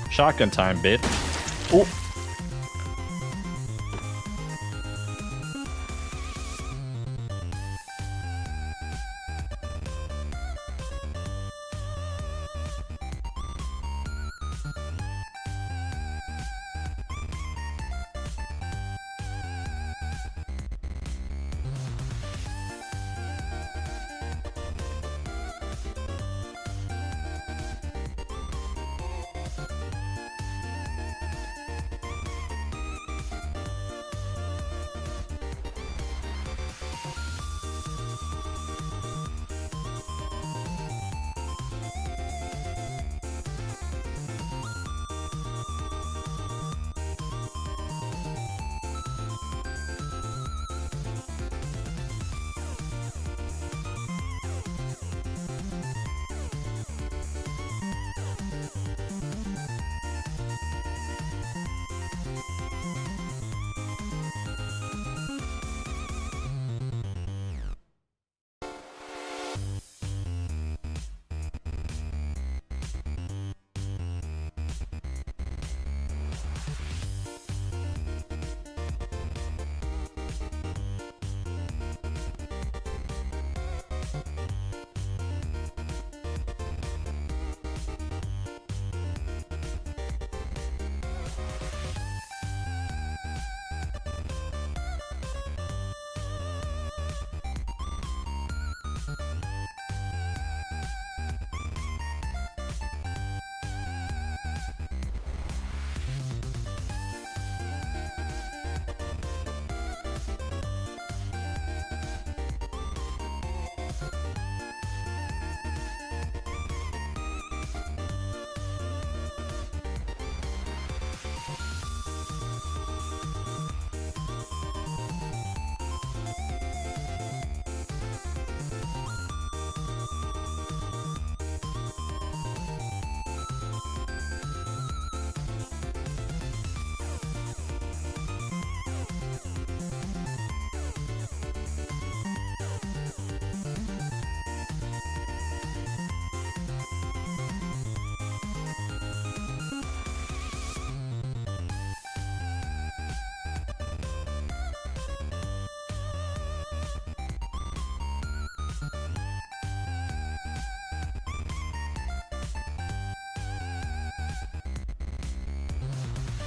Shotgun time, bitch. Oh.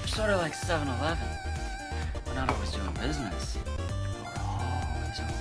Sort of like 7-Eleven. We're not always doing business. We're always open.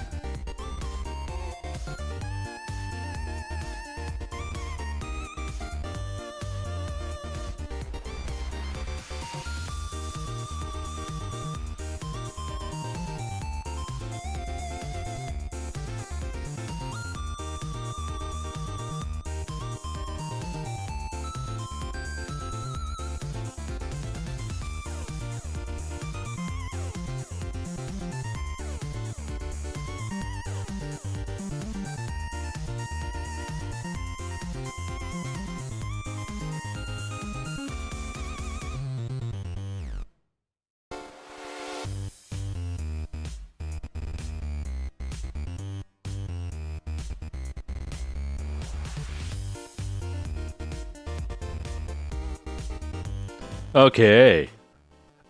Okay.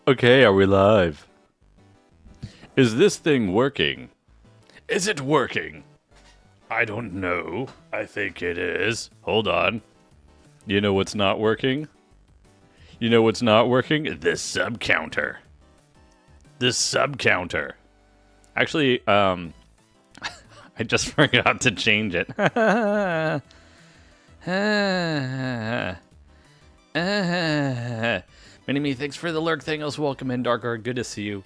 Okay, are we live? Is this thing working? Is it working? I don't know. I think it is. Hold on. You know what's not working? You know what's not working? This sub counter. This sub counter. Actually, I just forgot to change it. Mini-Me, thanks for the lurk. Thanos, welcome in. Darker, good to see you.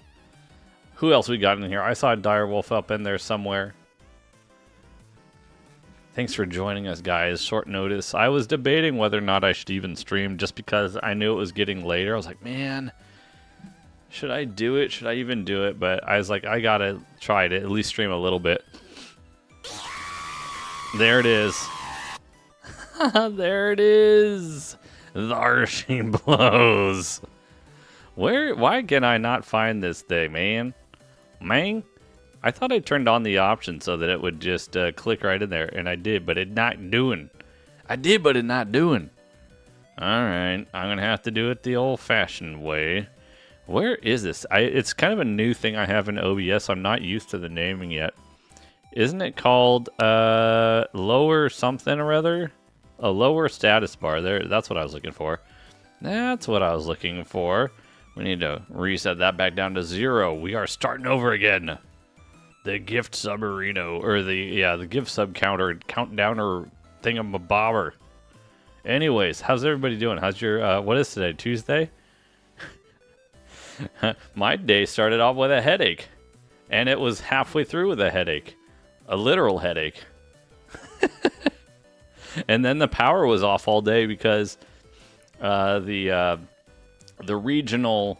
Who else we got in here? I saw Direwolf up in there somewhere. Thanks for joining us, guys. Short notice. I was debating whether or not I should even stream just because I knew it was getting later. I was like, man, should I do it? Should I even do it? But I was like, I gotta try to at least stream a little bit. There it is. There it is. There she blows. Why can I not find this thing, man? I thought I turned on the option so that it would just click right in there, and I did, but it not doing. I did, but it not doing. Alright, I'm gonna have to do it the old-fashioned way. Where is this? It's kind of a new thing I have in OBS. I'm not used to the naming yet. Isn't it called lower something or other? A lower status bar. There, that's what I was looking for. That's what I was looking for. We need to reset that back down to 0. We are starting over again. The gift subarino, or the gift sub countdowner thingamabobber. Anyways, how's everybody doing? How's your what is today? Tuesday? My day started off with a headache, and it was halfway through with a headache, a literal headache. And then the power was off all day because the regional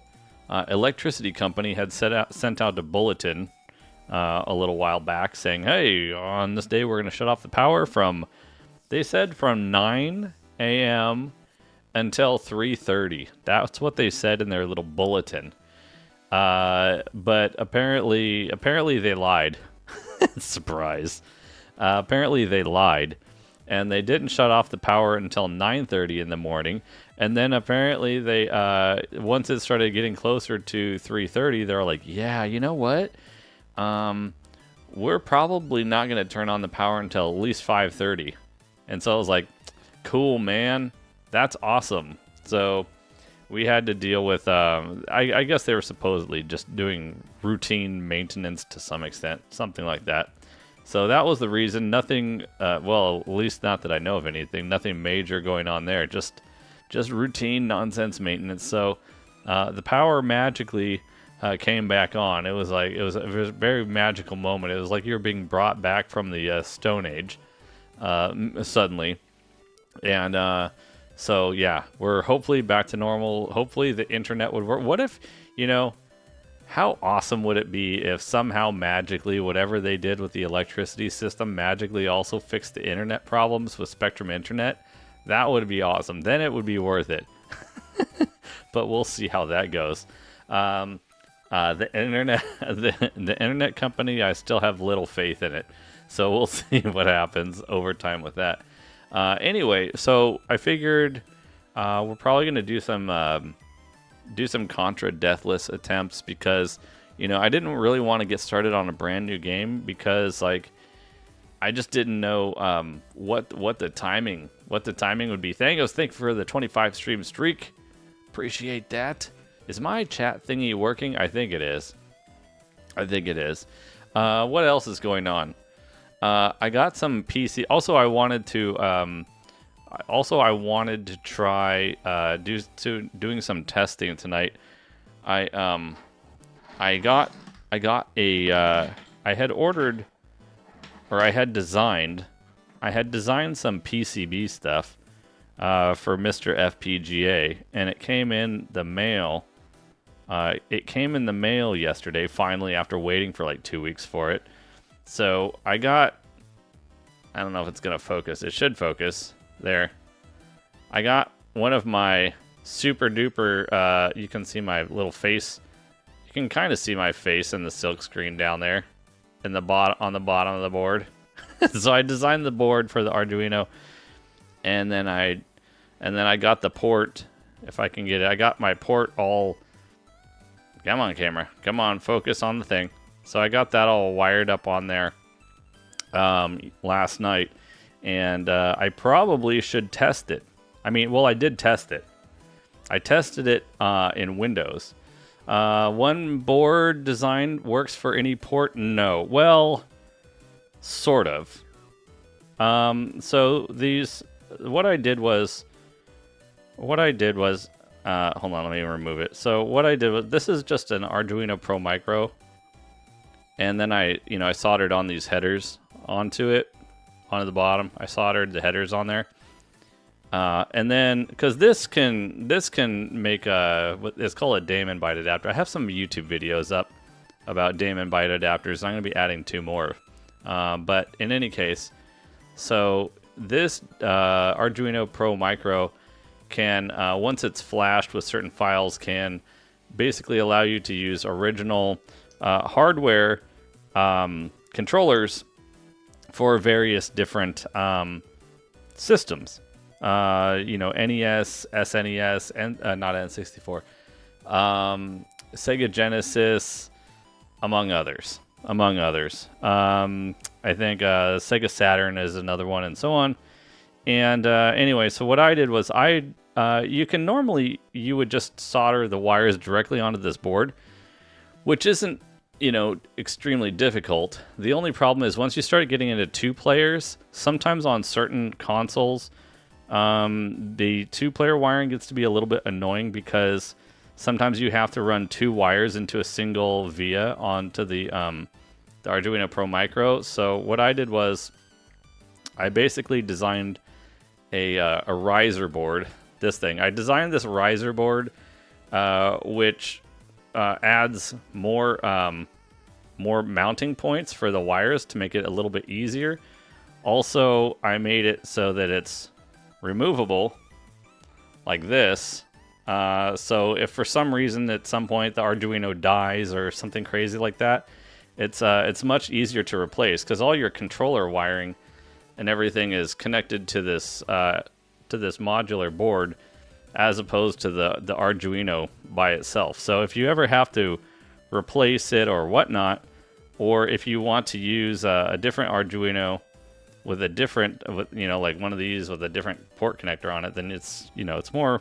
electricity company had sent out a bulletin a little while back saying, hey, on this day we're going to shut off the power from 9 a.m. until 3:30. That's what they said in their little bulletin. But apparently they lied. Surprise. Apparently they lied. And they didn't shut off the power until 9:30 in the morning. And then apparently they, once it started getting closer to 3:30, they were like, yeah, you know what? We're probably not going to turn on the power until at least 5:30. And so I was like, cool, man. That's awesome. So we had to deal with, I guess they were supposedly just doing routine maintenance to some extent, something like that. So that was the reason. Nothing, well, at least not that I know of anything, nothing major going on there. Just routine nonsense maintenance. So the power magically came back on. It was a very magical moment. It was like you were being brought back from the Stone Age suddenly. And so yeah, we're hopefully back to normal. Hopefully the internet would work. What if, how awesome would it be if somehow magically whatever they did with the electricity system magically also fixed the internet problems with Spectrum Internet? That would be awesome. Then it would be worth it. But we'll see how that goes. The internet, the internet company, I still have little faith in it. So we'll see what happens over time with that. Anyway, so I figured we're probably going to do some Contra Deathless attempts because, I didn't really want to get started on a brand new game because, I just didn't know what the timing would be. Thank you for the 25 stream streak. Appreciate that. Is my chat thingy working? I think it is. What else is going on? I got some PC. Also, I wanted to try doing some testing tonight. I had designed some PCB stuff for Mr. FPGA, and it came in the mail. It came in the mail yesterday, finally, after waiting for like 2 weeks for it. So I don't know if it's going to focus. It should focus. There. I got one of my super duper, you can see my little face. You can kind of see my face in the silk screen down there on the bottom of the board. So I designed the board for the Arduino, and then I got the port, if I can get it. I got my port all, come on camera, come on, focus on the thing. So I got that all wired up on there last night, and I probably should test it. I did test it. I tested it in Windows. One board design works for any port? No. Well, sort of. So what I did was, hold on, let me remove it. So what I did was, this is just an Arduino Pro Micro. And then I soldered on these headers onto the bottom. I soldered the headers on there. And then, because this can make it's called a Damon byte adapter. I have some YouTube videos up about Damon byte adapters. I'm going to be adding 2 more. But in any case, so this Arduino Pro Micro can, once it's flashed with certain files, can basically allow you to use original hardware controllers for various different systems. NES, SNES, and not N64, Sega Genesis, among others. I think Sega Saturn is another one, and so on. And anyway, so what I did was you would just solder the wires directly onto this board, which isn't, extremely difficult. The only problem is once you start getting into 2 players, sometimes on certain consoles, the 2-player wiring gets to be a little bit annoying because sometimes you have to run 2 wires into a single via onto the Arduino Pro Micro. So what I did was I basically designed a riser board. This thing. I designed this riser board, which adds more mounting points for the wires to make it a little bit easier. Also, I made it so that it's removable, like this. So if for some reason at some point the Arduino dies or something crazy like that, it's much easier to replace because all your controller wiring and everything is connected to this modular board, as opposed to the Arduino by itself. So if you ever have to replace it or whatnot, or if you want to use a different Arduino with a different, like one of these with a different port connector on it, then it's more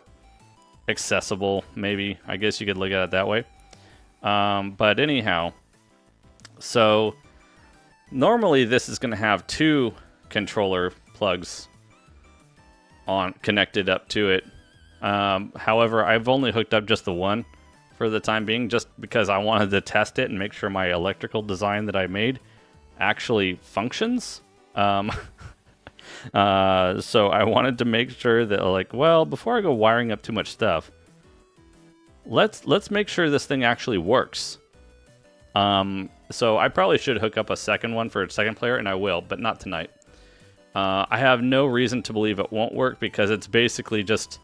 accessible. Maybe, I guess you could look at it that way. But anyhow, so normally this is going to have 2 controller plugs connected up to it. However, I've only hooked up just the one for the time being, just because I wanted to test it and make sure my electrical design that I made actually functions. So I wanted to make sure that, before I go wiring up too much stuff, let's make sure this thing actually works. So I probably should hook up a second one for a second player, and I will, but not tonight. I have no reason to believe it won't work because it's basically just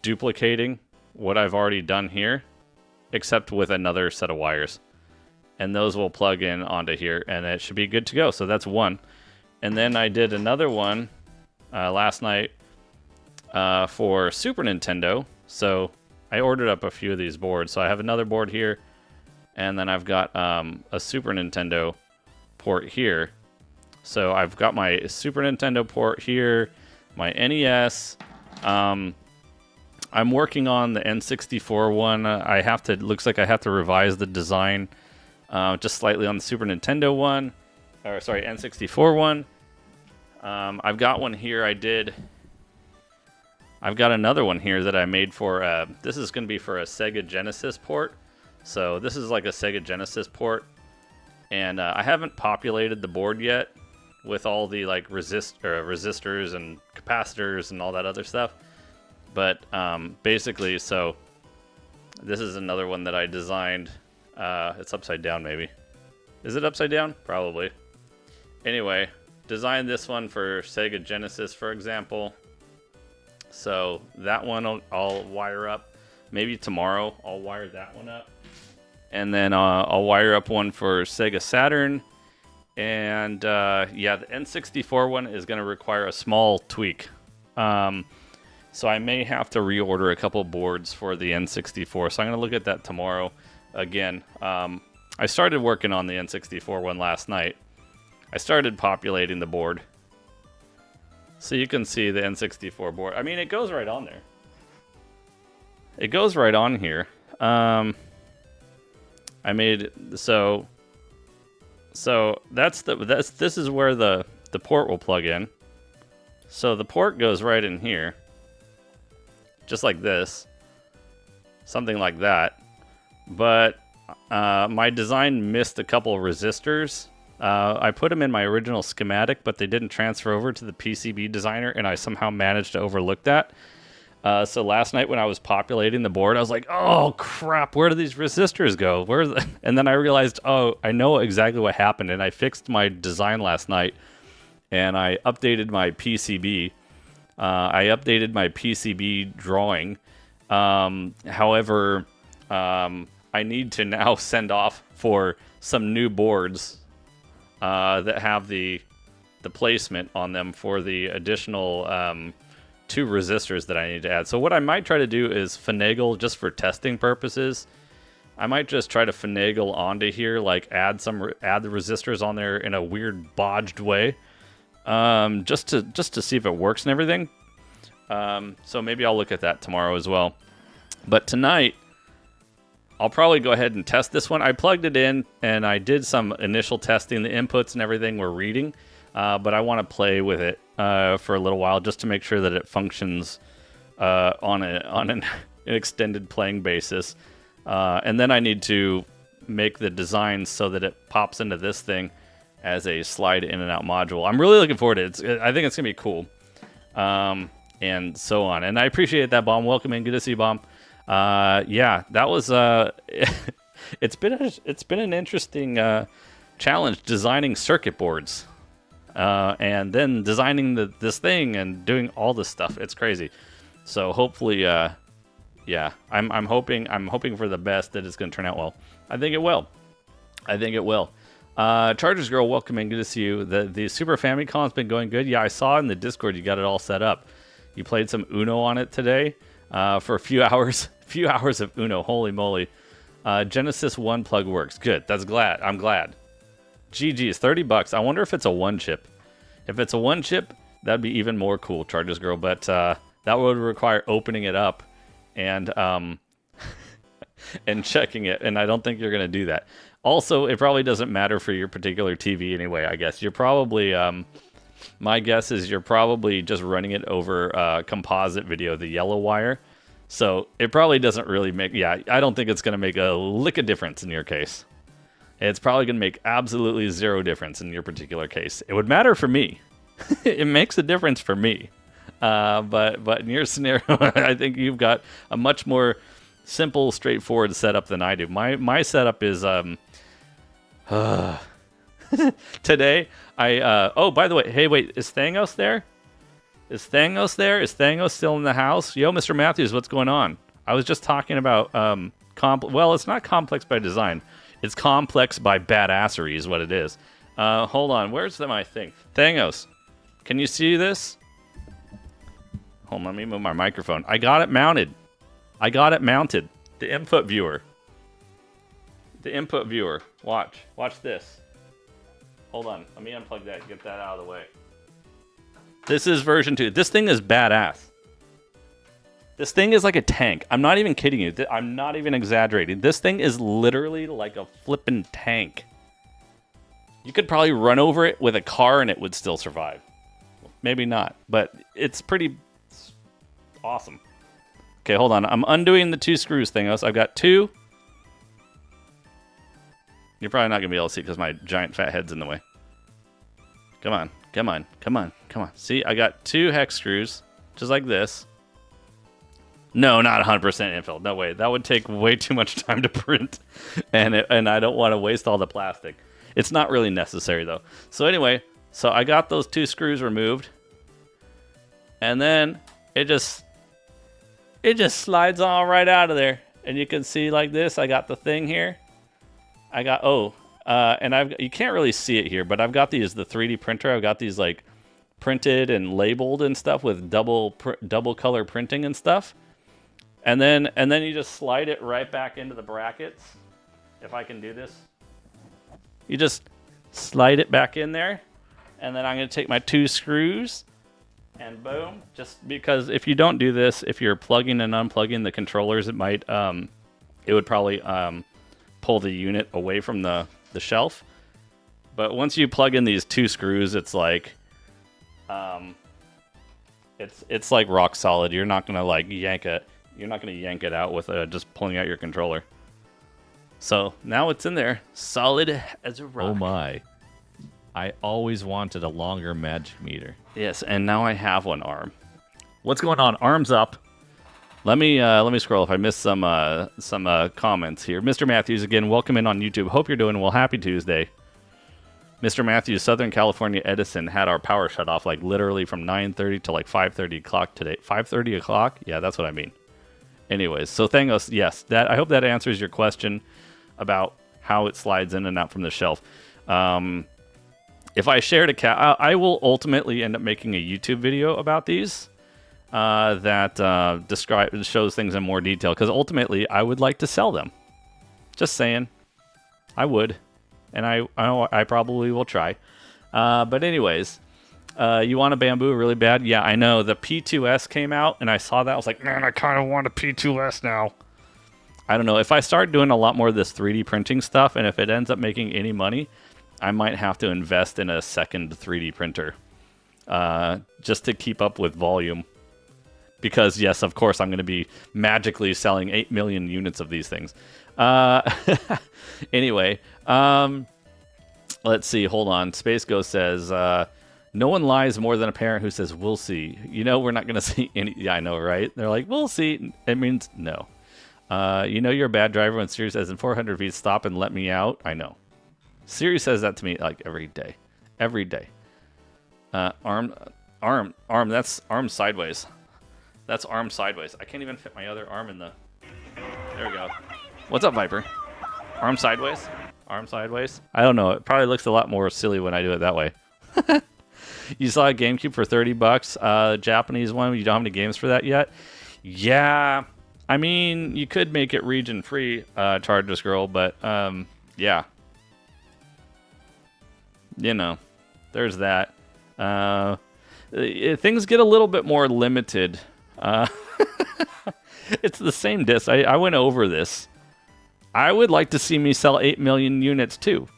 duplicating what I've already done here, except with another set of wires. And those will plug in onto here, and it should be good to go. So that's one. And then I did another one last night for Super Nintendo. So I ordered up a few of these boards. So I have another board here, and then I've got a Super Nintendo port here. So I've got my Super Nintendo port here, my NES. I'm working on the N64 one. Looks like I have to revise the design just slightly on the Super Nintendo one. N64 one. I've got one here I've got another one here that I made for, this is going to be for a Sega Genesis port. So this is like a Sega Genesis port. And I haven't populated the board yet with all the resistors and capacitors and all that other stuff. But basically, so this is another one that I designed. It's upside down, maybe. Is it upside down? Probably. Anyway, designed this one for Sega Genesis, for example. So that one I'll wire up. Maybe tomorrow I'll wire that one up. And then I'll wire up one for Sega Saturn. And yeah, the N64 one is going to require a small tweak. So I may have to reorder a couple boards for the N64. So I'm going to look at that tomorrow. Again, I started working on the N64 one last night. I started populating the board. So you can see the N64 board. I mean, it goes right on there. It goes right on here. I made so this is where the port will plug in. So the port goes right in here, just like this, something like that. But my design missed a couple of resistors. I put them in my original schematic, but they didn't transfer over to the PCB designer, and I somehow managed to overlook that. So last night when I was populating the board, I was like, oh crap, where do these resistors go? And then I realized, oh, I know exactly what happened, and I fixed my design last night, and I updated my PCB. I updated my PCB drawing. However, I need to now send off for some new boards that have the the placement on them for the additional 2 resistors that I need to add. So what I might try to do is finagle, just for testing purposes. I might just try to finagle onto here, like add the resistors on there in a weird bodged way, just to see if it works and everything. So maybe I'll look at that tomorrow as well. But tonight, I'll probably go ahead and test this one. I plugged it in and I did some initial testing. The inputs and everything were reading, but I want to play with it for a little while just to make sure that it functions on an extended playing basis. And then I need to make the design so that it pops into this thing as a slide in and out module. I'm really looking forward to it. I think it's going to be cool. And so on. And I appreciate that, Bomb. Welcome in. Good to see you, Bomb. Yeah, that was it's been an interesting challenge designing circuit boards. And then designing this thing and doing all this stuff. It's crazy. So hopefully yeah, I'm hoping for the best, that it's going to turn out well. I think it will. Chargers Girl, welcome in. Good to see you. The Super Famicom's been going good. Yeah, I saw in the Discord you got it all set up. You played some Uno on it today for a few hours. Few hours of Uno. Holy moly. Genesis 1 plug works. Good. I'm glad. GG is $30. I wonder if it's a 1-chip. If it's a 1-chip, that'd be even more cool, Chargers Girl. But that would require opening it up and and checking it. And I don't think you're going to do that. Also, it probably doesn't matter for your particular TV anyway, I guess. You're probably... my guess is you're probably just running it over composite video, the yellow wire. So it probably doesn't really make... Yeah, I don't think it's going to make a lick of difference in your case. It's probably going to make absolutely zero difference in your particular case. It would matter for me. It makes a difference for me. But in your scenario, I think you've got a much more simple, straightforward setup than I do. My setup is... Today, oh, by the way, hey, wait, is Thangos there? Is Thangos still in the house? Yo, Mr. Matthews, what's going on? I was just talking about, well, it's not complex by design. It's complex by badassery is what it is. Hold on, where's my thing? Thangos, can you see this? Hold on, let me move my microphone. I got it mounted. The input viewer. Watch this. Hold on. Let me unplug that and get that out of the way. This is version 2. This thing is badass. This thing is like a tank. I'm not even kidding you. I'm not even exaggerating. This thing is literally like a flippin' tank. You could probably run over it with a car and it would still survive. Maybe not, but it's pretty awesome. Okay, hold on. I'm undoing the 2 screws, Thingos. I've got 2. You're probably not going to be able to see because my giant fat head's in the way. Come on. See, I got 2 hex screws, just like this. No, not 100% infill. No way. That would take way too much time to print, and I don't want to waste all the plastic. It's not really necessary, though. So anyway, I got those 2 screws removed, and then it just slides all right out of there. And you can see like this, I got the thing here. And you can't really see it here, but I've got the 3D printer. I've got these like printed and labeled and stuff with double color printing and stuff. And then you just slide it right back into the brackets. If I can do this, you just slide it back in there, and then I'm going to take my 2 screws and boom. Just because if you don't do this, if you're plugging and unplugging the controllers, it would probably pull the unit away from the shelf. But once you plug in these 2 screws, it's like it's like rock solid. You're not gonna like yank it. You're not gonna yank it out with just pulling out your controller. So now it's in there, solid as a rock. Oh my! I always wanted a longer magic meter. Yes, and now I have one. Arm. What's going on? Arms up. Let me scroll if I missed some comments here. Mr. Matthews, again, welcome in on YouTube. Hope you're doing well. Happy Tuesday. Mr. Matthews, Southern California Edison had our power shut off like literally from 9:30 to like 5:30 o'clock today. 5:30 o'clock? Yeah, that's what I mean. Anyways, so Thangos, yes, I hope that answers your question about how it slides in and out from the shelf. if I shared I will ultimately end up making a YouTube video about these that shows things in more detail, because ultimately I would like to sell them. Just saying, I would, and I probably will try. But anyways, you want a bamboo really bad? Yeah, I know. The P2S came out, and I saw that. I was like, man, I kind of want a P2S now. I don't know. If I start doing a lot more of this 3D printing stuff, and if it ends up making any money, I might have to invest in a second 3D printer just to keep up with volume. Because, yes, of course, I'm going to be magically selling 8 million units of these things. Anyway, let's see. Hold on. Space Ghost says, no one lies more than a parent who says, we'll see. You know we're not going to see any... Yeah, I know, right? They're like, we'll see. It means no. You know you're a bad driver when Siri says, in 400 feet, stop and let me out. I know. Siri says that to me like every day. Every day. Arm, that's arm sideways. That's arm sideways. I can't even fit my other arm in the... There we go. What's up, Viper? Arm sideways? Arm sideways? I don't know. It probably looks a lot more silly when I do it that way. You saw a GameCube for $30, Japanese one. You don't have any games for that yet? Yeah. I mean, you could make it region-free, Charges Girl, but, yeah. You know, there's that. Things get a little bit more limited. It's the same disc. I went over this. I would like to see me sell 8 million units too.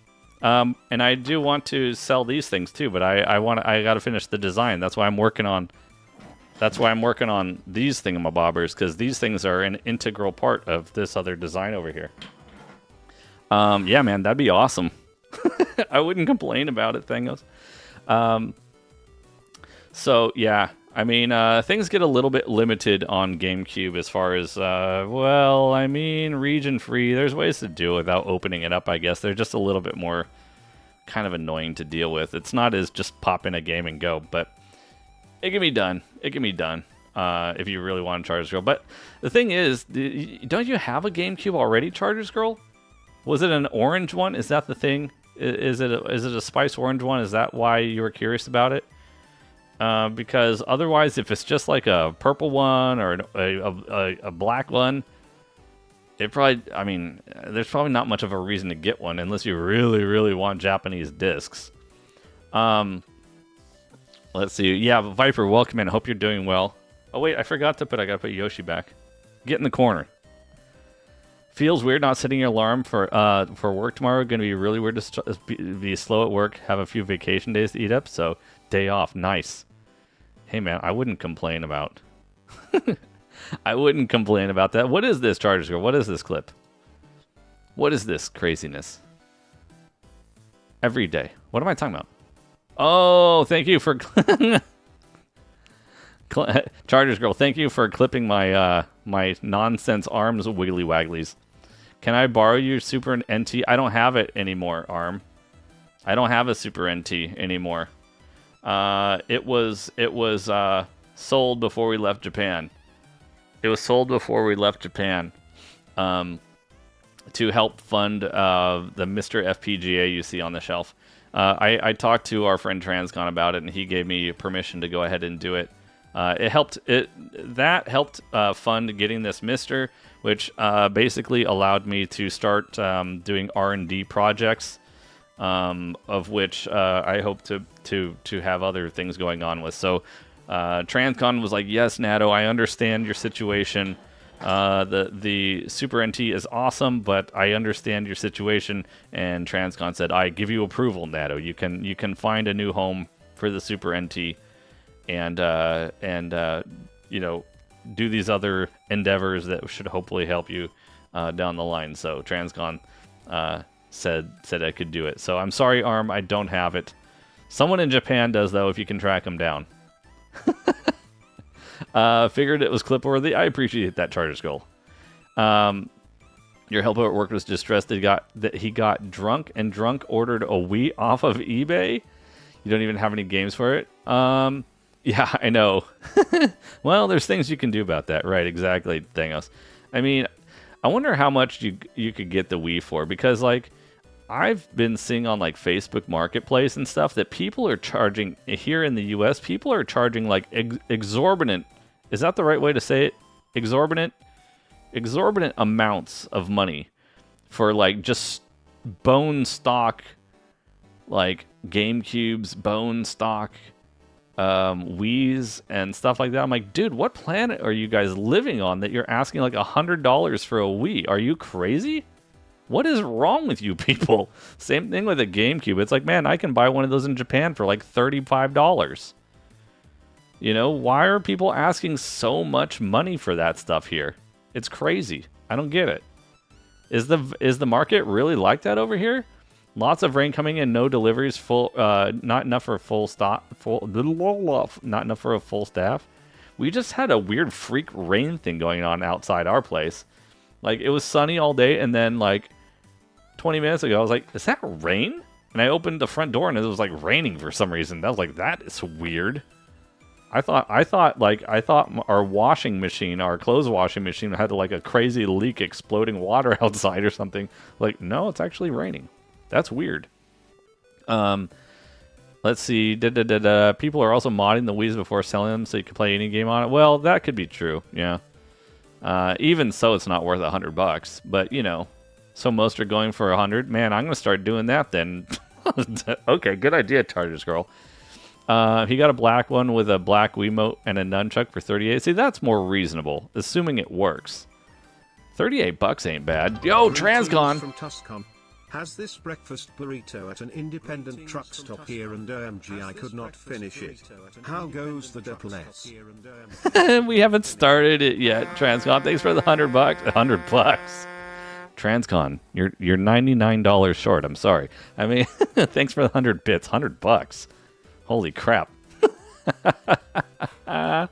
And I do want to sell these things too, but I got to finish the design. That's why I'm working on these thingamabobbers, because these things are an integral part of this other design over here. Yeah, man, that'd be awesome. I wouldn't complain about it, Thingos. So, yeah. I mean, things get a little bit limited on GameCube as far as, well, I mean, region-free. There's ways to do it without opening it up, I guess. They're just a little bit more kind of annoying to deal with. It's not as just pop in a game and go, but it can be done. It can be done if you really want to Chargers Girl. But the thing is, don't you have a GameCube already, Chargers Girl? Was it an orange one? Is that the thing? Is it a spice orange one? Is that why you were curious about it? Because otherwise, if it's just like a purple one or a black one, I mean, there's probably not much of a reason to get one unless you really, really want Japanese discs. Let's see. Yeah, Viper, welcome in. Hope you're doing well. Oh, wait, I forgot to I gotta put Yoshi back. Get in the corner. Feels weird not setting your alarm for work tomorrow. Going to be really weird to be slow at work. Have a few vacation days to eat up. So, day off. Nice. Hey, man, I wouldn't complain about... I wouldn't complain about that. What is this, Chargers Girl? What is this clip? What is this craziness? Every day. What am I talking about? Oh, thank you for... Chargers Girl, thank you for clipping my my nonsense arms wiggly wagglies. Can I borrow your Super NT? I don't have it anymore, Arm. I don't have a Super NT anymore. It was sold before we left Japan. It was sold before we left Japan to help fund the Mr. FPGA you see on the shelf. I talked to our friend Transcon about it, and he gave me permission to go ahead and do it. That helped fund getting this Mister, which basically allowed me to start doing R&D projects, of which I hope to have other things going on with. So Transcon was like, yes, Nado, I understand your situation. The Super NT is awesome, but I understand your situation. And Transcon said, I give you approval, Nado. You can find a new home for the Super NT. And you know, do these other endeavors that should hopefully help you down the line. So Transcon said I could do it. So I'm sorry, Arm, I don't have it. Someone in Japan does, though, if you can track them down. Figured it was clip-worthy. I appreciate that, Charter Skull. Your helper at work was distressed that he got drunk ordered a Wii off of eBay. You don't even have any games for it. Yeah, I know. Well, there's things you can do about that, right? Exactly, Thangos. I mean, I wonder how much you could get the Wii for, because like I've been seeing on like Facebook Marketplace and stuff that people are charging here in the US, people are charging like exorbitant, is that the right way to say it? Exorbitant amounts of money for like just bone stock, like GameCubes, bone stock, Wii's and stuff like that. I'm like, dude, what planet are you guys living on that you're asking like $100 for a Wii? Are you crazy? What is wrong with you people? Same thing with a GameCube. It's like, man, I can buy one of those in Japan for like $35. You know, why are people asking so much money for that stuff here? It's crazy. I don't get it. Is the market really like that over here? Lots of rain coming in, no deliveries, not enough for a full stop, not enough for a full staff. We just had a weird freak rain thing going on outside our place. Like, it was sunny all day, and then, like, 20 minutes ago, I was like, is that rain? And I opened the front door, and it was, like, raining for some reason. I was like, that is weird. I thought our washing machine, our clothes washing machine, had, like, a crazy leak exploding water outside or something. Like, no, it's actually raining. That's weird. Let's see. People are also modding the Wii's before selling them so you can play any game on it. Well, that could be true, yeah. Even so, it's not worth $100, but you know, so most are going for 100. Man, I'm gonna start doing that then. Okay, good idea, Tartarus Girl. He got a black one with a black Wiimote and a nunchuck for 38. See, that's more reasonable, assuming it works. $38 ain't bad. Yo, Transcon. From Tuscon. Has this breakfast burrito at an independent truck stop here, and OMG I could not finish it. How goes the Deathless? We haven't started it yet, Transcon. Thanks for the $100. $100. Transcon, you're $99 short. I'm sorry. I mean, thanks for the 100 bits. $100. Holy crap. By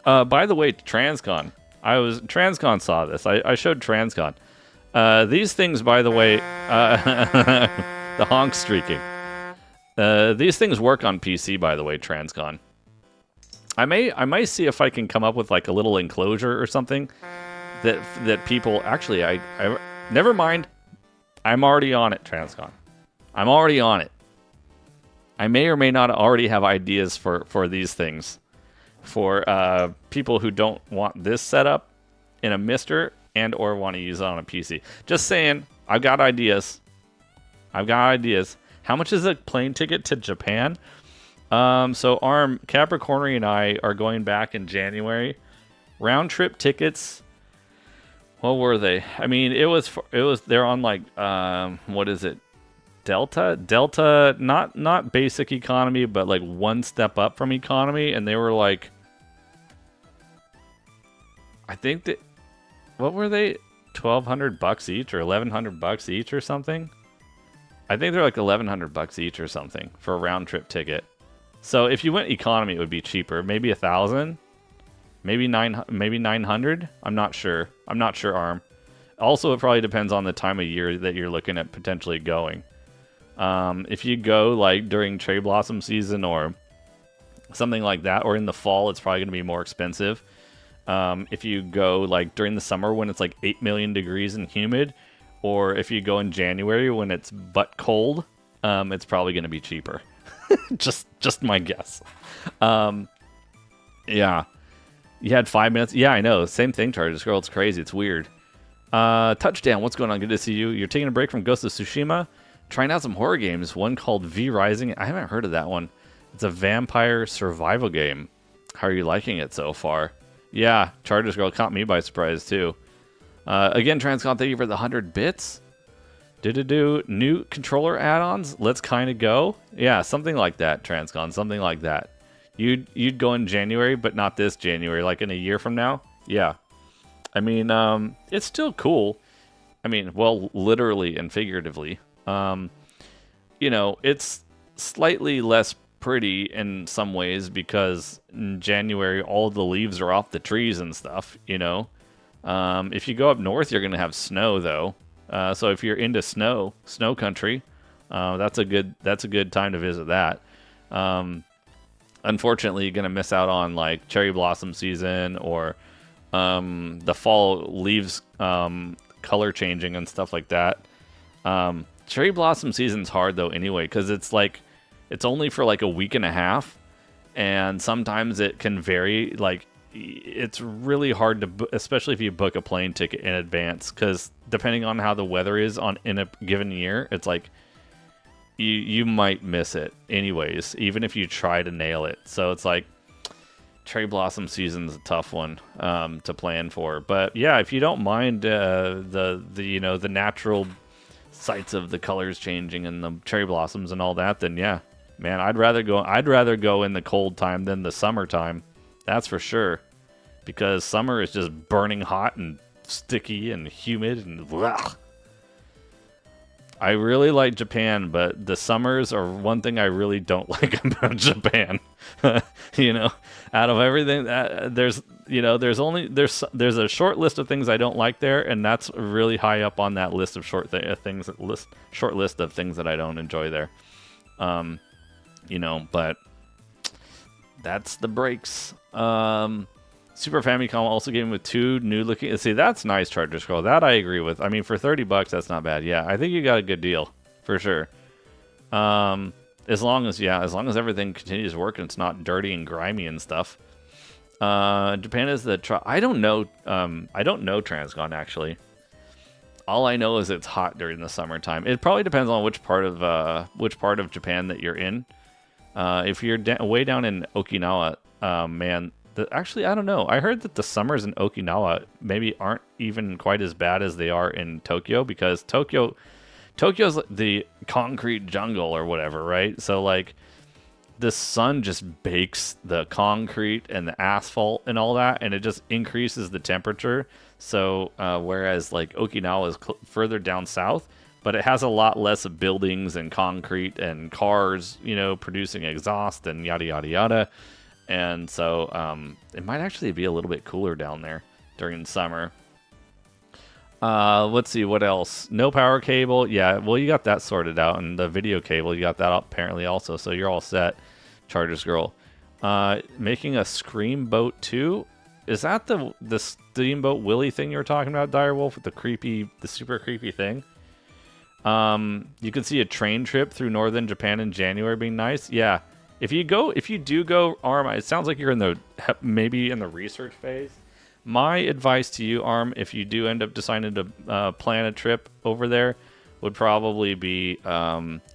the way, Transcon. Transcon saw this. I showed Transcon. These things, by the way, the honk streaking. These things work on PC, by the way, Transcon. I might see if I can come up with like a little enclosure or something that people actually. I never mind. I'm already on it, Transcon. I'm already on it. I may or may not already have ideas for these things for people who don't want this setup in a Mister and or want to use it on a PC. Just saying, I've got ideas. How much is a plane ticket to Japan? So Arm, Capricorn and I are going back in January. Round trip tickets. What were they? I mean, they're on like what is it? Delta, not basic economy, but like one step up from economy, and they were like, I think that, what were they? $1,200 each or $1,100 each or something? I think they're like $1,100 each or something for a round trip ticket. So if you went economy, it would be cheaper. Maybe 1,000, maybe 900. I'm not sure. Arm. Also, it probably depends on the time of year that you're looking at potentially going. If you go like during cherry blossom season or something like that, or in the fall, it's probably going to be more expensive. If you go like during the summer when it's like 8 million degrees and humid, or if you go in January when it's butt cold, it's probably going to be cheaper. just my guess. Yeah. You had 5 minutes. Yeah, I know. Same thing, Tartarus Girl. It's crazy. It's weird. Touchdown. What's going on? Good to see you. You're taking a break from Ghost of Tsushima. Trying out some horror games. One called V Rising. I haven't heard of that one. It's a vampire survival game. How are you liking it so far? Yeah, Chargers Girl caught me by surprise too. Again, Transcon, thank you for the 100 bits. New controller add-ons. Let's kind of go. Yeah, something like that, Transcon. Something like that. You'd go in January, but not this January. Like in a year from now. Yeah. I mean, it's still cool. I mean, well, literally and figuratively. You know, it's slightly less pretty in some ways because in January all the leaves are off the trees and stuff, you know. If you go up north, you're going to have snow though. So if you're into snow country, that's a good time to visit that. Unfortunately, you're going to miss out on like cherry blossom season or the fall leaves color changing and stuff like that. Cherry blossom season's hard though anyway, because it's only for like a week and a half, and sometimes it can vary. Like, it's really hard to, especially if you book a plane ticket in advance, because depending on how the weather is in a given year, it's like you might miss it anyways, even if you try to nail it. So it's like cherry blossom season's a tough one to plan for. But yeah, if you don't mind the natural sights of the colors changing and the cherry blossoms and all that, then yeah, man, I'd rather go in the cold time than the summertime. That's for sure. Because summer is just burning hot and sticky and humid and blah. I really like Japan, but the summers are one thing I really don't like about Japan. Out of everything, there's a short list of things I don't like there, and that's really high up on that list of short list of things that I don't enjoy there. But that's the breaks. Super Famicom also came with 2 new looking. See, that's nice, Charger Scroll. That I agree with. I mean, for $30, that's not bad. Yeah, I think you got a good deal for sure. As long as everything continues to work and it's not dirty and grimy and stuff. Japan is I don't know Transcon actually. All I know is it's hot during the summertime. It probably depends on which part of Japan that you're in. If you're way down in Okinawa, man. Actually, I don't know. I heard that the summers in Okinawa maybe aren't even quite as bad as they are in Tokyo, because Tokyo's the concrete jungle or whatever, right? So like the sun just bakes the concrete and the asphalt and all that, and it just increases the temperature. So whereas like Okinawa is further down south, but it has a lot less buildings and concrete and cars, producing exhaust and yada yada yada. And so it might actually be a little bit cooler down there during summer. Let's see, what else? No power cable. Yeah, well, you got that sorted out. And the video cable, you got that apparently also. So you're all set, Chargers Girl. Making a Scream Boat 2. Is that the Steamboat Willie thing you were talking about, Direwolf, with the super creepy thing? You can see a train trip through northern Japan in January being nice. Yeah. If you do go, Arm, it sounds like you're maybe in the research phase. My advice to you, Arm, if you do end up deciding to plan a trip over there, would probably be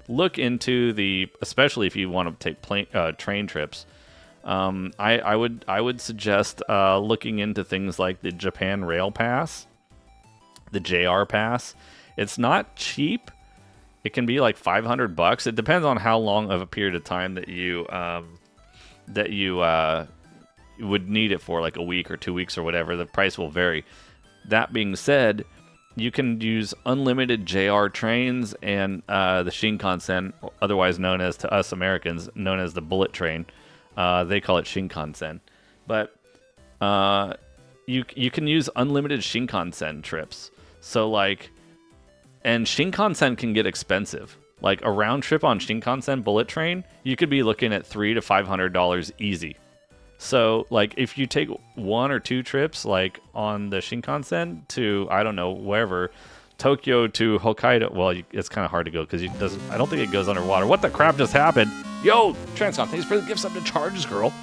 look into especially if you want to take train trips. I would suggest looking into things like the Japan Rail Pass, the JR Pass. It's not cheap. It can be like $500. It depends on how long of a period of time that you would need it for, like a week or 2 weeks or whatever. The price will vary. That being said, you can use unlimited JR trains and the Shinkansen, otherwise known as, to us Americans, known as the bullet train. They call it Shinkansen. But you can use unlimited Shinkansen trips. So like, and Shinkansen can get expensive. Like a round trip on Shinkansen bullet train, you could be looking at $300 to $500 easy. So like if you take 1 or 2 trips like on the Shinkansen to, I don't know, wherever, Tokyo to Hokkaido, well, it's kind of hard to go because I don't think it goes underwater. What the crap just happened? Yo, Transcon, thanks for the gift sub to Charges Girl.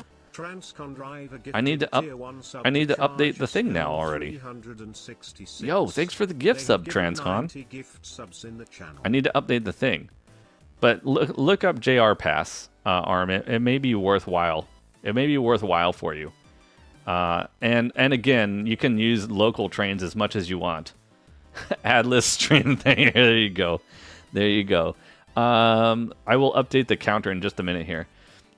I need to update the thing now already. Yo, thanks for the gift sub, Transcon. I need to update the thing. But look up JR Pass, Arm. It may be worthwhile. It may be worthwhile for you. And again, you can use local trains as much as you want. Adless train thing. There you go. There you go. I will update the counter in just a minute here.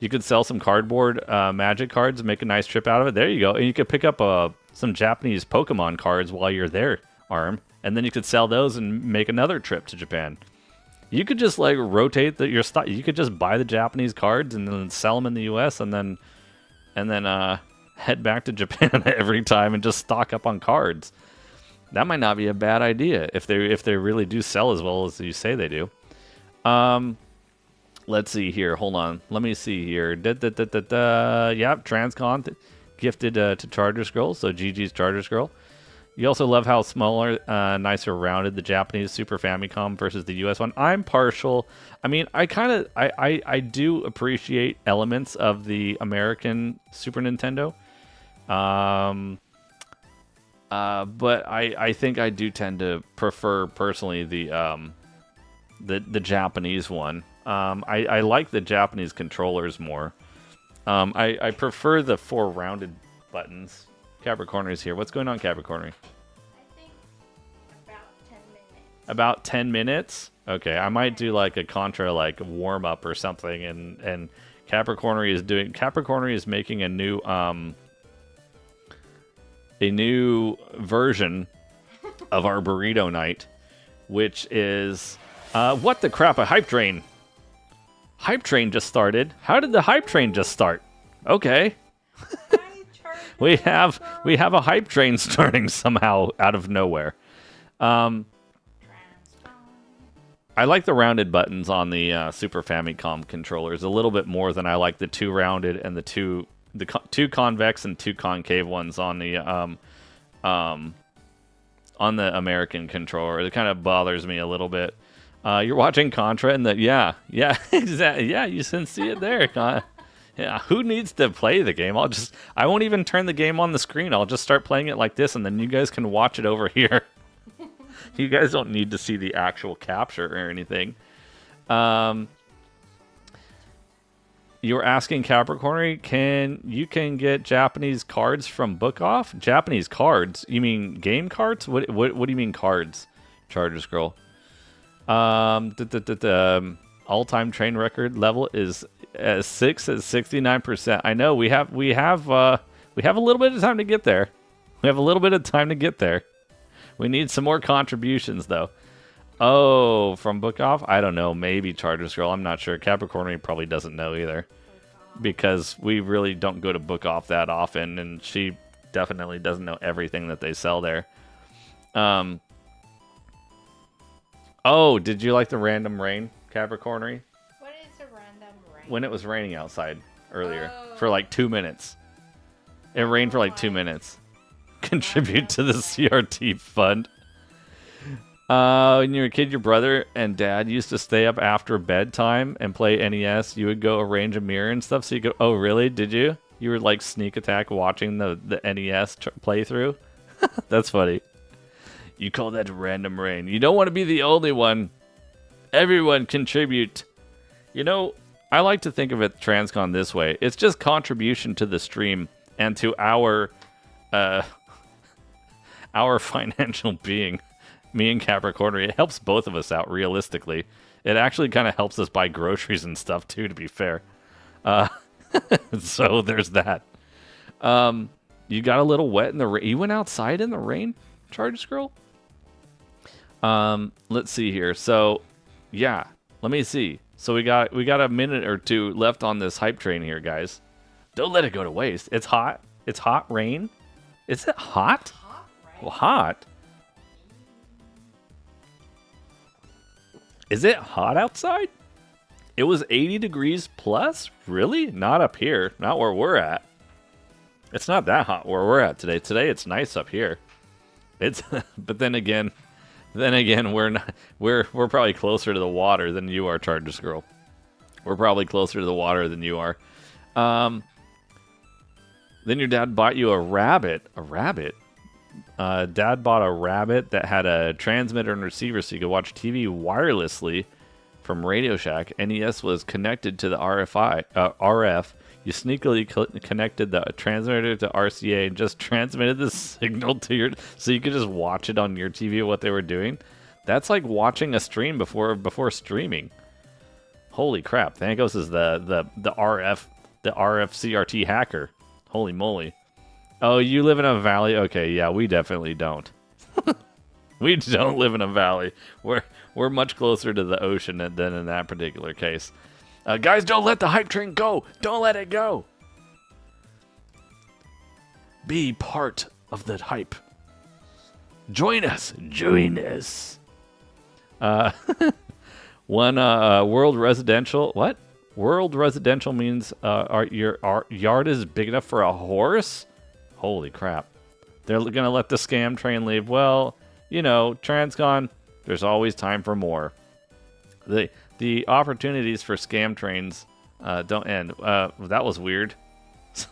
You could sell some cardboard magic cards and make a nice trip out of it. There you go. And you could pick up some Japanese Pokemon cards while you're there, Arm. And then you could sell those and make another trip to Japan. You could just like rotate your stock. You could just buy the Japanese cards and then sell them in the U.S. and then head back to Japan every time and just stock up on cards. That might not be a bad idea if they really do sell as well as you say they do. Let's see here. Hold on. Let me see here. Yep, Transcon gifted to Charger Scroll. So GG's Charger Scroll. You also love how smaller, nicer rounded the Japanese Super Famicom versus the US one. I'm partial. I mean, I do appreciate elements of the American Super Nintendo. But I think I do tend to prefer personally the Japanese one. I like the Japanese controllers more. I prefer the 4 rounded buttons. Capricorn is here. What's going on, Capricorn? I think about 10 minutes. About 10 minutes? Okay, I might do like a Contra like warm up or something, and Capricorn is making a new version of our burrito night, which is what the crap, a hype train. Hype train just started. How did the hype train just start? Okay. We have a hype train starting somehow out of nowhere. I like the rounded buttons on the Super Famicom controllers a little bit more than I like the 2 rounded and the two convex and 2 concave ones on the American controller. It kind of bothers me a little bit. You're watching Contra and exactly. Yeah, you can see it there. Yeah, who needs to play the game? I won't even turn the game on the screen. I'll just start playing it like this, and then you guys can watch it over here. You guys don't need to see the actual capture or anything. You were asking Capricorn, you can get Japanese cards from Book Off? Japanese cards? You mean game cards? What do you mean cards? Charger Scroll. All-time train record level is 6 at 69%. I know we have a little bit of time to get there. We need some more contributions though. Oh, from Book Off? I don't know. Maybe Charger Scroll. I'm not sure. Capricorn probably doesn't know either, because we really don't go to Book Off that often, and she definitely doesn't know everything that they sell there. Oh, did you like the random rain, Capricorn? What is a random rain? When it was raining outside earlier for like 2 minutes. It rained for like 2 minutes. Contribute to the CRT fund. When you were a kid, your brother and dad used to stay up after bedtime and play NES. You would go arrange a mirror and stuff. So you go, oh, really? Did you? You were like sneak attack watching the NES playthrough? That's funny. You call that random rain. You don't want to be the only one. Everyone contribute. You know, I like to think of it, Transcon, this way. It's just contribution to the stream and to our financial being. Me and Capricorn, it helps both of us out realistically. It actually kind of helps us buy groceries and stuff too, to be fair. So there's that. You got a little wet in the rain. You went outside in the rain, Charge Girl? Let's see here. So, yeah, let me see. So we got a minute or two left on this hype train here, guys. Don't let it go to waste. It's hot. It's hot rain. Is it hot? Hot, right? Well, hot. Is it hot outside? It was 80 degrees plus? Really? Not up here. Not where we're at. It's not that hot where we're at today. Today it's nice up here. It's but then again we're probably closer to the water than you are, Chargers Girl. We're probably closer to the water than you are. Then your dad bought you a rabbit. A rabbit? Dad bought a rabbit that had a transmitter and receiver so you could watch TV wirelessly from Radio Shack. NES was connected to the RF. You sneakily connected the transmitter to RCA and just transmitted the signal to your... So you could just watch it on your TV what they were doing. That's like watching a stream before streaming. Holy crap. Thankos is the RF CRT hacker. Holy moly. Oh, you live in a valley? Okay, yeah, we definitely don't. We don't live in a valley. We're much closer to the ocean than in that particular case. Guys, don't let the hype train go. Don't let it go. Be part of the hype. Join us. Join us. One world residential. What? World residential means your yard is big enough for a horse? Holy crap. They're gonna let the scam train leave. Well, you know, Transcon, there's always time for more. The opportunities for scam trains don't end. That was weird.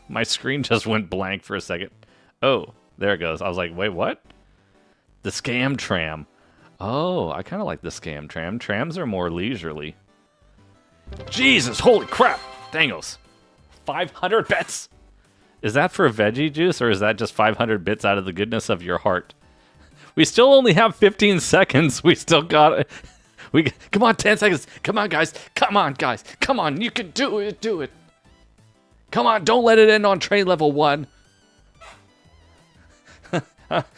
My screen just went blank for a second. Oh, there it goes. I was like, wait, what? The scam tram. Oh, I kind of like the scam tram. Trams are more leisurely. Jesus, holy crap! Dangos. 500 bits! Is that for veggie juice, or is that just 500 bits out of the goodness of your heart? We still only have 15 seconds. We still got it. Come on, 10 seconds. Come on, guys. Come on, guys. Come on, you can do it. Do it. Come on, don't let it end on train level 1.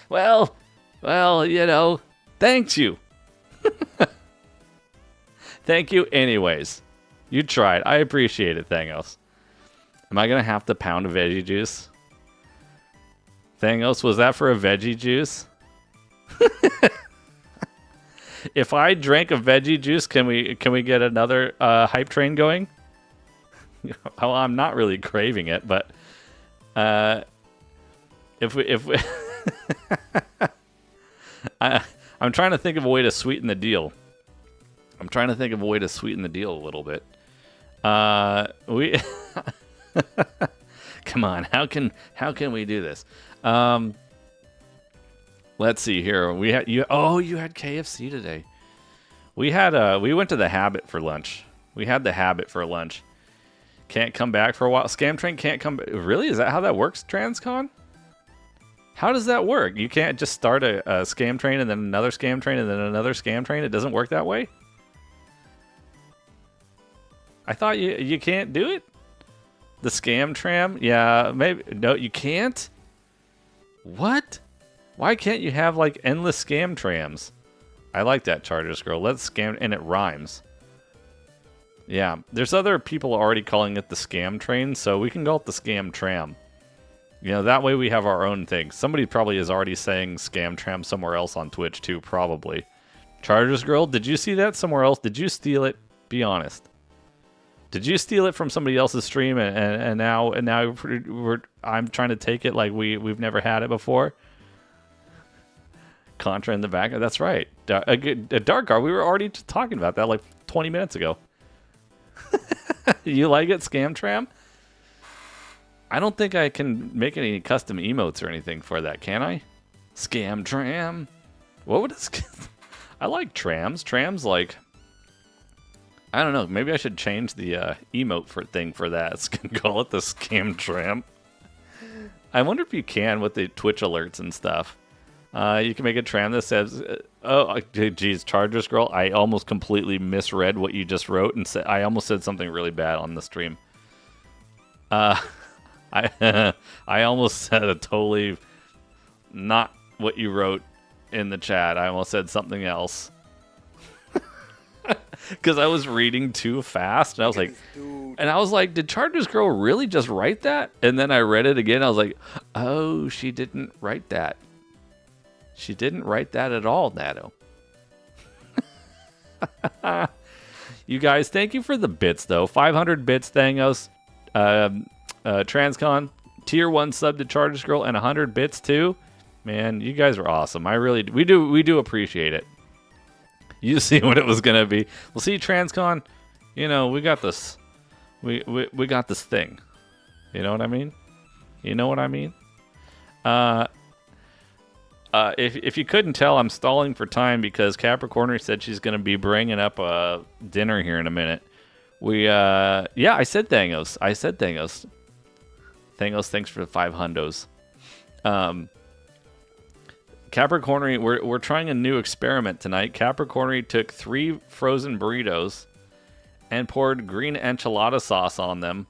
Well, you know, thank you. Thank you anyways. You tried. I appreciate it, Thangos. Am I going to have to pound a veggie juice? Thangos, was that for a veggie juice? If I drank a veggie juice, can we get another hype train going? Well, I'm not really craving it, but if we I'm trying to think of a way to sweeten the deal. A little bit. We come on. How can we do this? Let's see here. We had you. Oh, you had KFC today. We went to the Habit for lunch. We had the Habit for lunch. Can't come back for a while. Scam train can't come back. Really? Is that how that works, Transcon? How does that work? You can't just start a scam train and then another scam train and then another scam train? It doesn't work that way? I thought you can't do it? The scam tram? Yeah, maybe. No, you can't? What? Why can't you have, like, endless scam trams? I like that, Chargers Girl. Let's scam... And it rhymes. Yeah, there's other people already calling it the scam train, so we can call it the scam tram. You know, that way we have our own thing. Somebody probably is already saying scam tram somewhere else on Twitch, too, probably. Chargers Girl, did you see that somewhere else? Did you steal it? Be honest. Did you steal it from somebody else's stream and now I'm trying to take it like we've never had it before? Contra in the back. That's right. A Dark Guard. We were already talking about that like 20 minutes ago. You like it, Scam Tram? I don't think I can make any custom emotes or anything for that, can I? Scam Tram. What would it? I like trams. Trams like... I don't know. Maybe I should change the emote thing for that. Call it the Scam Tram. I wonder if you can with the Twitch alerts and stuff. You can make a tram that says, "Oh, geez, Chargers Girl." I almost completely misread what you just wrote and said I almost said something really bad on the stream. I almost said a totally not what you wrote in the chat. I almost said something else. Because I was reading too fast, and I was like, did Chargers Girl really just write that? And then I read it again. I was like, oh, she didn't write that. She didn't write that at all, Nado. You guys, thank you for the bits, though. 500 bits, Thangos. Transcon, tier 1 sub to Chargers Girl, and 100 bits, too. Man, you guys are awesome. We do appreciate it. You see what it was gonna be. Well, see, Transcon, you know, we got this. We got this thing. You know what I mean? You know what I mean? If you couldn't tell, I'm stalling for time because Capricorn said she's gonna be bringing up dinner here in a minute. Yeah, I said Thangos. Thangos, thanks for the 5 hundos. Capricorn, we're trying a new experiment tonight. Capricorn took 3 frozen burritos and poured green enchilada sauce on them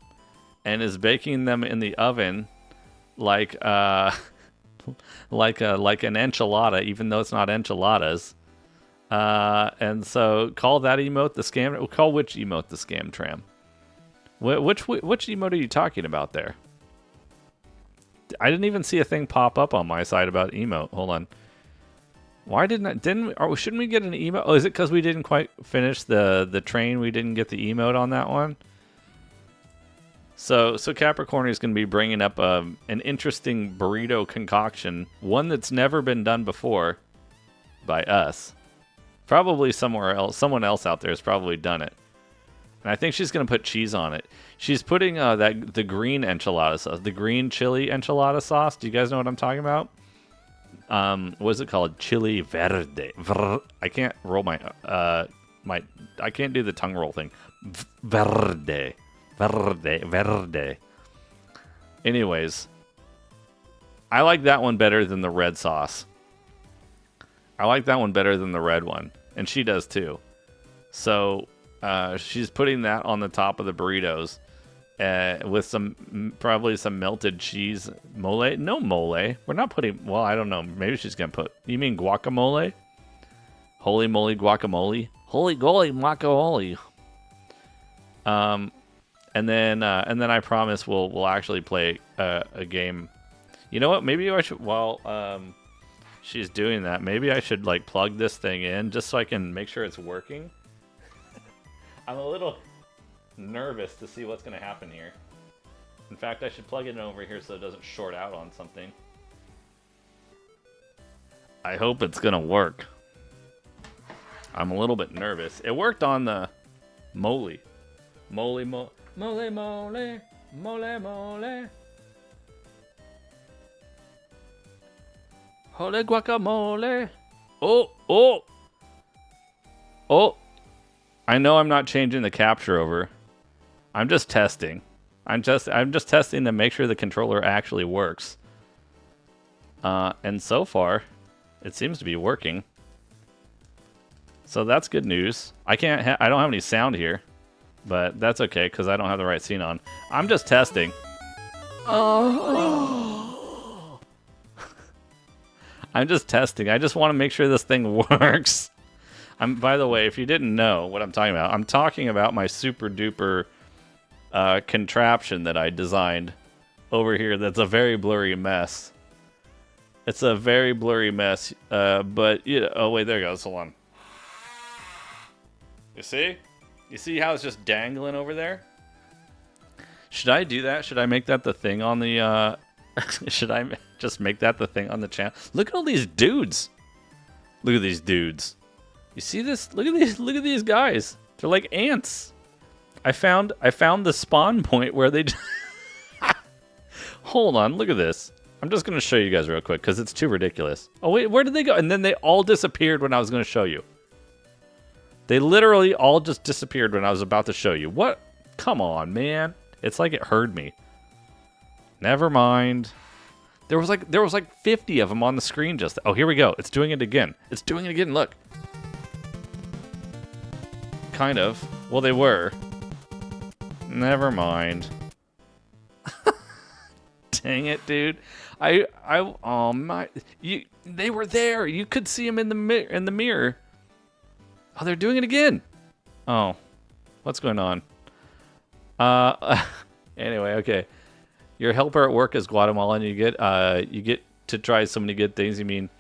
and is baking them in the oven like an enchilada, even though it's not enchiladas. And so call that emote the scam. Call which emote the scam tram? Which emote are you talking about there? I didn't even see a thing pop up on my side about emote. Hold on. Why shouldn't we get an emote? Oh, is it because we didn't quite finish the train? We didn't get the emote on that one? So Capricorn is going to be bringing up an interesting burrito concoction, one that's never been done before by us. Probably somewhere else, someone else out there has probably done it. And I think she's going to put cheese on it. She's putting the green enchilada sauce, the green chili enchilada sauce. Do you guys know what I'm talking about? What is it called? Chili verde. I can't roll my I can't do the tongue roll thing. Verde. Anyways, I like that one better than the red sauce. I like that one better than the red one, and she does too. So she's putting that on the top of the burritos with probably some melted cheese. Mole? No mole. We're not putting. Well, I don't know. Maybe she's gonna put. You mean guacamole? Holy moly guacamole! Holy goly guacamole! And then I promise we'll actually play a game. You know what? Maybe I should. While she's doing that, maybe I should like plug this thing in just so I can make sure it's working. I'm a little nervous to see what's going to happen here. In fact, I should plug it in over here so it doesn't short out on something. I hope it's going to work. I'm a little bit nervous. It worked on the moly. Moly, moly, moly, moly, moly, moly. Holy guacamole. Oh. I know I'm not changing the capture over. I'm just testing. I'm just testing to make sure the controller actually works. And so far, it seems to be working. So that's good news. I don't have any sound here, but that's okay because I don't have the right scene on. I'm just testing. Oh. I'm just testing. I just want to make sure this thing works. By the way, if you didn't know what I'm talking about, I'm talking about my super duper contraption that I designed over here. That's a very blurry mess. It's a very blurry mess. But you know, oh wait, there it goes. Hold on. You see? You see how it's just dangling over there? Should I do that? Should I make that the thing on the? Should I just make that the thing on the channel? Look at all these dudes. Look at these dudes. You see this? Look at these guys. They're like ants. I found the spawn point where they Hold on, look at this. I'm just going to show you guys real quick cuz it's too ridiculous. Oh wait, where did they go? And then they all disappeared when I was going to show you. They literally all just disappeared when I was about to show you. What? Come on, man. It's like it heard me. Never mind. There was like 50 of them on the screen just. Oh, here we go. It's doing it again. It's doing it again. Look. Kind of. Well, they were. Never mind. Dang it, dude. Oh my. They were there. You could see them in the mirror. Oh, they're doing it again. Oh. What's going on? Anyway, okay. Your helper at work is Guatemalan. You get to try so many good things. You mean,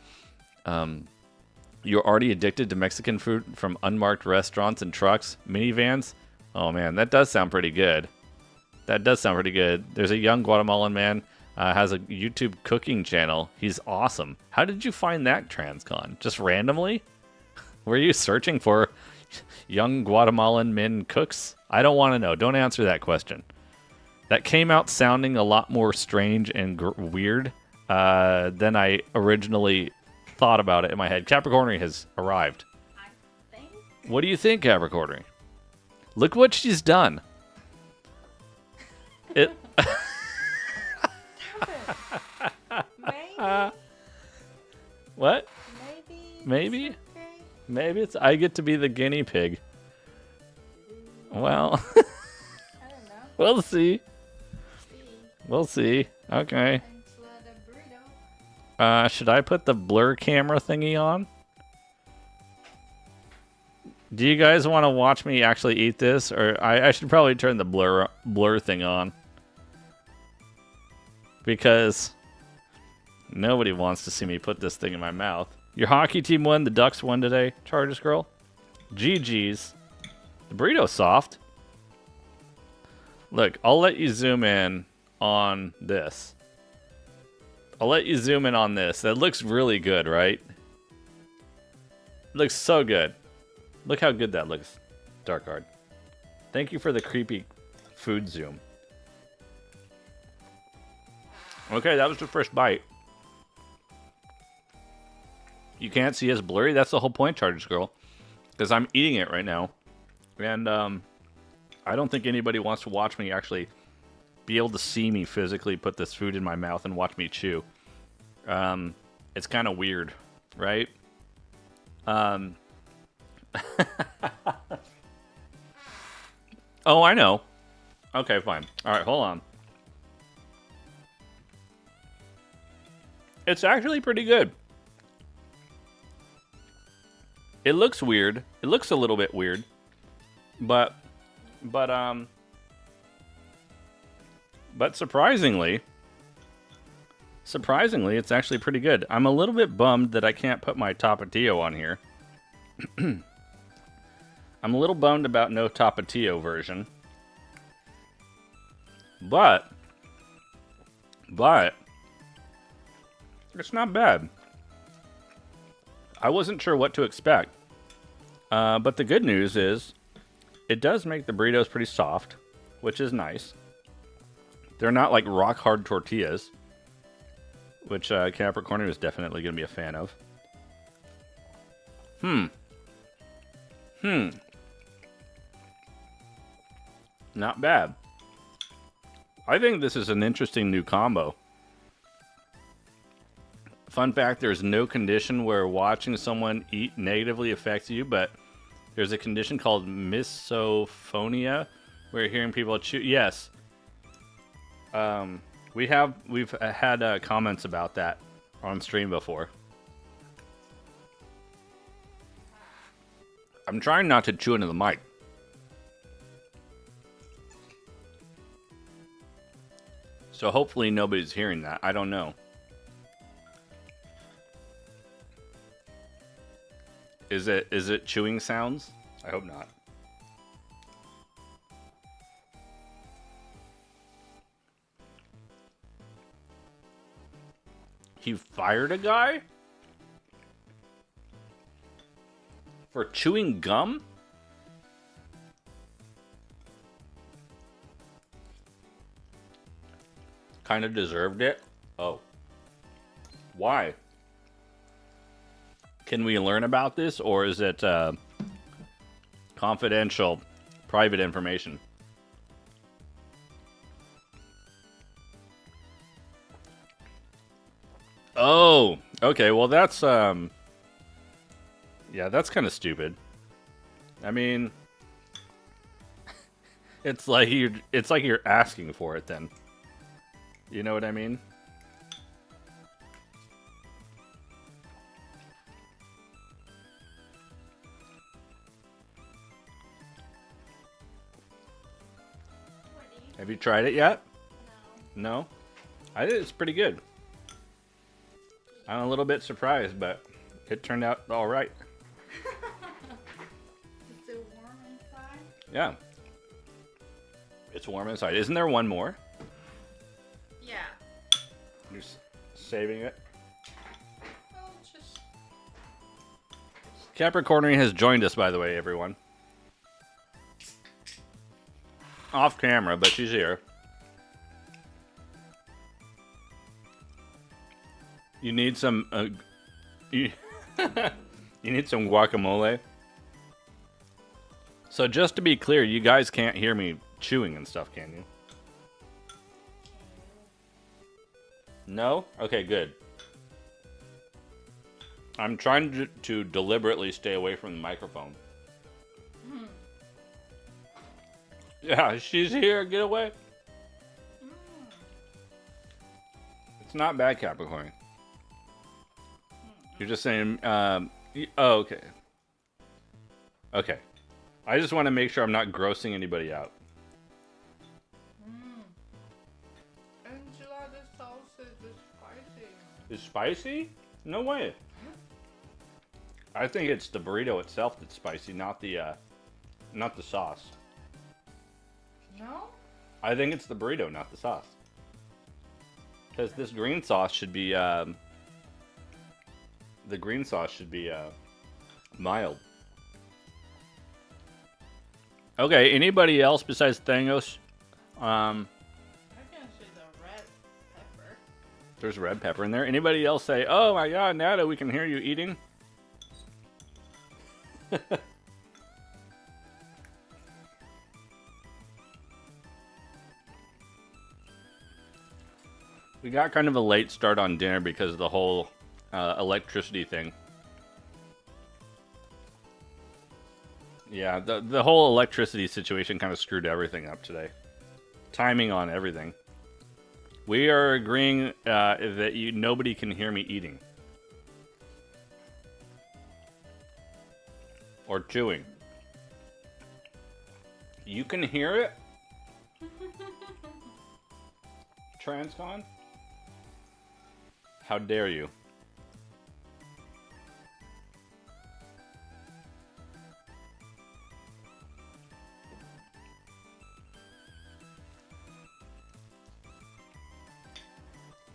you're already addicted to Mexican food from unmarked restaurants and trucks, minivans? Oh man, that does sound pretty good. That does sound pretty good. There's a young Guatemalan man, has a YouTube cooking channel. He's awesome. How did you find that, Transcon? Just randomly? Were you searching for young Guatemalan men cooks? I don't want to know. Don't answer that question. That came out sounding a lot more strange and weird than I originally thought about it in my head. Capricorn has arrived. I think. What do you think, Capricorn? Look what she's done. It. Maybe. What? Maybe. Maybe? It's okay. Maybe it's I get to be the guinea pig. Well, I don't know. we'll see. See. We'll see. Okay. Enchilada burrito. Should I put the blur camera thingy on? Do you guys want to watch me actually eat this? Or I should probably turn the blur thing on. Because nobody wants to see me put this thing in my mouth. Your hockey team won, the Ducks won today, Chargers girl. GG's. The burrito's soft. Look, I'll let you zoom in on this. I'll let you zoom in on this. That looks really good, right? Looks so good. Look how good that looks, Darkard. Thank you for the creepy food zoom. Okay, that was the first bite. You can't see us blurry? That's the whole point, Chargers Girl. Because I'm eating it right now. And I don't think anybody wants to watch me actually be able to see me physically put this food in my mouth and watch me chew. It's kind of weird, right? Oh, I know. Okay, fine. All right, hold on. It's actually pretty good. It looks weird. It looks a little bit weird. But surprisingly, it's actually pretty good. I'm a little bit bummed that I can't put my Tapatio on here. I'm a little bummed about no Tapatio version. But it's not bad. I wasn't sure what to expect. But the good news is it does make the burritos pretty soft, which is nice. They're not like rock hard tortillas, which Capricorn is definitely going to be a fan of. Not bad. I think this is an interesting new combo. Fun fact, there's no condition where watching someone eat negatively affects you, but there's a condition called misophonia, where hearing people chew. Yes. We've had comments about that on stream before. I'm trying not to chew into the mic. So hopefully nobody's hearing that. I don't know. Is it chewing sounds? I hope not. He fired a guy? For chewing gum? Kind of deserved it? Oh. Why? Can we learn about this, or is it confidential, private information? Oh, okay. Well, that's yeah, that's kind of stupid. I mean, it's like you're asking for it then. You know what I mean? Have you tried it yet? No? I think it's pretty good. I'm a little bit surprised, but it turned out all right. Is it warm inside? Yeah. It's warm inside. Isn't there one more? Yeah. You're saving it? Oh, just... Capricorn has joined us, by the way, everyone. Off camera, but she's here. You need some you need some guacamole. So just to be clear, you guys can't hear me chewing and stuff, can you? No? Okay, good. I'm trying to deliberately stay away from the microphone. Yeah, she's here. Get away. It's not bad, Capricorn. You're just saying, oh, okay. Okay. I just want to make sure I'm not grossing anybody out. Enchilada salsa is spicy. It's spicy? No way. I think it's the burrito itself that's spicy, not the sauce. No? I think it's the burrito, not the sauce. Because this green sauce should be, the green sauce should be, mild. Okay, anybody else besides Thangos? I can see the red pepper. There's red pepper in there. Anybody else say, oh my god, Nada, we can hear you eating? We got kind of a late start on dinner because of the whole electricity thing. Yeah, the whole electricity situation kind of screwed everything up today. Timing on everything. We are agreeing that nobody can hear me eating. Or chewing. You can hear it? Transcon? How dare you?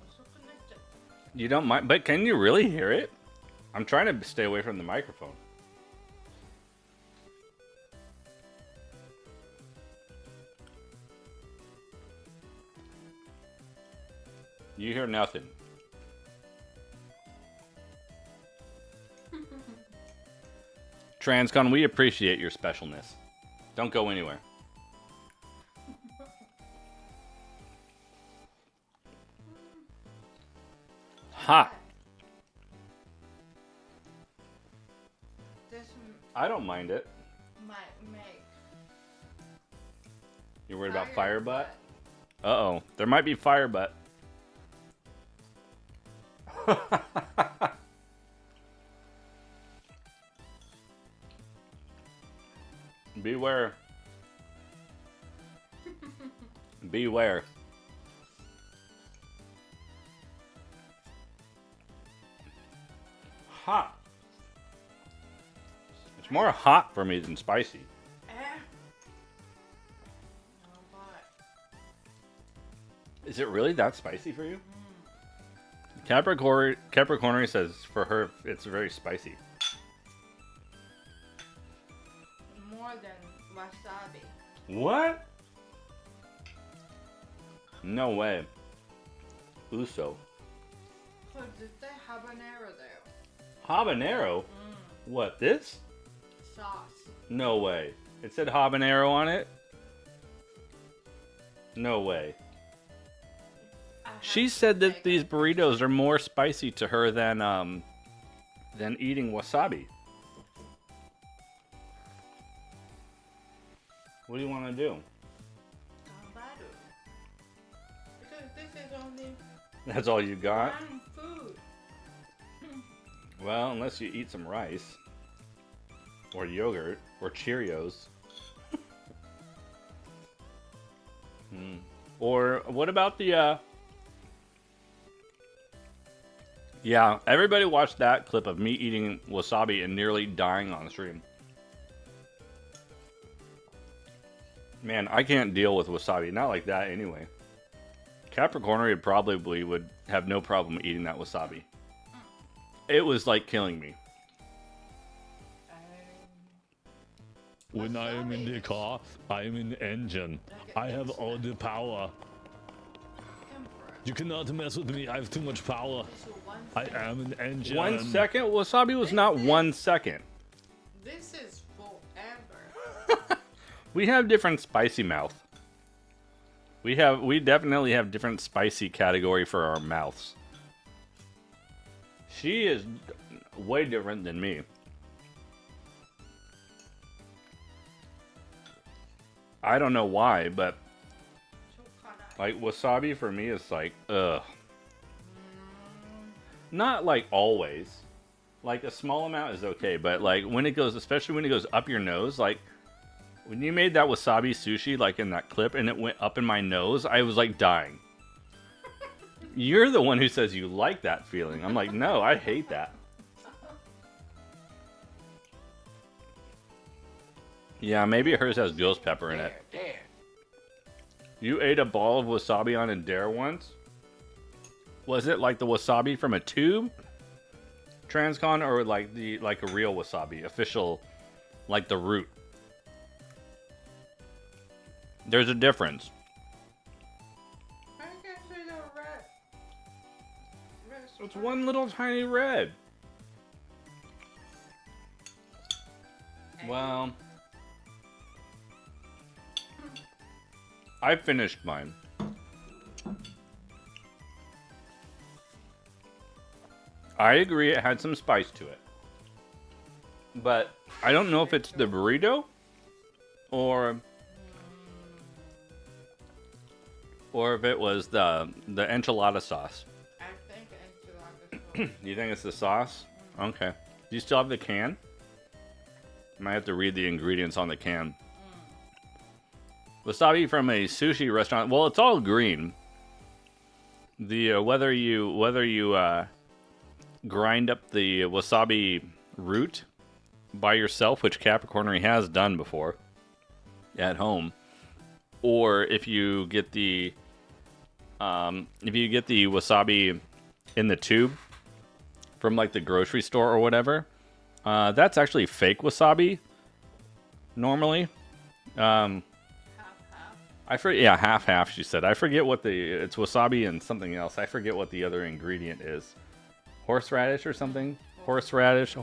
Also connected. You don't mind, but can you really hear it? I'm trying to stay away from the microphone. You hear nothing. Transcon, we appreciate your specialness. Don't go anywhere. Hot. This I don't mind it. might make You're worried about fire butt? Uh-oh. There might be fire butt. Beware. Beware. Hot. It's more hot for me than spicy. No, but Is it really that spicy for you? Capricorn says for her it's very spicy. more than wasabi. What? No way. Uso. So did they habanero there? Habanero? What, this? Sauce. No way. It said habanero on it? No way. I have She to said that take these it. burritos are more spicy to her than eating wasabi. What do you want to do? Gambado. Because this is only That's all you got? one food. Well, unless you eat some rice. Or yogurt. Or Cheerios. Or what about the Yeah, everybody watched that clip of me eating wasabi and nearly dying on stream. Man, I can't deal with wasabi. Not like that anyway. Capricorn probably would have no problem eating that wasabi. It was like killing me. When I am in the car, I am in the engine. I have all the power. You cannot mess with me. I have too much power. I am an engine. 1 second? Wasabi was not 1 second. This is forever. We have different spicy mouth. We definitely have different spicy category for our mouths. She is way different than me. I don't know why, but like wasabi for me is like, ugh. Not like always. Like a small amount is okay, but like when it goes, especially when it goes up your nose, like when you made that wasabi sushi, like in that clip, and it went up in my nose, I was like dying. You're the one who says you like that feeling. I'm like, no, I hate that. Yeah, maybe hers has ghost pepper in it. There. You ate a ball of wasabi on a dare once? Was it like the wasabi from a tube, Transcon, or like a real wasabi, official, like the root? There's a difference. I can't see the red. It's one little tiny red. Well, I finished mine. I agree it had some spice to it. But I don't know if it's the burrito or if it was the enchilada sauce. I think enchilada. You think it's the sauce? Okay. Do you still have the can? I might have to read the ingredients on the can. Wasabi from a sushi restaurant. Well, it's all green. The whether you grind up the wasabi root by yourself, which Capricornery has done before at home, or if you get the wasabi in the tube from like the grocery store or whatever, that's actually fake wasabi normally. Half. I forget. Yeah, half. She said. I forget what it's wasabi and something else. I forget what the other ingredient is. Horseradish or something. Horseradish,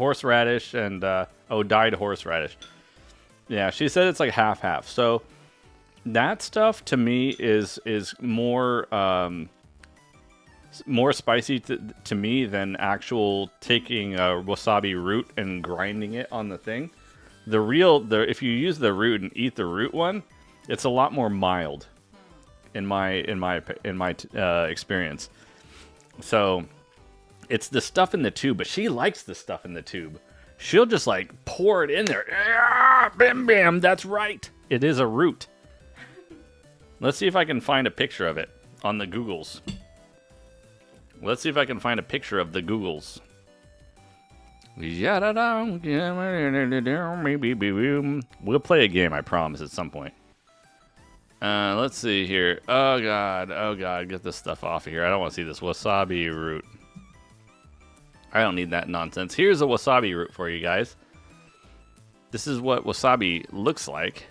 and dyed horseradish. Yeah, she said it's like half. So that stuff to me is more spicy to me than actual taking a wasabi root and grinding it on the thing. If you use the root and eat the root one, it's a lot more mild in my experience. So it's the stuff in the tube, but she likes the stuff in the tube. She'll just like pour it in there. Yeah, bam, bam. That's right. It is a root. Let's see if I can find a picture of it on the Googles. Let's see if I can find a picture of the Googles. We'll play a game, I promise, at some point. Let's see here. Oh god, get this stuff off of here. I don't want to see this wasabi root. I don't need that nonsense. Here's a wasabi root for you guys. This is what wasabi looks like.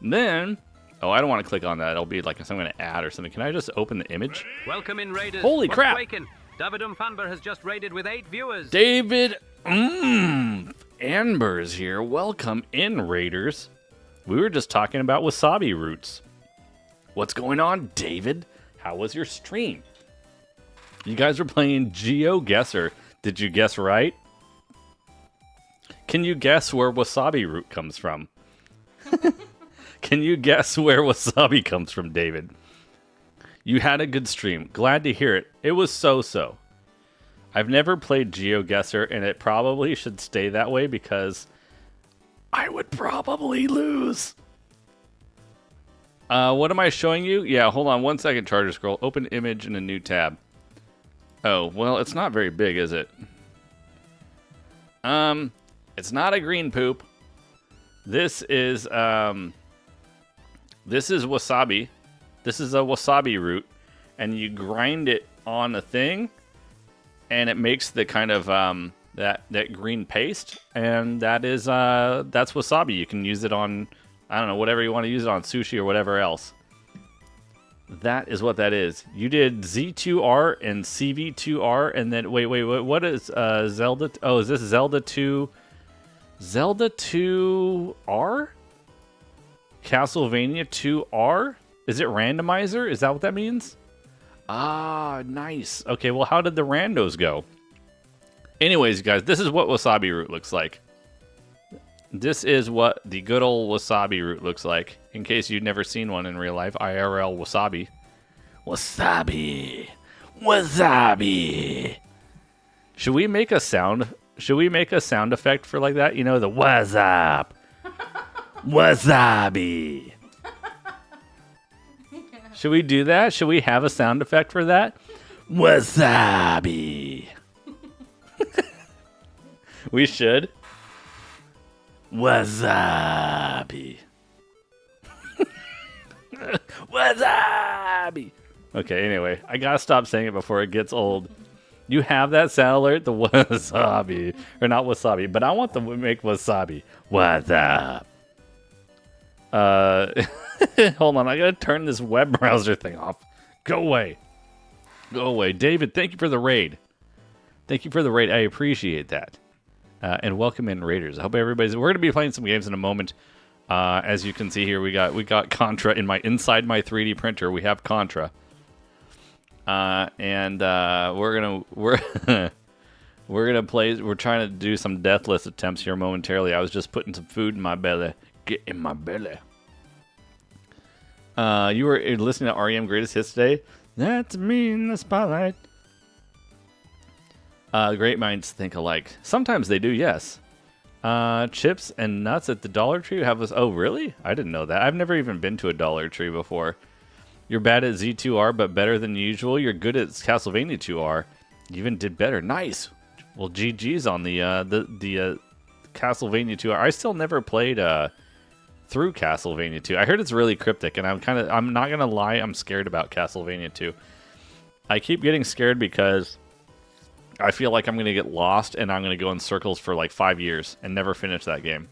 Then, I don't want to click on that. It'll be like some kind of ad or something. Can I just open the image? Welcome in, Raiders. Holy What's crap! Waking? David Fanber has just raided with 8 viewers. David Anber's here. Welcome in, Raiders. We were just talking about wasabi roots. What's going on, David? How was your stream? You guys were playing GeoGuessr. Did you guess right? Can you guess where wasabi root comes from? Can you guess where wasabi comes from, David? You had a good stream. Glad to hear it. It was so-so. I've never played GeoGuessr, and it probably should stay that way because I would probably lose. What am I showing you? Yeah, hold on 1 second, Charger Scroll. Open image in a new tab. Oh, well, it's not very big, is it? It's not a green poop. This is wasabi. This is a wasabi root, and you grind it on a thing, and it makes the kind of that green paste, and that's wasabi. You can use it on, I don't know, whatever you want to use it on, sushi or whatever else. That is what that is. You did Z2R and CV2R, and then wait, what is Zelda? Oh, is this Zelda 2? Zelda 2R? Castlevania 2R? Is it randomizer? Is that what that means? Ah, nice. Okay, well, how did the randos go? Anyways, guys, this is what wasabi root looks like. This is what the good old wasabi root looks like. In case you've never seen one in real life, IRL wasabi. Wasabi. Wasabi. Should we make a sound? Should we make a sound effect for like that? You know, the what's up? Wasabi. Should we do that? Should we have a sound effect for that? Wasabi. We should. Wasabi. Wasabi. Okay, anyway, I gotta stop saying it before it gets old. You have that sound alert, the wasabi. Or not wasabi, but I want them to make wasabi. What's up? Hold on, I gotta turn this web browser thing off. Go away. Go away. David, thank you for the raid. Thank you for the raid. I appreciate that. And welcome in, Raiders. I hope everybody's... We're gonna be playing some games in a moment. As you can see here, we got Contra inside my 3D printer. We have Contra. And we're gonna play. We're trying to do some Deathless attempts here momentarily. I was just putting some food in my belly. Get in my belly. You were listening to REM Greatest Hits today. That's me in the spotlight. Great minds think alike. Sometimes they do. Yes. Chips and nuts at the Dollar Tree have us. Oh, really? I didn't know that. I've never even been to a Dollar Tree before. You're bad at Z2R, but better than usual. You're good at Castlevania 2R. You even did better. Nice. Well, GG's on the Castlevania 2R. I still never played through Castlevania 2. I heard it's really cryptic, and I'm not gonna lie, I'm scared about Castlevania 2. I keep getting scared because I feel like I'm gonna get lost and I'm gonna go in circles for like 5 years and never finish that game.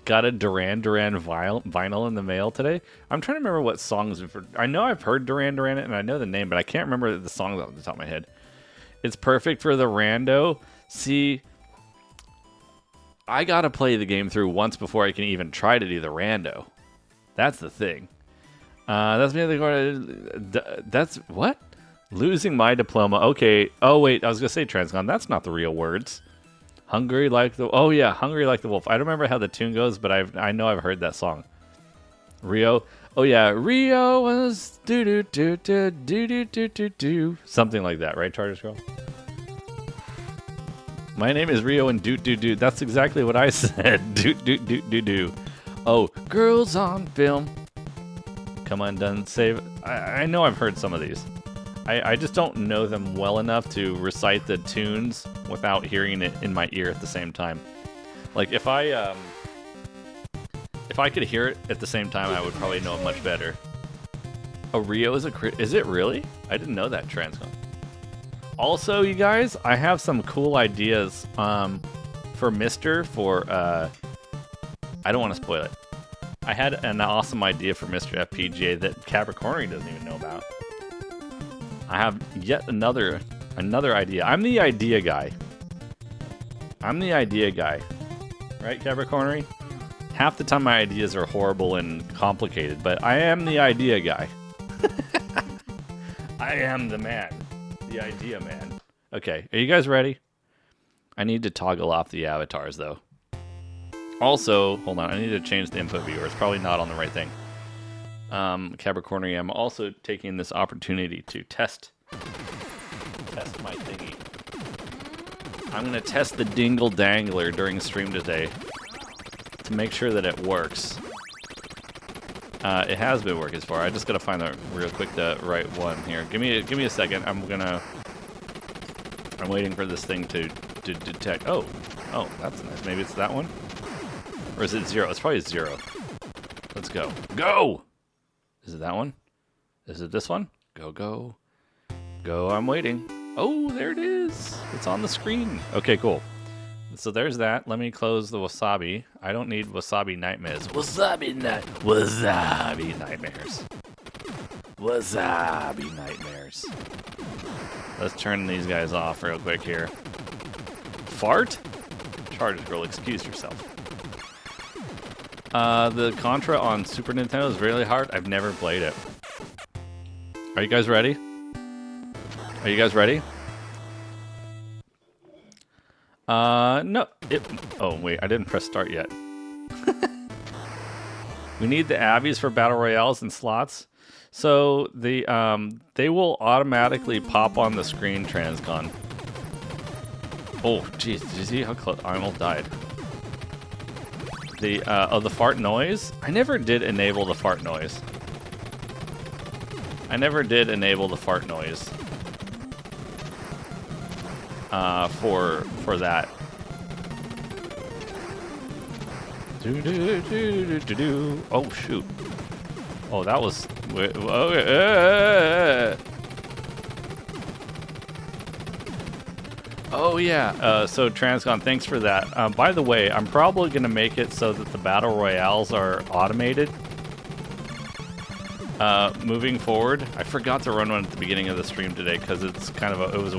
Got a Duran Duran vinyl in the mail today. I'm trying to remember what songs. I know I've heard Duran Duran and I know the name, but I can't remember the songs off the top of my head. It's perfect for the rando. See, I gotta play the game through once before I can even try to do the rando. That's the thing. That's me. That's what? Losing my diploma. Okay. Oh wait, I was gonna say Transcon. That's not the real words. Hungry like the... Oh, yeah. Hungry like the wolf. I don't remember how the tune goes, but I know I've heard that song. Rio. Oh, yeah. Rio was... do-do-do-do-do-do-do-do. Something like that, right, Charters Girl? My name is Rio and do-do-do. That's exactly what I said. Do-do-do-do-do. Oh, girls on film. Come undone. Save... I know I've heard some of these. I just don't know them well enough to recite the tunes without hearing it in my ear at the same time. Like, if I could hear it at the same time, I would probably know it much better. Oh, Rio is is it really? I didn't know that, Transcon. Also, you guys, I have some cool ideas for Mr. I don't want to spoil it. I had an awesome idea for Mr. FPGA that Capricorn doesn't even know about. I have yet another idea. I'm the idea guy. Right, Capricorn? Half the time my ideas are horrible and complicated, but I am the idea guy. I am the man. The idea man. Okay, are you guys ready? I need to toggle off the avatars, though. Also, hold on, I need to change the input viewer. It's probably not on the right thing. Capricorn, I'm also taking this opportunity to test my thingy. I'm gonna test the Dingle Dangler during stream today to make sure that it works. It has been working so far. I just gotta find the right one here. Give me a second. I'm waiting for this thing to detect. Oh, that's nice. Maybe it's that one, or is it 0? It's probably 0. Let's go. Go. Is it that one? Is it this one? Go, go. Go, I'm waiting. Oh, there it is. It's on the screen. Okay, cool. So there's that. Let me close the wasabi. I don't need wasabi nightmares. Wasabi nightmares. Wasabi nightmares. Let's turn these guys off real quick here. Fart? Charges girl, excuse yourself. The Contra on Super Nintendo is really hard. I've never played it. Are you guys ready? Are you guys ready? No. Oh, wait. I didn't press start yet. We need the Abbeys for Battle Royales and slots. So, they will automatically pop on the screen, Transcon. Oh, jeez. Did you see how close? I almost died. The fart noise. I never did enable the fart noise. For that. Oh, shoot. Oh, that was... Oh, yeah. So, Transcon, thanks for that. By the way, I'm probably going to make it so that the Battle Royales are automated. Moving forward. I forgot to run one at the beginning of the stream today because it's kind of it was a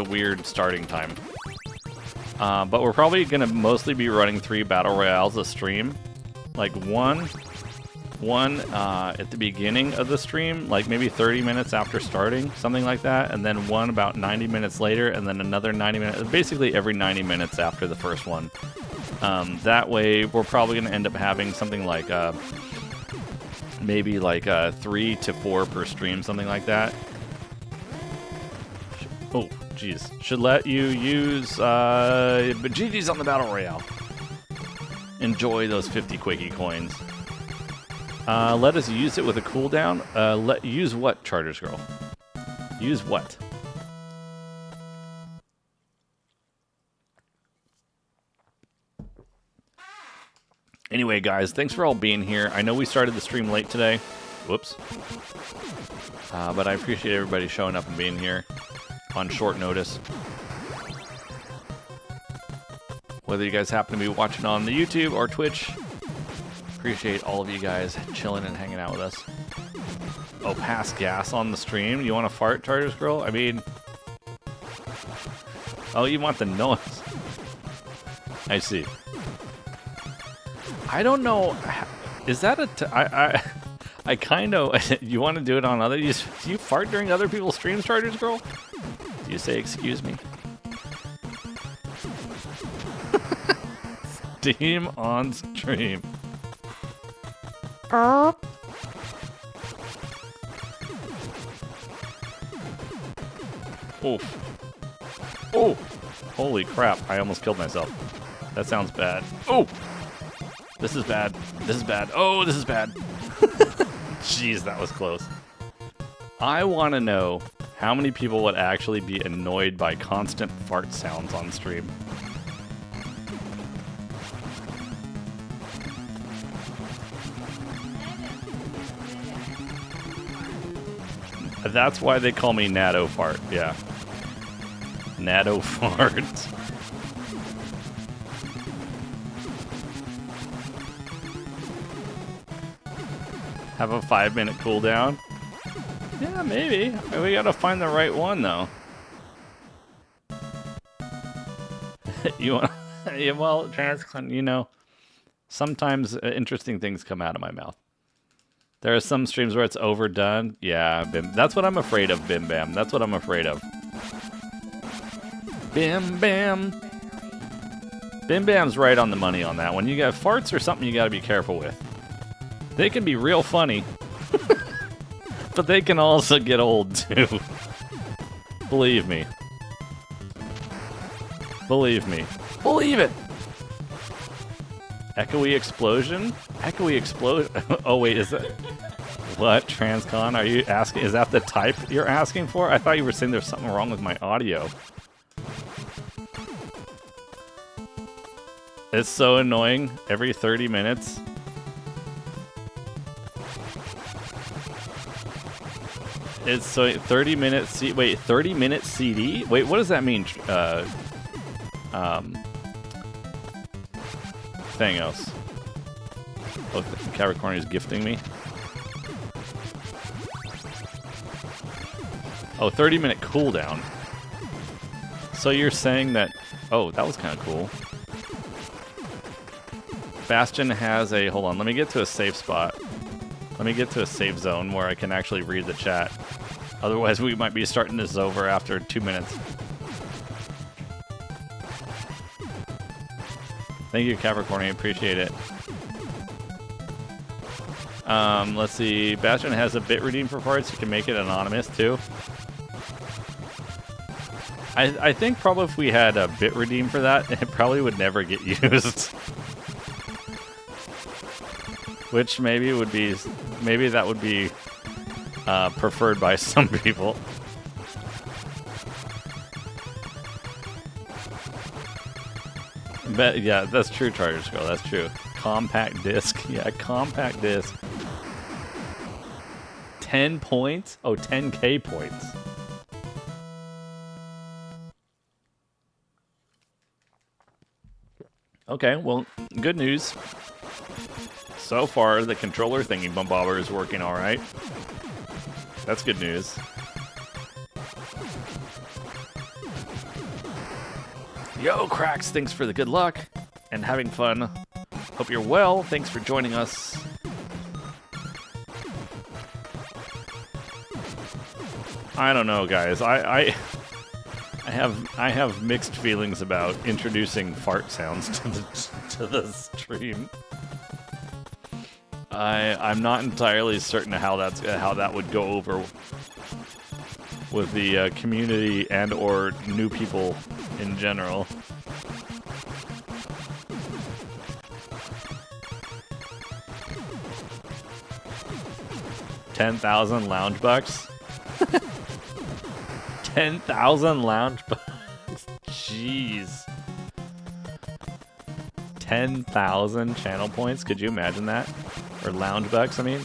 weird starting time. But we're probably gonna mostly be running 3 battle royales a stream, like one at the beginning of the stream, like maybe 30 minutes after starting, something like that, and then one about 90 minutes later, and then another 90 minutes, basically every 90 minutes after the first one. That way, we're probably gonna end up having something like maybe like 3 to 4 per stream, something like that. Oh, jeez. Should let you use but GG's on the Battle Royale. Enjoy those 50 Quakey coins. Let us use it with a cooldown. Use what, Charters Girl? Use what? Anyway, guys, thanks for all being here. I know we started the stream late today. Whoops. But I appreciate everybody showing up and being here on short notice. Whether you guys happen to be watching on the YouTube or Twitch, appreciate all of you guys chilling and hanging out with us. Oh, pass gas on the stream? You want to fart, Charters Girl? I mean... Oh, you want the noise. I see. I don't know. Is that I kind of... You want to do it on other... Do you fart during other people's streams, Charters Girl? Do you say excuse me? Steam on stream. Oh. Oh. Holy crap. I almost killed myself. That sounds bad. Oh. This is bad. This is bad. Oh, this is bad. Jeez, that was close. I want to know how many people would actually be annoyed by constant fart sounds on stream. That's why they call me NaadoFart, yeah. NaadoFart. Have a 5-minute cooldown? Yeah, maybe. We gotta find the right one, though. You want? Yeah, well, Transcon, you know, sometimes interesting things come out of my mouth. There are some streams where it's overdone. Yeah, Bim. That's what I'm afraid of, Bim Bam. That's what I'm afraid of. Bim Bam. Bim Bam's right on the money on that one. You got farts or something you gotta be careful with. They can be real funny, but they can also get old too. Believe me. Believe me. Believe it! Echoey explosion? Echoey explosion? Oh wait, is that... What, Transcon? Are you asking... Is that the type you're asking for? I thought you were saying there's something wrong with my audio. It's so annoying. Every 30 minutes... It's so 30-minute wait, 30-minute CD? Wait, what does that mean? Thangos. Oh, Capricorn is gifting me. Oh, 30-minute cooldown. So you're saying that... Oh, that was kind of cool. Bastion has a... Hold on, let me get to a safe spot. Let me get to a safe zone where I can actually read the chat. Otherwise, we might be starting this over after 2 minutes. Thank you, Capricorn. I appreciate it. Let's see. Bastion has a bit redeem for parts. You can make it anonymous, too. I think probably if we had a bit redeem for that, it probably would never get used. Which maybe would be... Maybe that would be preferred by some people. Yeah, that's true, Charger Scroll. That's true. Compact disc. Yeah, compact disc. 10 points? Oh, 10K points. Okay, well, good news. So far, the controller thingy bobber is working all right. That's good news. Yo, Cracks, thanks for the good luck and having fun. Hope you're well. Thanks for joining us. I don't know, guys. I have mixed feelings about introducing fart sounds to the stream. I'm not entirely certain how that would go over with the community and or new people in general. $10,000 lounge bucks. 10,000 lounge bucks. Jeez. 10,000 channel points. Could you imagine that? Or lounge bucks, I mean.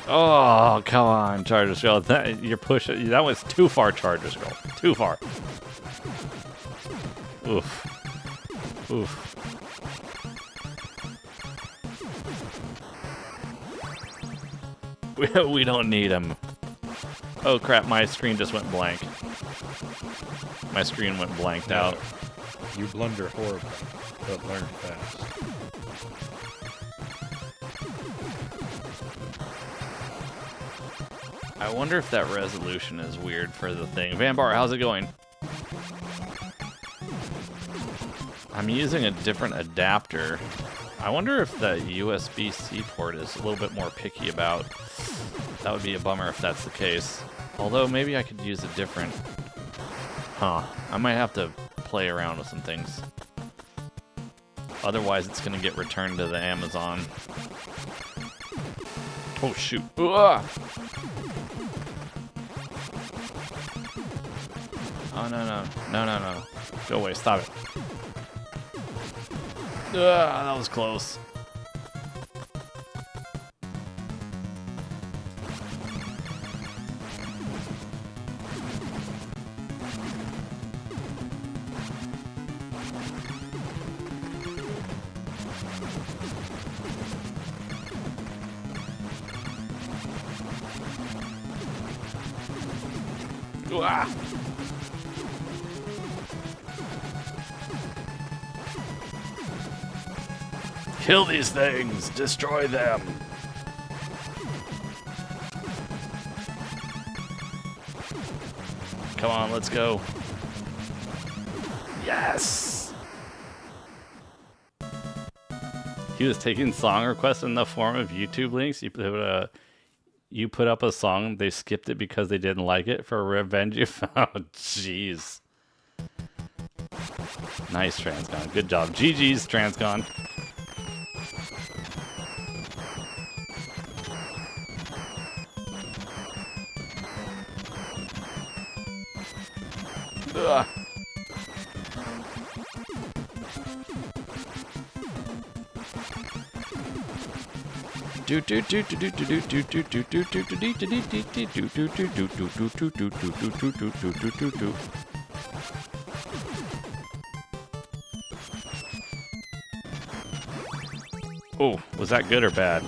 Oh, come on, Charger Scroll. You're pushing. That was too far, Charger Scroll. Too far. Oof. Oof. We don't need him. Oh crap, my screen just went blank. My screen went blanked out. You blunder horribly, but learn fast. I wonder if that resolution is weird for the thing. Vanbar, how's it going? I'm using a different adapter. I wonder if the USB-C port is a little bit more picky about. That would be a bummer if that's the case. Although maybe I could use a different. Huh. I might have to play around with some things. Otherwise, it's going to get returned to the Amazon. Oh, shoot. Ugh! Oh, no. No. Go away. Stop it. Ugh, that was close. Ah. Kill these things! Destroy them! Come on, let's go. Yes! He was taking song requests in the form of YouTube links. You put up a song, they skipped it because they didn't like it for revenge. Oh, jeez. Nice, Transcon. Good job. GG's, Transcon. Ugh. Oh, was that good or bad?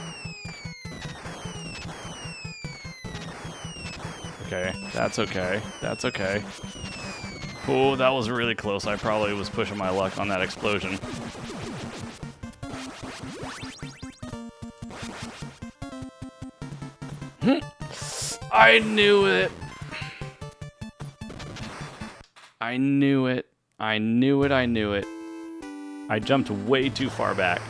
Okay, that's okay. That's okay. Oh, that was really close. I probably was pushing my luck on that explosion. I knew it. I knew it. I knew it. I knew it. I jumped way too far back.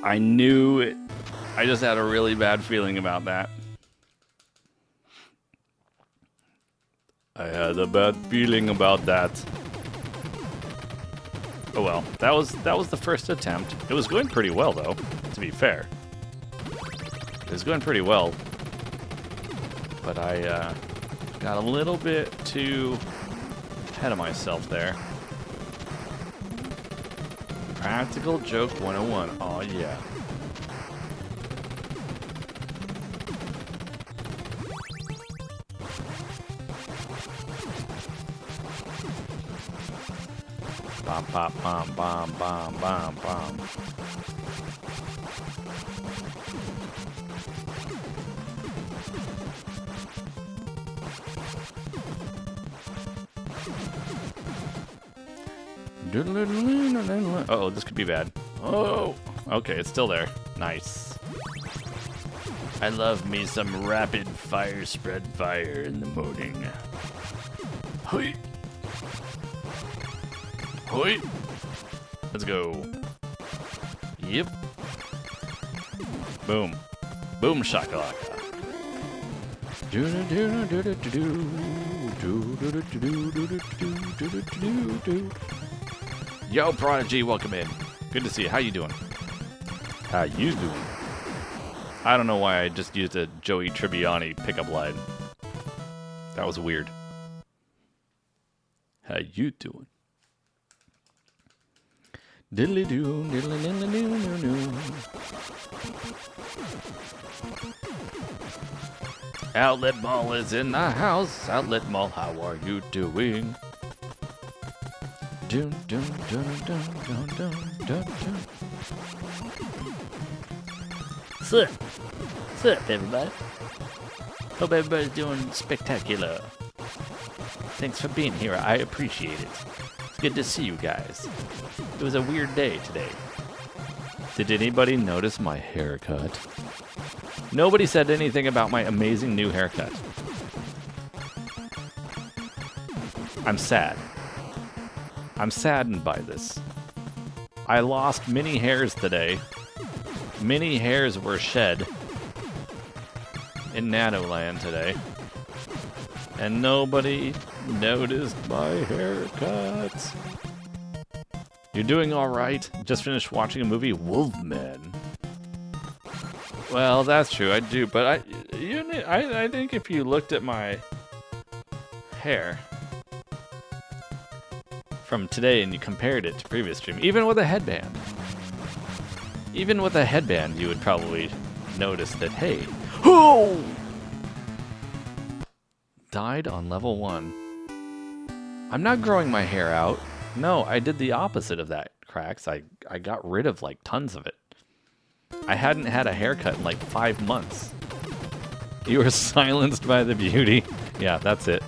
I knew it. I just had a really bad feeling about that. I had a bad feeling about that. Oh well, that was the first attempt. It was going pretty well though, to be fair. It was going pretty well. but I got a little bit too ahead of myself there. Practical Joke 101. Oh, yeah. Bom, bom, bom, bom, bom, bom, bom. Uh-oh, this could be bad. Oh, okay, it's still there. Nice. I love me some rapid fire spread fire in the morning. Hoi! Hoi! Let's go. Yep. Boom. Boom shakalaka. Yo, Prodigy, welcome in. Good to see you. How you doing? How you doing? I don't know why I just used a Joey Tribbiani pickup line. That was weird. How you doing? Diddly doo, diddly diddly doo doo doo. Outlet Mall is in the house. Outlet Mall, how are you doing? Dun, dun, dun, dun, dun, dun, dun, dun. Sup? Sup, everybody? Hope everybody's doing spectacular. Thanks for being here. I appreciate it. It's good to see you guys. It was a weird day today. Did anybody notice my haircut? Nobody said anything about my amazing new haircut. I'm sad. I'm saddened by this. I lost many hairs today. Many hairs were shed in Nadoland today. And nobody noticed my haircut. You're doing alright? Just finished watching a movie, Wolfman. Well, that's true, I do, but I think if you looked at my hair from today and you compared it to previous stream, even with a headband, you would probably notice that, hey, oh! Died on level 1. I'm not growing my hair out. No, I did the opposite of that, Cracks. I got rid of like tons of it. I hadn't had a haircut in like 5 months. You were silenced by the beauty. Yeah, that's it.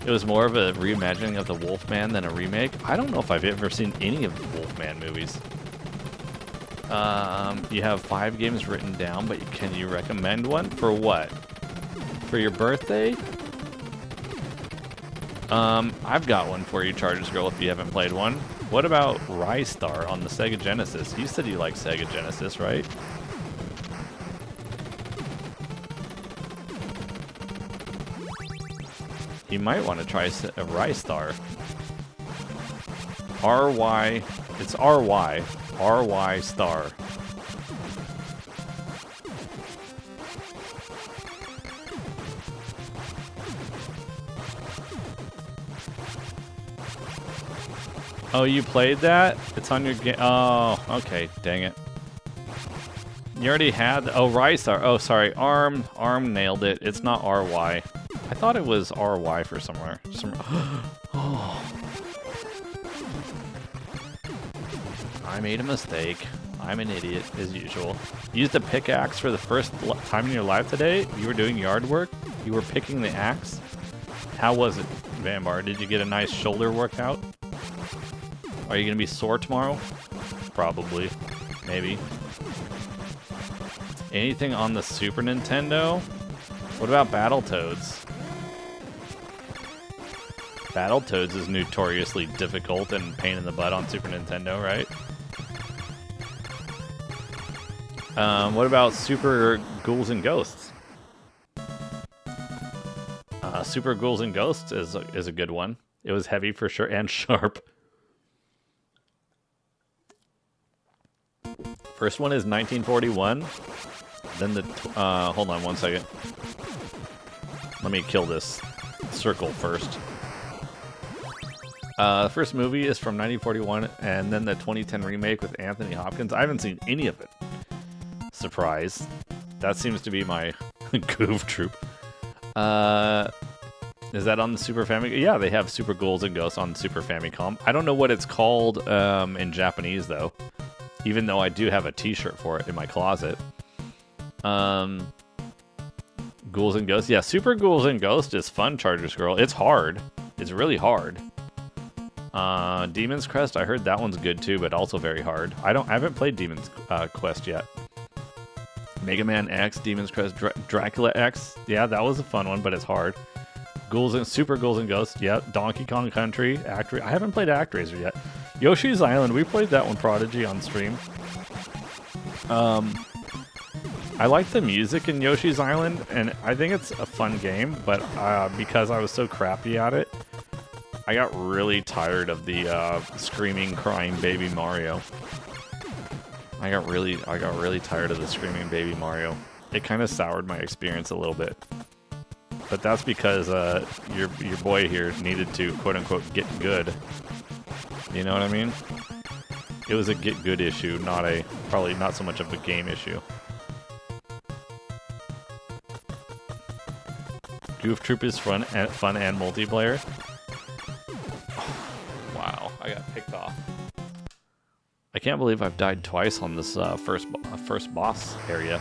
It was more of a reimagining of the Wolfman than a remake. I don't know if I've ever seen any of the Wolfman movies. You have 5 games written down, but can you recommend one? For what? For your birthday? I've got one for you, Chargers Girl, if you haven't played one. What about Rystar on the Sega Genesis? You said you like Sega Genesis, right? You might want to try a Rystar. R-Y, it's R-Y, R-Y Star. Oh, you played that? It's on your game. Oh, okay. Dang it. You already had. Oh, Rystar. Oh, sorry. Arm nailed it. It's not RY. I thought it was RY for somewhere. Oh. I made a mistake. I'm an idiot, as usual. You used a pickaxe for the first time in your life today? You were doing yard work? You were picking the axe? How was it, Vanbar? Did you get a nice shoulder workout? Are you going to be sore tomorrow? Probably. Maybe. Anything on the Super Nintendo? What about Battletoads? Battletoads is notoriously difficult and pain in the butt on Super Nintendo, right? What about Super Ghouls and Ghosts? Super Ghouls and Ghosts is a good one. It was heavy for sure and sharp. First one is 1941. Then the hold on 1 second. Let me kill this circle first. The first movie is from 1941, and then the 2010 remake with Anthony Hopkins. I haven't seen any of it. Surprise. That seems to be my goof troop. Is that on the Super Famicom? Yeah, they have Super Ghouls and Ghosts on Super Famicom. I don't know what it's called in Japanese, though. Even though I do have a t-shirt for it in my closet. Ghouls and Ghosts. Yeah, Super Ghouls and Ghosts is fun, Chargers Girl. It's hard. It's really hard. Demon's Crest, I heard that one's good too, but also very hard. I haven't played Demon's Quest yet. Mega Man X, Demon's Crest, Dracula X. Yeah, that was a fun one, but it's hard. Super Ghouls and Ghosts. Yeah, Donkey Kong Country, I haven't played ActRaiser yet. Yoshi's Island, we played that one, Prodigy, on stream. I like the music in Yoshi's Island, and I think it's a fun game, but because I was so crappy at it, I got really tired of the screaming, crying baby Mario. I got really tired of the screaming baby Mario. It kind of soured my experience a little bit. But that's because your boy here needed to quote unquote get good. You know what I mean? It was a get good issue, probably not so much of a game issue. Goof Troop is fun and multiplayer. Wow, I got picked off. I can't believe I've died twice on this first boss area.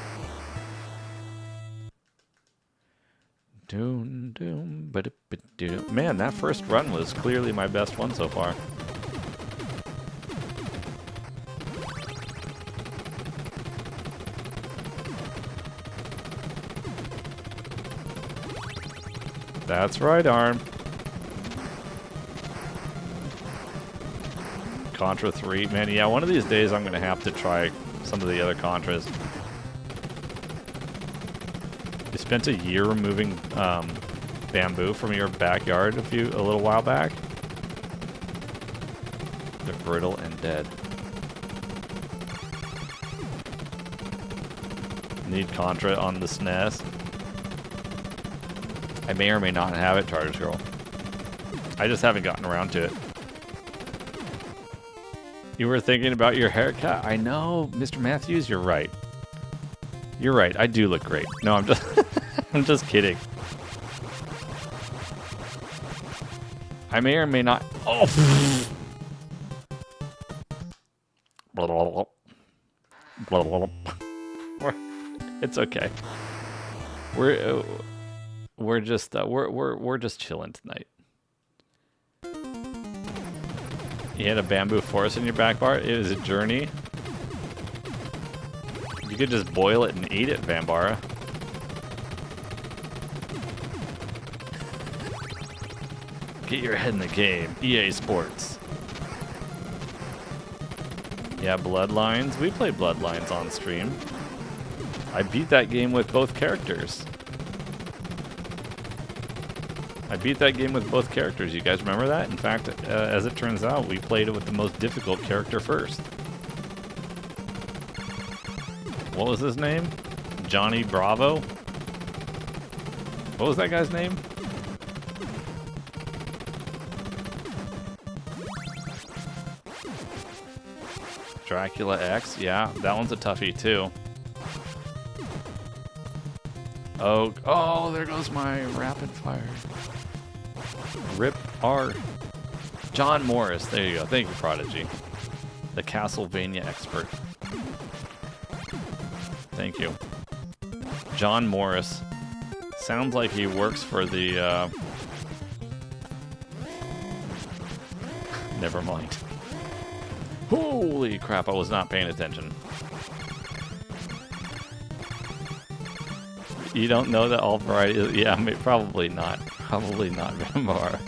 Man, that first run was clearly my best one so far. That's right, Arm. Contra 3. Man, yeah, one of these days I'm going to have to try some of the other Contras. You spent a year removing bamboo from your backyard a little while back? They're brittle and dead. Need Contra on the SNES. I may or may not have it, Chargers Girl. I just haven't gotten around to it. You were thinking about your haircut. I know, Mr. Matthews, you're right. You're right. I do look great. No, I'm just I'm just kidding. I may or may not. Oh. It's okay. We're just chilling tonight. You had a bamboo forest in your back bar? It was a journey. You could just boil it and eat it, Vambara. Get your head in the game. EA Sports. Yeah, Bloodlines. We played Bloodlines on stream. I beat that game with both characters. You guys remember that? In fact, as it turns out, we played it with the most difficult character first. What was his name? Johnny Bravo? What was that guy's name? Dracula X? Yeah, that one's a toughie too. Oh, there goes my rapid fire. Rip R. John Morris. There you go. Thank you, Prodigy. The Castlevania expert. Thank you. John Morris. Sounds like he works for the, Never mind. Holy crap, I was not paying attention. You don't know that all variety? Yeah, probably not. Probably not, Vambara.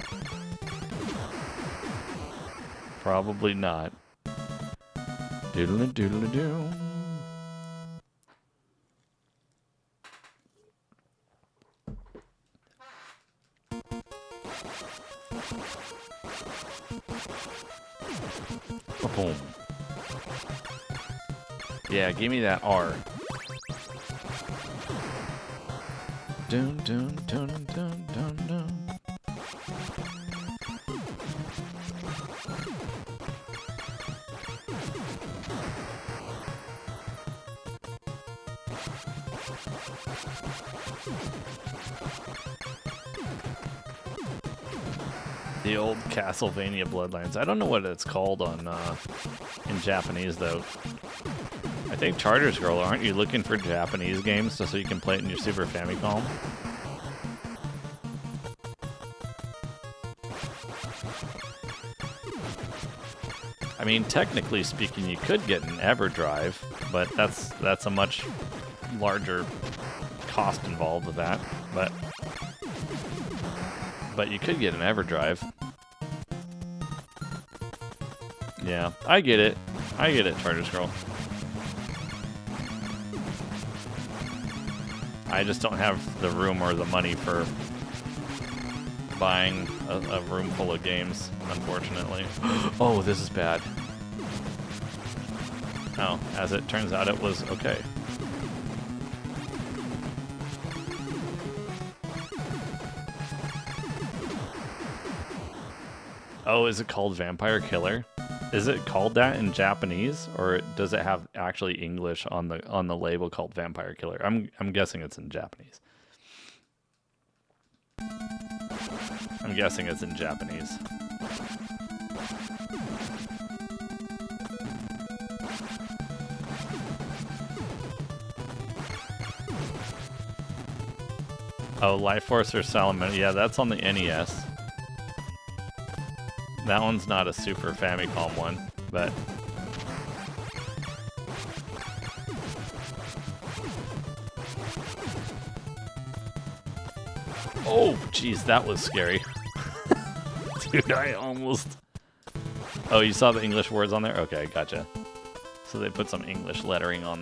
Probably not. Doodle-a-doodle-a-doo. Boom. Yeah, give me that R. dun, dun, dun, dun, dun, dun. The old Castlevania Bloodlines. I don't know what it's called on in Japanese though. I think Charter Scroll, aren't you looking for Japanese games just so you can play it in your Super Famicom? I mean, technically speaking, you could get an EverDrive, but that's a much larger cost involved with that. But you could get an EverDrive. Yeah, I get it. I get it, Charter Scroll. I just don't have the room or the money for buying a room full of games, unfortunately. Oh, this is bad. Oh, as it turns out, it was okay. Oh, is it called Vampire Killer? Is it called that in Japanese, or does it have actually English on the label called Vampire Killer? I'm guessing it's in Japanese. I'm guessing it's in Japanese. Oh, Life Force or Salamander? Yeah, that's on the NES. That one's not a Super Famicom one, but... Oh, jeez, that was scary. Dude, I almost... Oh, you saw the English words on there? Okay, gotcha. So they put some English lettering on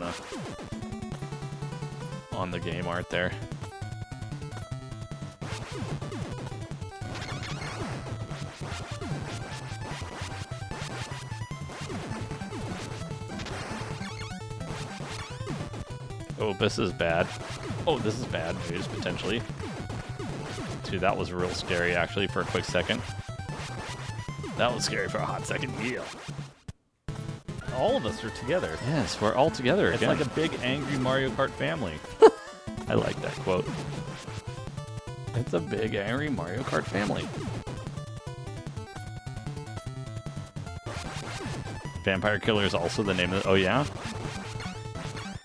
the game art there. Oh, this is bad. Oh, this is bad news, potentially. Dude, that was real scary, actually, for a quick second. That was scary for a hot second. Yeah. All of us are together. Yes, we're all together It's again. like a big angry Mario Kart family. I like that quote. It's a big, angry Mario Kart family. Vampire Killer is also the name of it. Oh, yeah?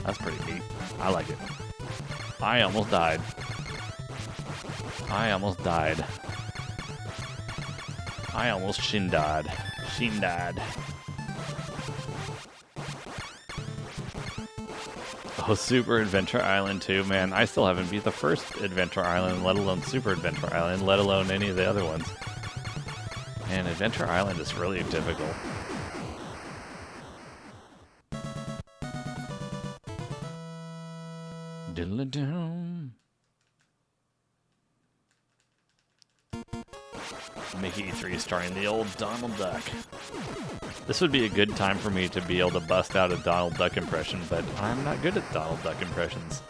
That's pretty neat. I like it. I almost died. I almost died. I almost shin-died. Shin-died. Oh, Super Adventure Island 2. Man, I still haven't beat the first Adventure Island, let alone Super Adventure Island, let alone any of the other ones. Man, Adventure Island is really difficult. Diddle-a-dum. Mickey 3 starring the old Donald Duck. This would be a good time for me to be able to bust out a Donald Duck impression, but I'm not good at Donald Duck impressions.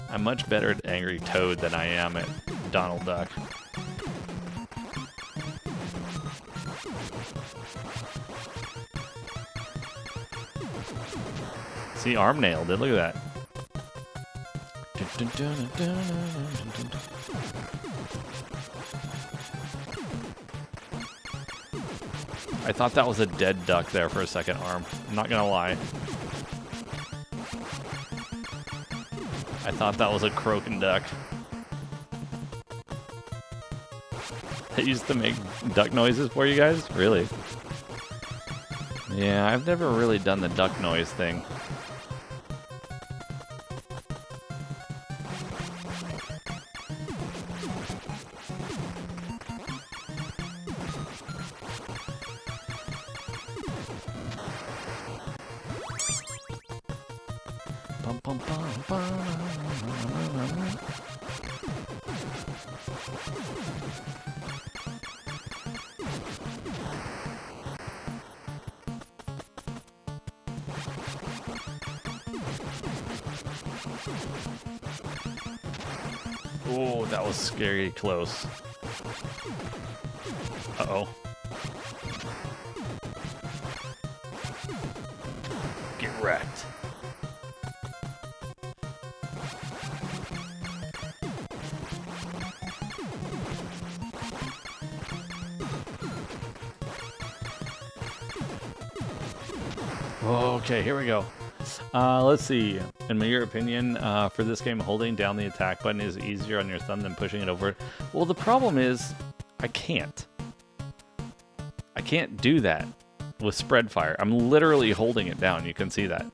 I'm much better at Angry Toad than I am at Donald Duck. See, arm nailed it. Look at that. I thought that was a dead duck there for a second, Arm. I'm not gonna lie. I thought that was a croaking duck. That used to make duck noises for you guys? Really? Yeah, I've never really done the duck noise thing. Bum, bum, bum, bum. Oh, that was scary close. Uh-oh. Get wrecked. Okay, here we go. Let's see. In your opinion, for this game, holding down the attack button is easier on your thumb than pushing it over. Well, the problem is, I can't. I can't do that with spread fire. I'm literally holding it down. You can see that.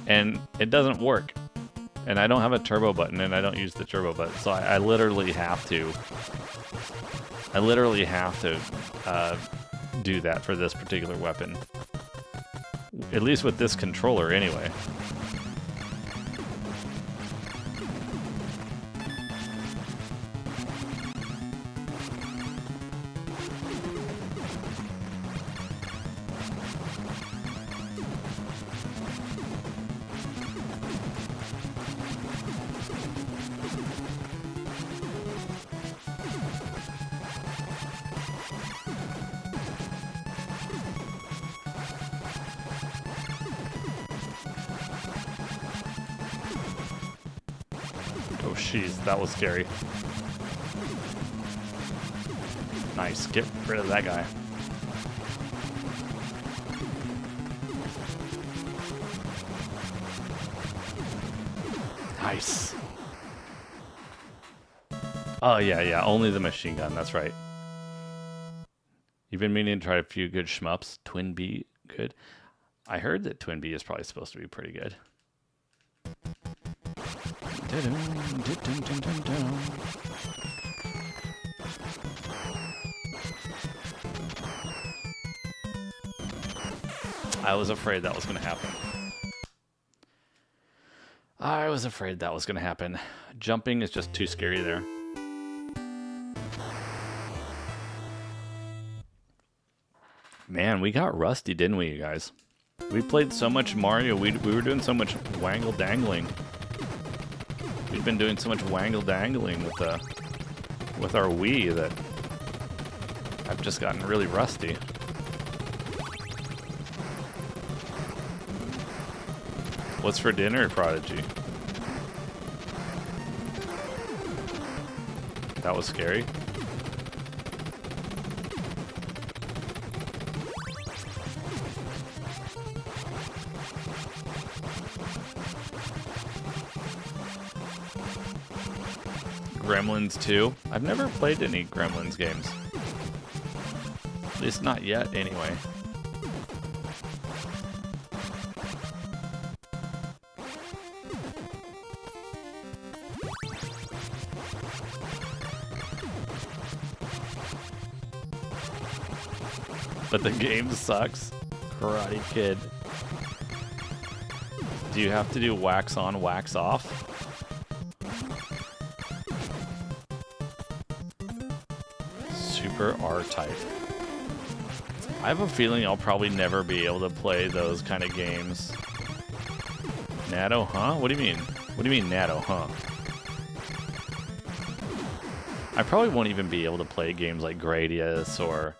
And it doesn't work. And I don't have a turbo button, and I don't use the turbo button, so I literally have to. I literally have to do that for this particular weapon. At least with this controller, anyway. Oh, jeez, that was scary. Nice, get rid of that guy. Nice. Oh, yeah, only the machine gun, that's right. You've been meaning to try a few good shmups. Twin B, good. I heard that Twin B is probably supposed to be pretty good. I was afraid that was going to happen. I was afraid that was going to happen. Jumping is just too scary there. Man, we got rusty, didn't we, you guys? We played so much Mario. We were doing so much wangle-dangling. We've been doing so much wangle-dangling with our Wii that I've just gotten really rusty. What's for dinner, Prodigy? That was scary. Gremlins 2. I've never played any Gremlins games. At least not yet, anyway. But the game sucks. Karate Kid. Do you have to do wax on, wax off? Super R-Type. I have a feeling I'll probably never be able to play those kind of games. Nado, huh? What do you mean? What do you mean, Nado, huh? I probably won't even be able to play games like Gradius or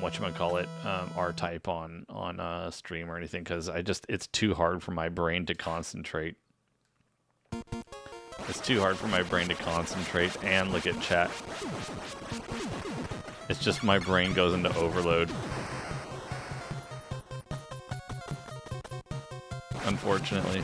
whatchamacallit, R-Type on stream or anything, because it's too hard for my brain to concentrate. It's too hard for my brain to concentrate and look at chat. It's just my brain goes into overload. Unfortunately.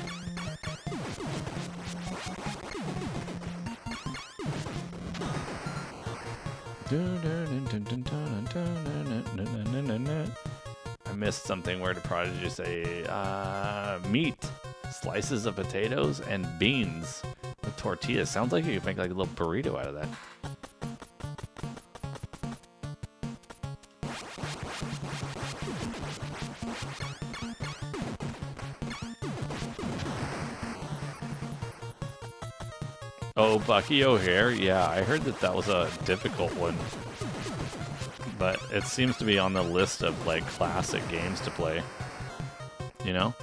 I missed something. Where did Prodigy say meat, slices of potatoes, and beans with tortillas? Sounds like you could make like a little burrito out of that. Oh, Bucky O'Hare? Yeah, I heard that was a difficult one. But it seems to be on the list of, like, classic games to play. You know?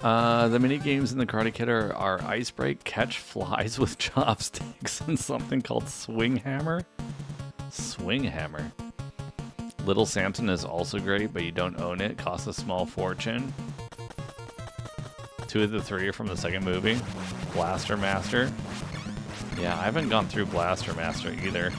The mini games in the Karate Kid are Ice Break, Catch Flies with Chopsticks, and something called Swing Hammer. Swing Hammer. Little Samson is also great, but you don't own it. Costs a small fortune. 2 of the 3 are from the second movie. Blaster Master. Yeah, I haven't gone through Blaster Master either.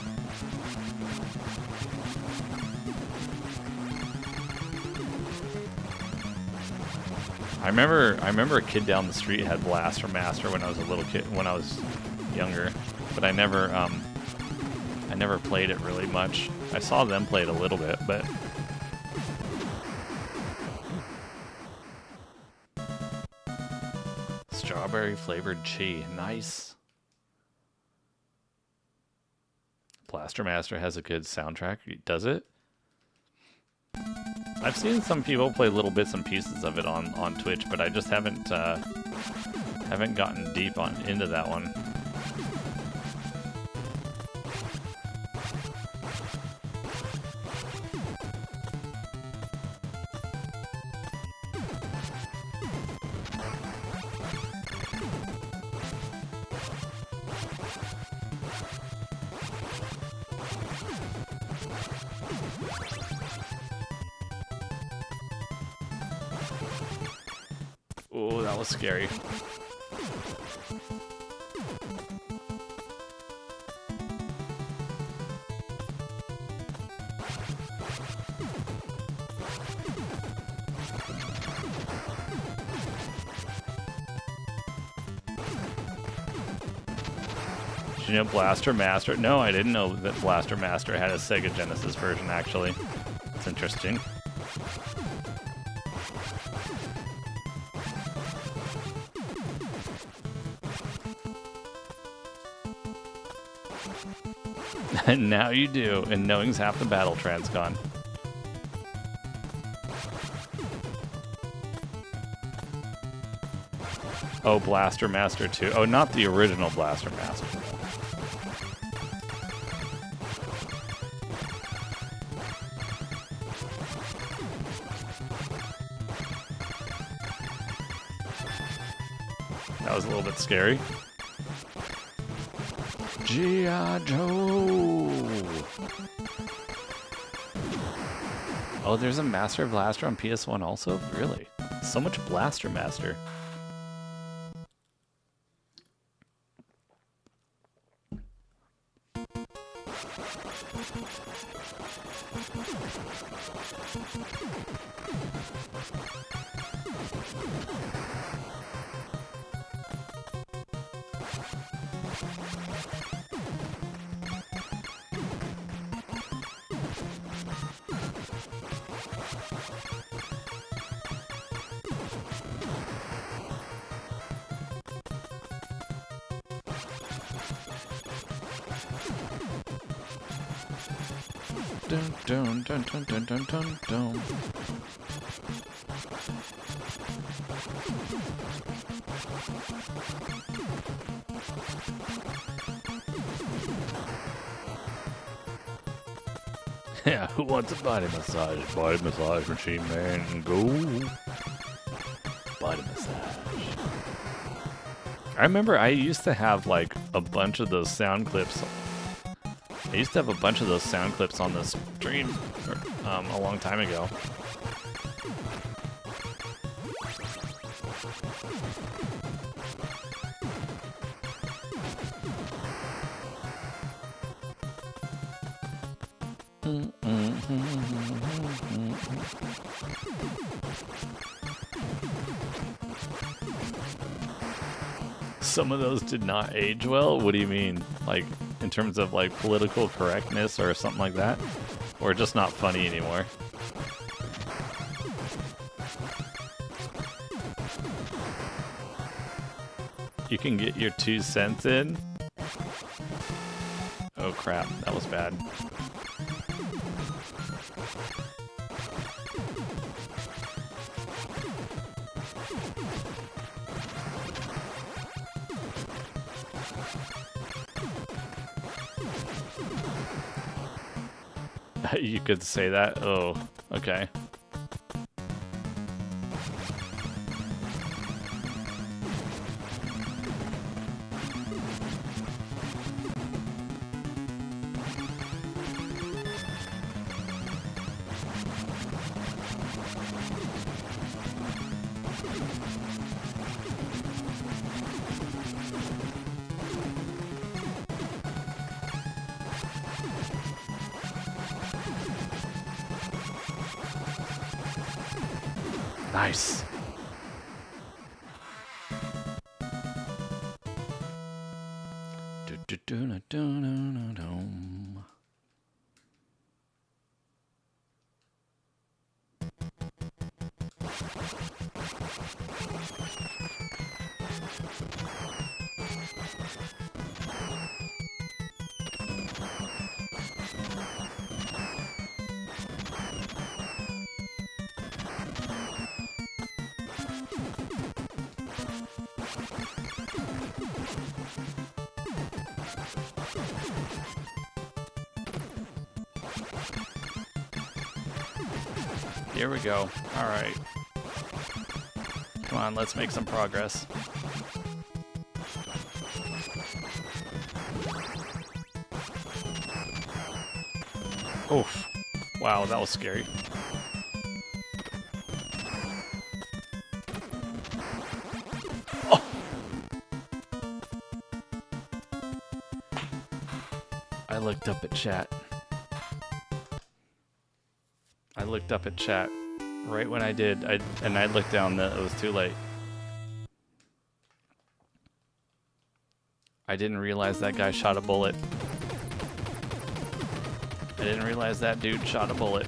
I remember a kid down the street had Blaster Master when I was a little kid, when I was younger, but I never played it really much. I saw them play it a little bit, but strawberry flavored chi, nice. Blaster Master has a good soundtrack, does it? I've seen some people play little bits and pieces of it on Twitch, but I just haven't gotten deep into that one. Oh, that was scary. Did you know Blaster Master? No, I didn't know that Blaster Master had a Sega Genesis version, actually. It's interesting. And now you do, and knowing's half the battle, Transcon. Oh, Blaster Master 2. Oh, not the original Blaster Master. That was a little bit scary. G.I. Joe! Oh, there's a Master Blaster on PS1 also? Really? So much Blaster Master. Dun, dun, dun, dun, dun, dun, dun, dun. Yeah, who wants a body massage? Body massage machine, man. Go. Body massage. I remember I used to have like a bunch of those sound clips. I used to have a bunch of those sound clips on the stream a long time ago. Some of those did not age well? What do you mean? Like, in terms of, like, political correctness or something like that? Or just not funny anymore? You can get your 2 cents in? Oh crap, that was bad. You could say that? Oh, okay. Nice. Do-do-do-do-do-do-do. Here we go. All right. Come on, let's make some progress. Oof. Wow, that was scary. Oh! I looked up at chat. I looked up at chat right when I did, and I looked down that it was too late. I didn't realize that guy shot a bullet. I didn't realize that dude shot a bullet.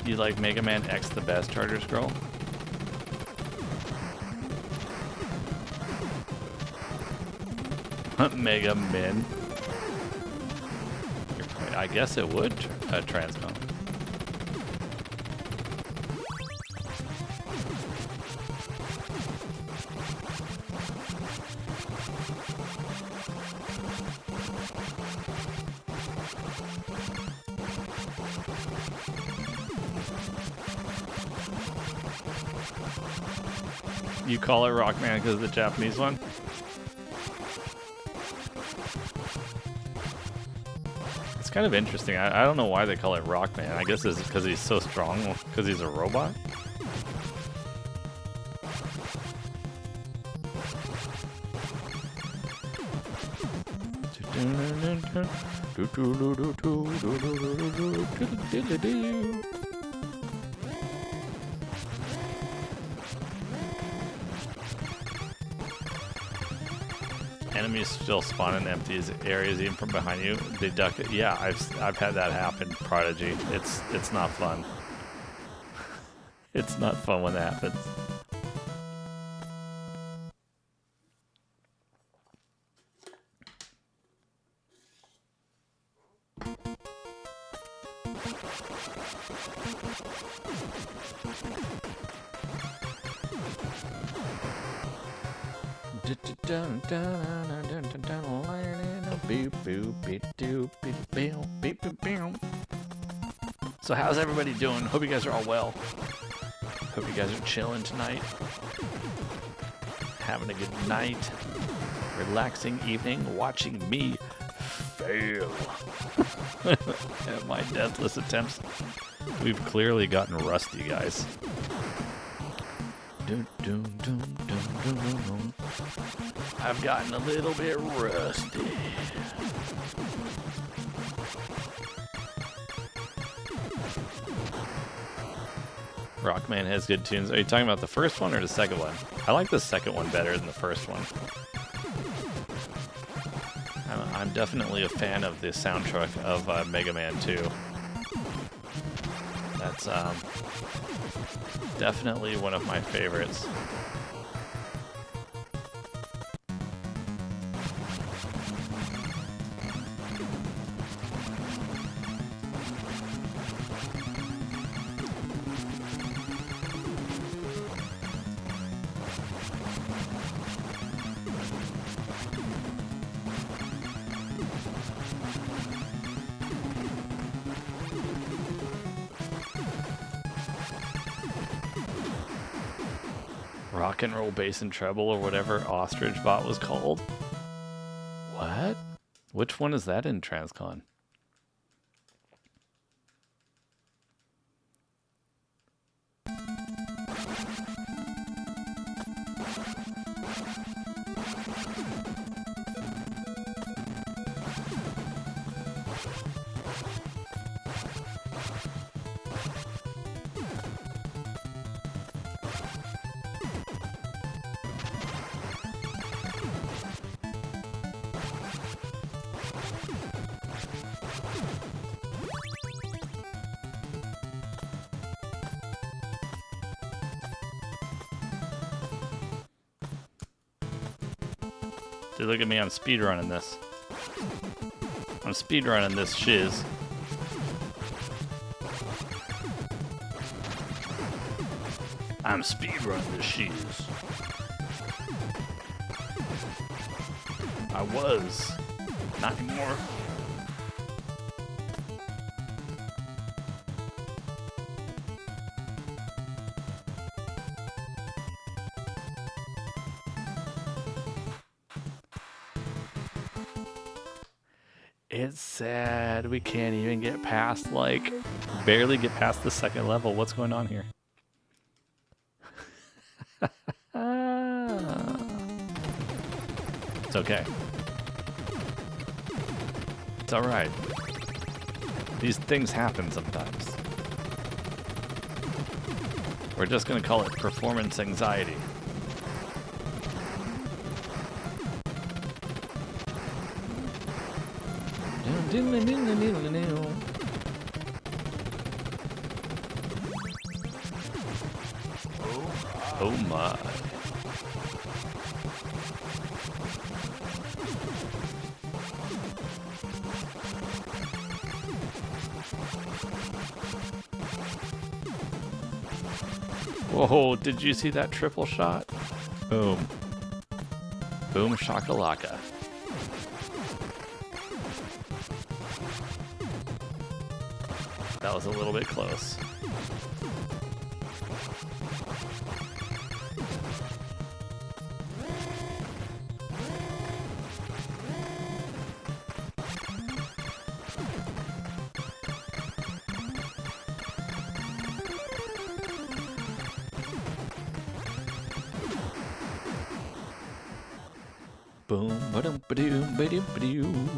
You like Mega Man X the best, Charter Scroll? Mega Man. I guess it would, Transcom. You call it Rockman because of the Japanese one? It's kind of interesting. I don't know why they call it Rockman. I guess it's because he's so strong, because he's a robot. Enemies still spawn in empty areas even from behind you. They duck it. Yeah, I've had that happen, Prodigy. It's not fun. It's not fun when that happens. So how's everybody doing? Hope you guys are all well. Hope you guys are chilling tonight. Having a good night. Relaxing evening watching me fail at my deathless attempts. We've clearly gotten rusty, guys. I've gotten a little bit rusty. Rockman has good tunes. Are you talking about the first one or the second one? I like the second one better than the first one. I'm definitely a fan of the soundtrack of Mega Man 2. That's definitely one of my favorites. Rock and roll bass and treble or whatever Ostrich Bot was called. What? Which one is that in Transcon? Dude, look at me, I'm speedrunning this. I'm speedrunning this shiz. I'm speedrunning this shiz. I was. Not anymore. It's sad we can't even get past, like, barely get past the second level. What's going on here? It's okay. It's alright. These things happen sometimes. We're just gonna call it performance anxiety. Oh my. Whoa, did you see that triple shot? Boom. Boom shakalaka. That was a little bit close. Boom, ba-dum, ba-doom, ba-doom, ba-doo.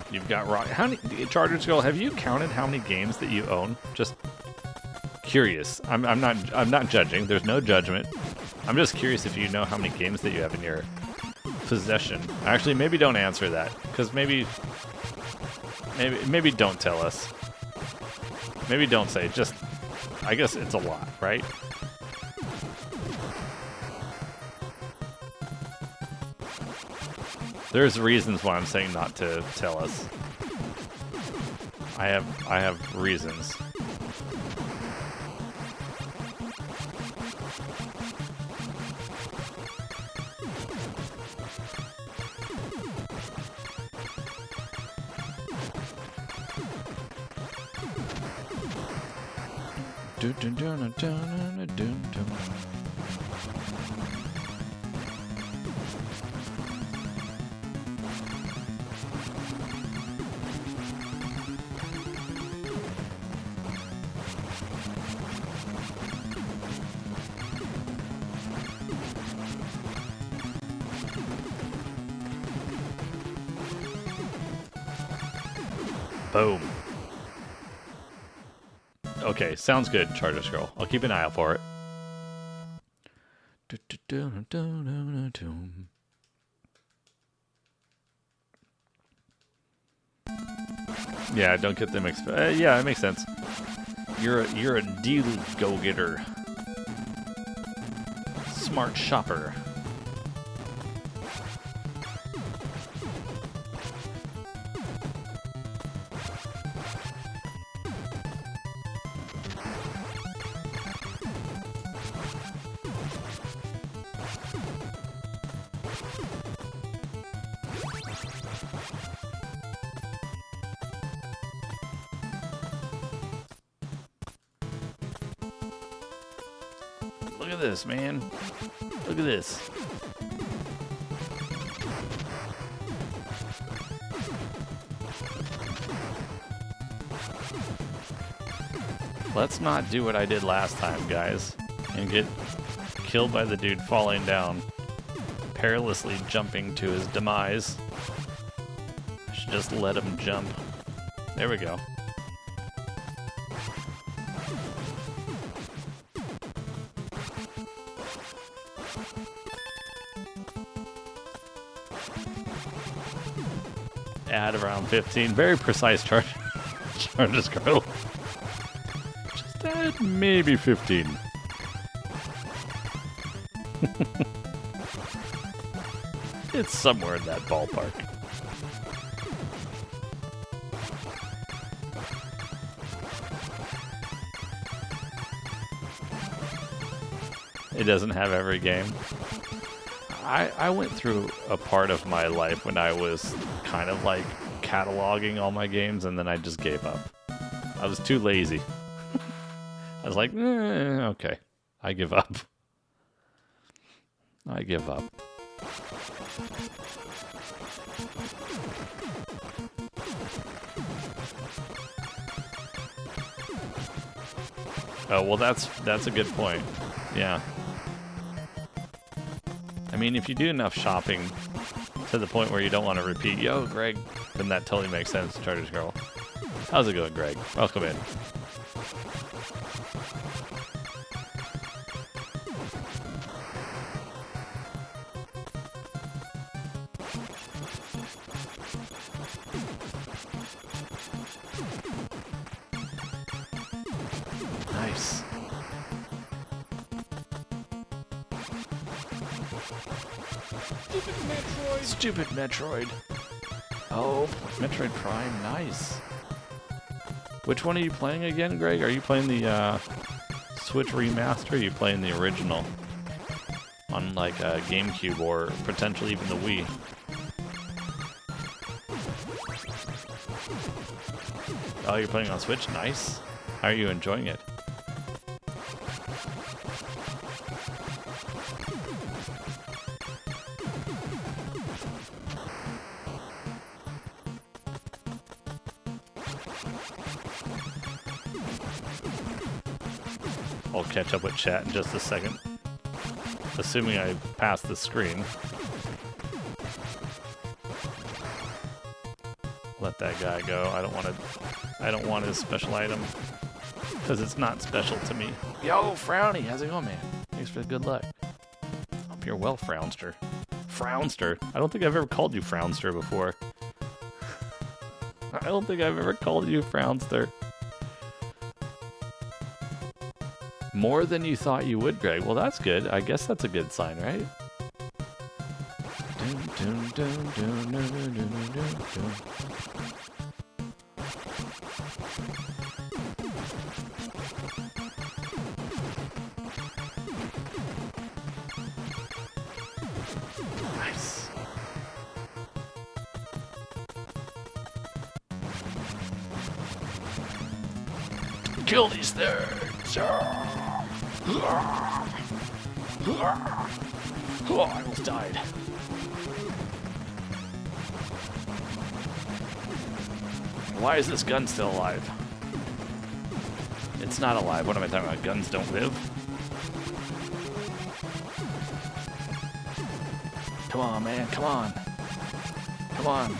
You've got rock. How many, Chargers Girl? Have you counted how many games that you own? Just curious. I'm not judging. There's no judgment. I'm just curious if you know how many games that you have in your possession. Actually, maybe don't answer that, because maybe don't tell us. Maybe don't say. Just, I guess it's a lot, right? There's reasons why I'm saying not to tell us. I have reasons. Boom. Okay, sounds good, Charger Scroll. I'll keep an eye out for it. Yeah, don't get them yeah, it makes sense. You're a deal go-getter. Smart shopper. Look at this, man. Look at this. Let's not do what I did last time, guys, and get killed by the dude falling down, perilously jumping to his demise. I should just let him jump. There we go. At around 15. Very precise charge. Charges kernel. Just at maybe 15. It's somewhere in that ballpark. It doesn't have every game. I went through a part of my life when I was kind of like cataloging all my games, and then I just gave up. I was too lazy. I was like, okay, I give up. I give up. Oh, well, that's a good point. Yeah. I mean, if you do enough shopping to the point where you don't want to repeat, yo, Greg, then that totally makes sense, Charters Girl. How's it going, Greg? Welcome in. Nice. Stupid Metroid. Oh, Metroid Prime, nice. Which one are you playing again, Greg? Are you playing the Switch remaster? Or are you playing the original on like GameCube or potentially even the Wii? Oh, you're playing on Switch? Nice. How are you enjoying it? I'll catch up with chat in just a second. Assuming I pass the screen. Let that guy go. I don't want his special item. Because it's not special to me. Yo, Frowny, how's it going, man? Thanks for the good luck. Hope you're well, Frownster. Frownster? I don't think I've ever called you Frownster before. I don't think I've ever called you Frownster. More than you thought you would, Greg. Well, that's good. I guess that's a good sign, right? Nice. Kill these things. Oh, I almost died. Why is this gun still alive? It's not alive. What am I talking about? Guns don't live? Come on, man. Come on. Come on.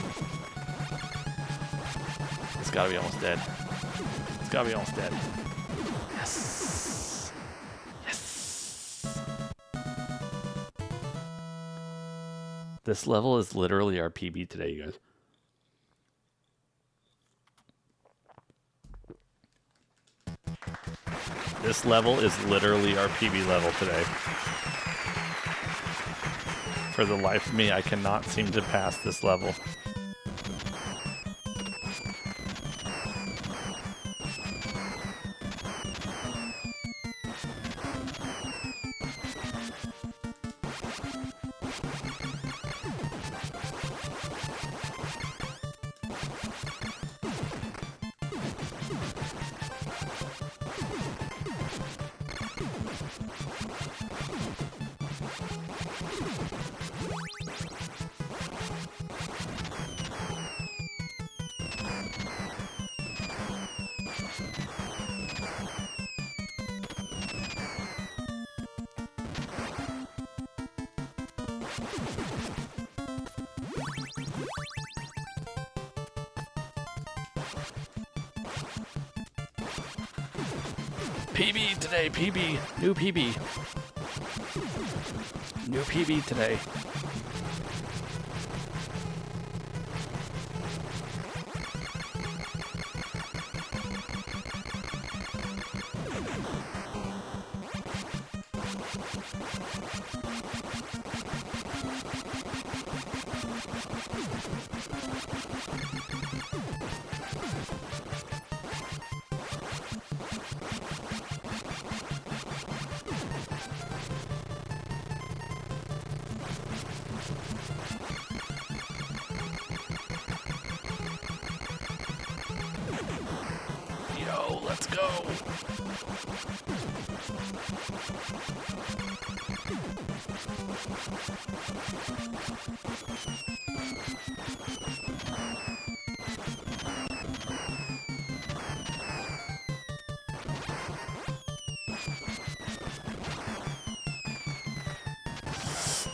It's gotta be almost dead. It's gotta be almost dead. Yes. Yes. This level is literally our PB today, you guys. This level is literally our PB level today. For the life of me, I cannot seem to pass this level. PB today, PB. New PB. New PB today.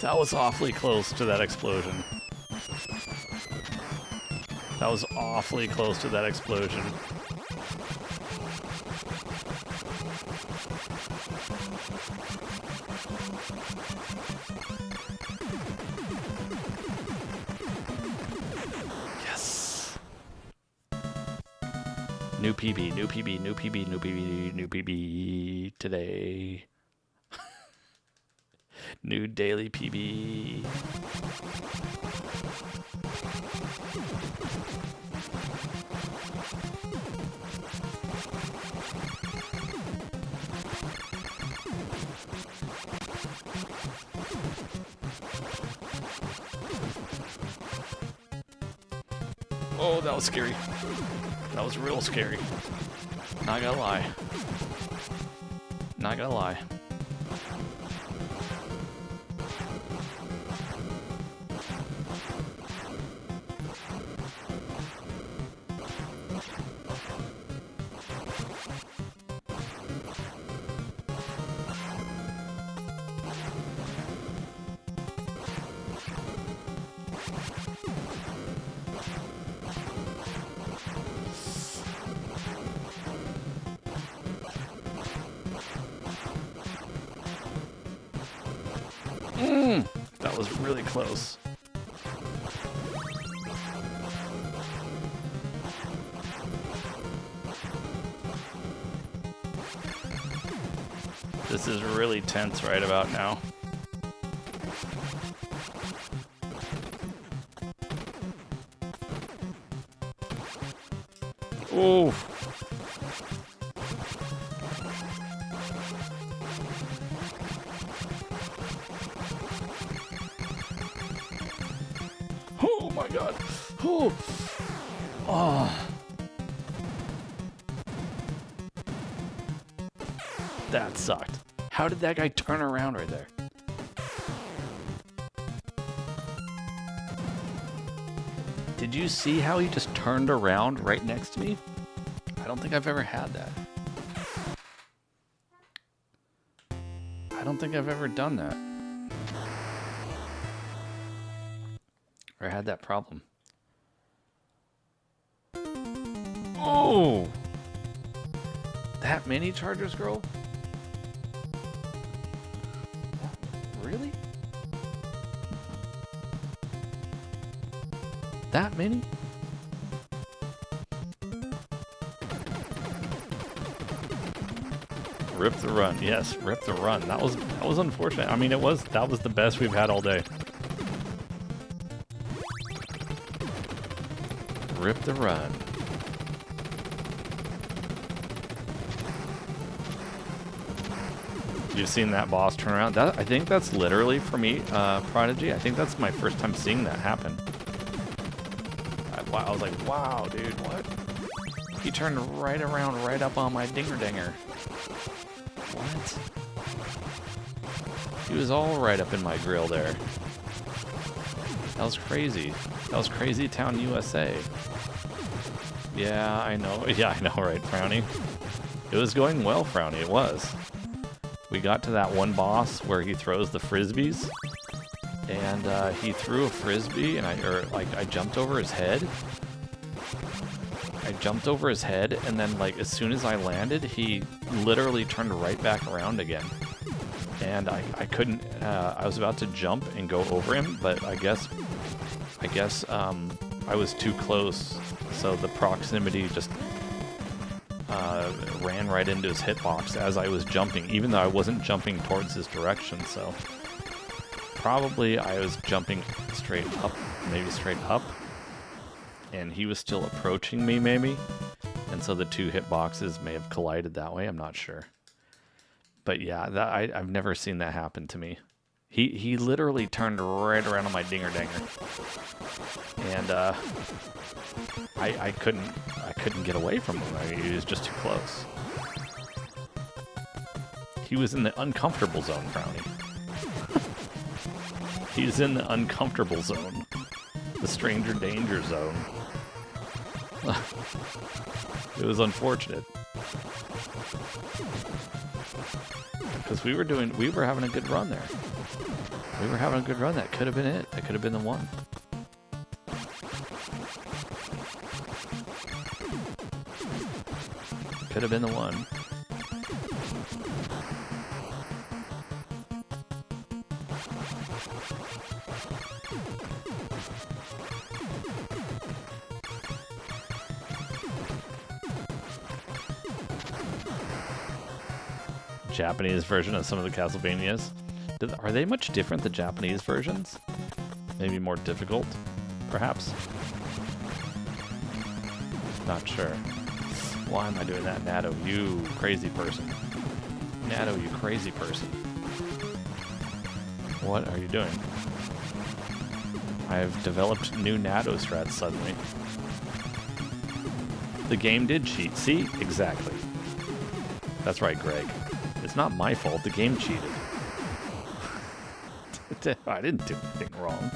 That was awfully close to that explosion. That was awfully close to that explosion. Yes. New PB, new PB, new PB, new PB, new PB today. New daily PB. Oh, that was scary. That was real scary. Not gonna lie. Not gonna lie. That was really close. This is really tense right about now. Ooh. Oh my god. Oh. Oh. That sucked. How did that guy turn around right there? Did you see how he just turned around right next to me? I don't think I've ever had that. I don't think I've ever done that. Or had that problem. Oh! That many Chargers girl? Really? That many? Rip the run. Yes, rip the run. That was unfortunate. I mean, that was the best we've had all day. Rip the run. You've seen that boss turn around? I think that's literally, for me, Prodigy, I think that's my first time seeing that happen. I was like, wow, dude, what? He turned right around, right up on my dinger-dinger. What? He was all right up in my grill there. That was crazy. That was Crazy Town, USA. Yeah, I know. Yeah, I know, right, Frowny? It was going well, Frowny, it was. We got to that one boss where he throws the frisbees, and he threw a frisbee, and I jumped over his head. I jumped over his head, and then like as soon as I landed, he literally turned right back around again. And I couldn't. I was about to jump and go over him, but I guess I was too close, so the proximity just ran right into his hitbox as I was jumping, even though I wasn't jumping towards his direction. So probably I was jumping straight up, maybe straight up, and he was still approaching me, maybe. And so the two hitboxes may have collided that way. I'm not sure. But yeah, I've never seen that happen to me. He literally turned right around on my dinger danger, and I couldn't get away from him. I mean, he was just too close. He was in the uncomfortable zone, Brownie. He's in the uncomfortable zone, the stranger danger zone. It was unfortunate because we were having a good run there. We were having a good run. That could have been it. That could have been the one. Could have been the one. Japanese version of some of the Castlevanias. Are they much different, the Japanese versions? Maybe more difficult, perhaps? Not sure. Why am I doing that, Nado? You crazy person. Nado, you crazy person. What are you doing? I've developed new Nado strats suddenly. The game did cheat. See? Exactly. That's right, Greg. It's not my fault. The game cheated. I didn't do anything wrong.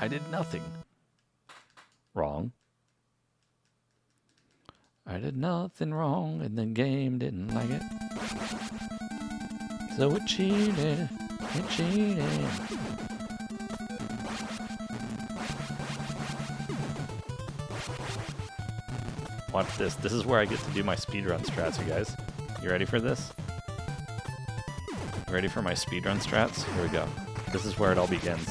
I did nothing wrong. I did nothing wrong, and the game didn't like it. So it cheated. It cheated. Watch this. This is where I get to do my speedrun strats, you guys. You ready for this? Ready for my speedrun strats? Here we go. This is where it all begins.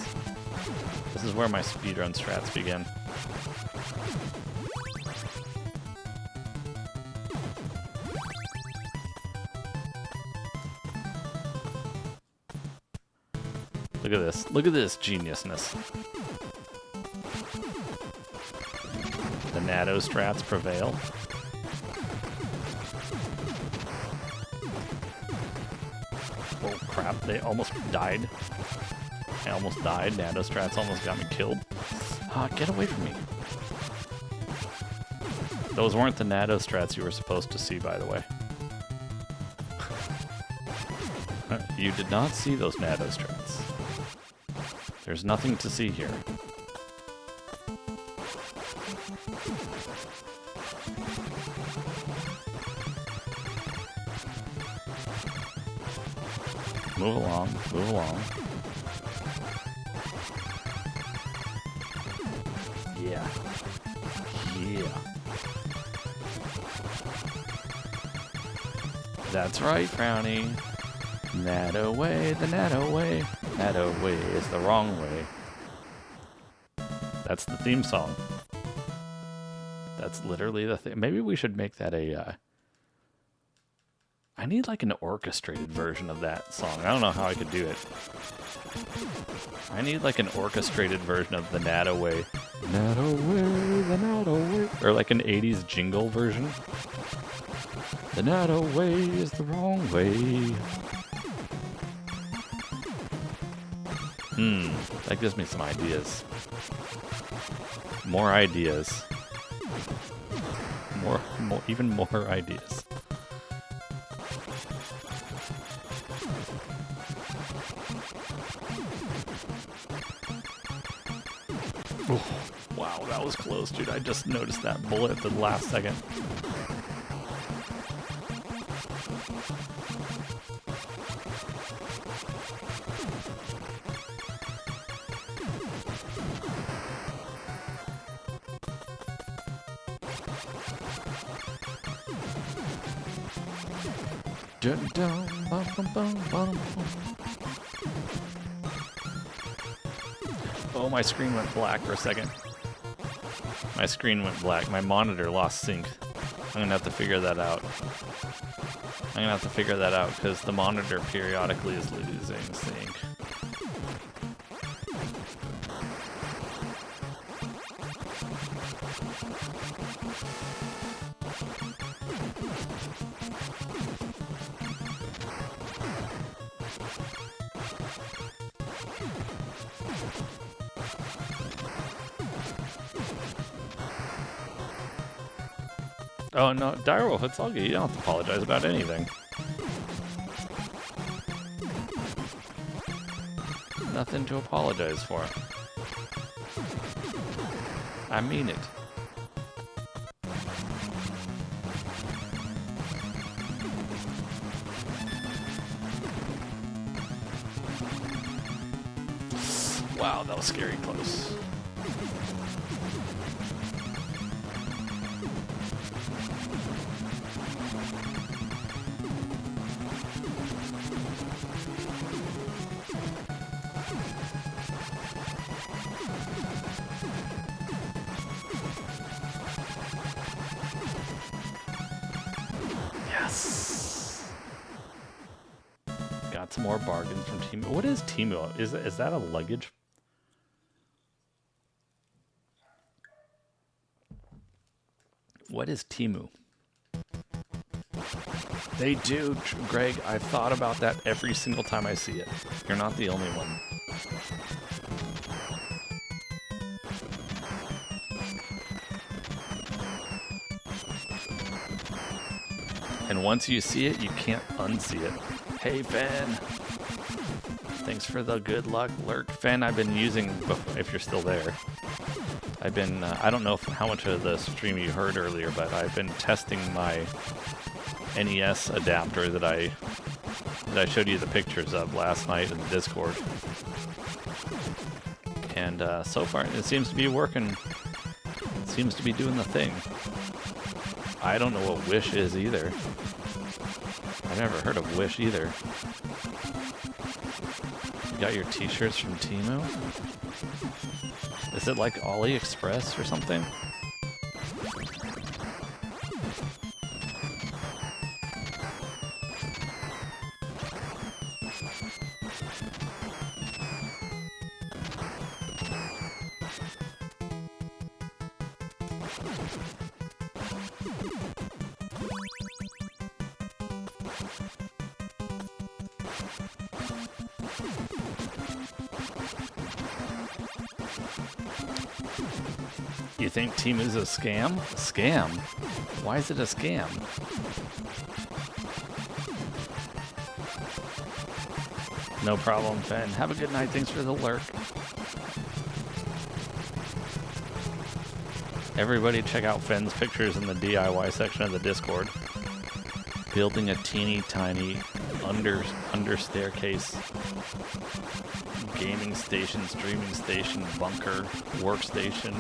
This is where my speedrun strats begin. Look at this. Look at this geniusness. The Nado strats prevail. Oh crap, they almost died. I almost died. Nado strats almost got me killed. Get away from me. Those weren't the Nado strats you were supposed to see, by the way. You did not see those Nado strats. There's nothing to see here. Move along, move along. Yeah. Yeah. That's right, Frowny. Nado way, the Nado way. Nado way is the wrong way. That's the theme song. That's literally the thing. Maybe we should make that a... I need like an orchestrated version of that song. I don't know how I could do it. I need like an orchestrated version of the Nado way. Nado way, the Nado way. Or like an 80s jingle version. The Nado way is the wrong way. That gives me some ideas. More ideas. Even more ideas. Ooh, wow, that was close, dude. I just noticed that bullet at the last second. Dun, dun, bum, bum, bum, bum. Oh, my screen went black for a second. My screen went black. My monitor lost sync. I'm gonna have to figure that out. I'm gonna have to figure that out because the monitor periodically is losing sync. Oh no, Direwolf, it's all good. You don't have to apologize about anything. Nothing to apologize for. I mean it. Wow, that was scary close. Yes. Got some more bargains from Temu. What is Temu? Is that a luggage? What is Temu? They do, Greg. I've thought about that every single time I see it. You're not the only one. And once you see it, you can't unsee it. Hey, Fen. Thanks for the good luck lurk. Fen, I've been using, if you're still there, I've been, I don't know how much of the stream you heard earlier, but I've been testing my NES adapter that I showed you the pictures of last night in the Discord. And so far, it seems to be working. It seems to be doing the thing. I don't know what Wish is either. I've never heard of Wish either. You got your t-shirts from Temu? Is it like AliExpress or something? You think Temu's a scam? A scam? Why is it a scam? No problem, Fen. Have a good night. Thanks for the lurk. Everybody check out Fen's pictures in the DIY section of the Discord. Building a teeny tiny under staircase gaming station, streaming station, bunker, workstation.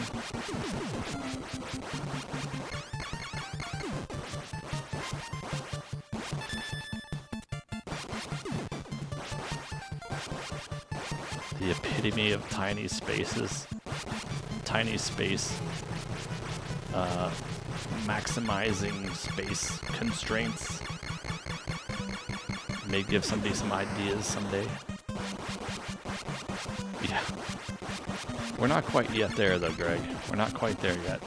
The epitome of tiny spaces. Tiny space. Maximizing space constraints. May give somebody some ideas someday. Yeah. We're not quite yet there though, Greg. We're not quite there yet.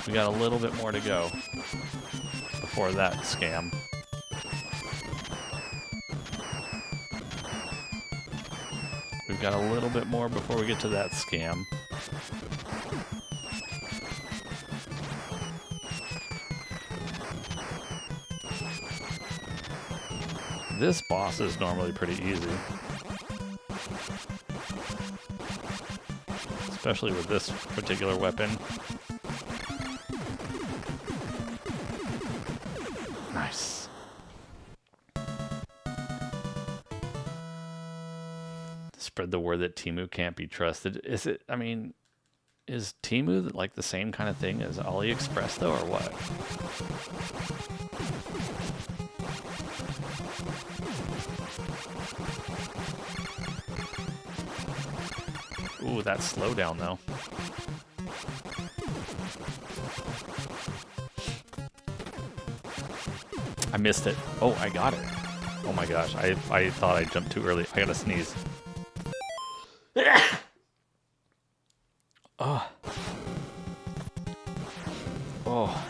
We got a little bit more to go before that scam. We've got a little bit more before we get to that scam. This boss is normally pretty easy. Especially with this particular weapon. Nice. Spread the word that Temu can't be trusted. Is it, I mean, is Temu like the same kind of thing as AliExpress though, or what? Ooh, that slowdown though. I missed it. Oh, I got it. Oh my gosh, I thought I jumped too early. I gotta sneeze. Oh. Oh.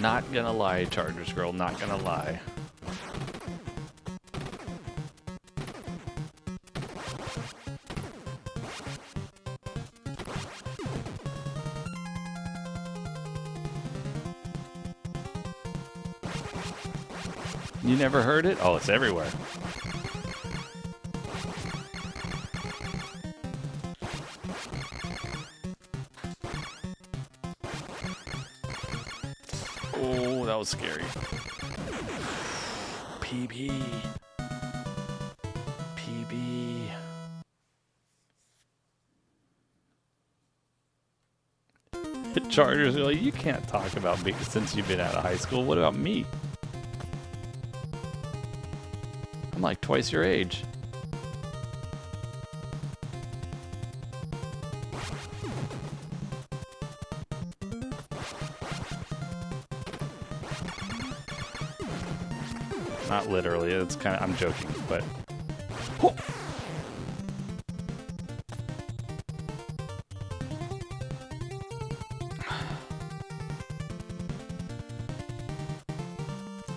Not gonna lie, Chargers Girl, not gonna lie. You never heard it? Oh, it's everywhere. Oh, that was scary. PB. PB. Chargers are like, you can't talk about me since you've been out of high school. What about me? I'm like twice your age. Not literally, it's kind of, I'm joking, but. Oh.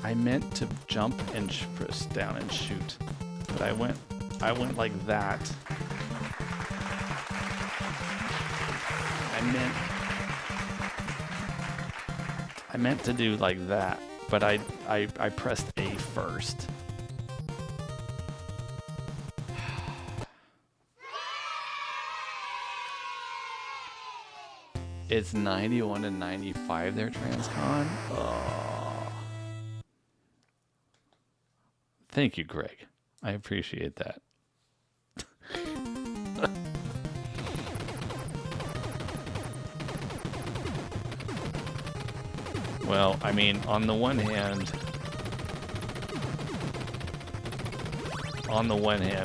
I meant to jump and press down and shoot, but I went like that. I meant to do like that, but I pressed A first. It's 91 to 95 there, Transcon. Oh. Thank you, Greg. I appreciate that. Well, I mean, on the one hand,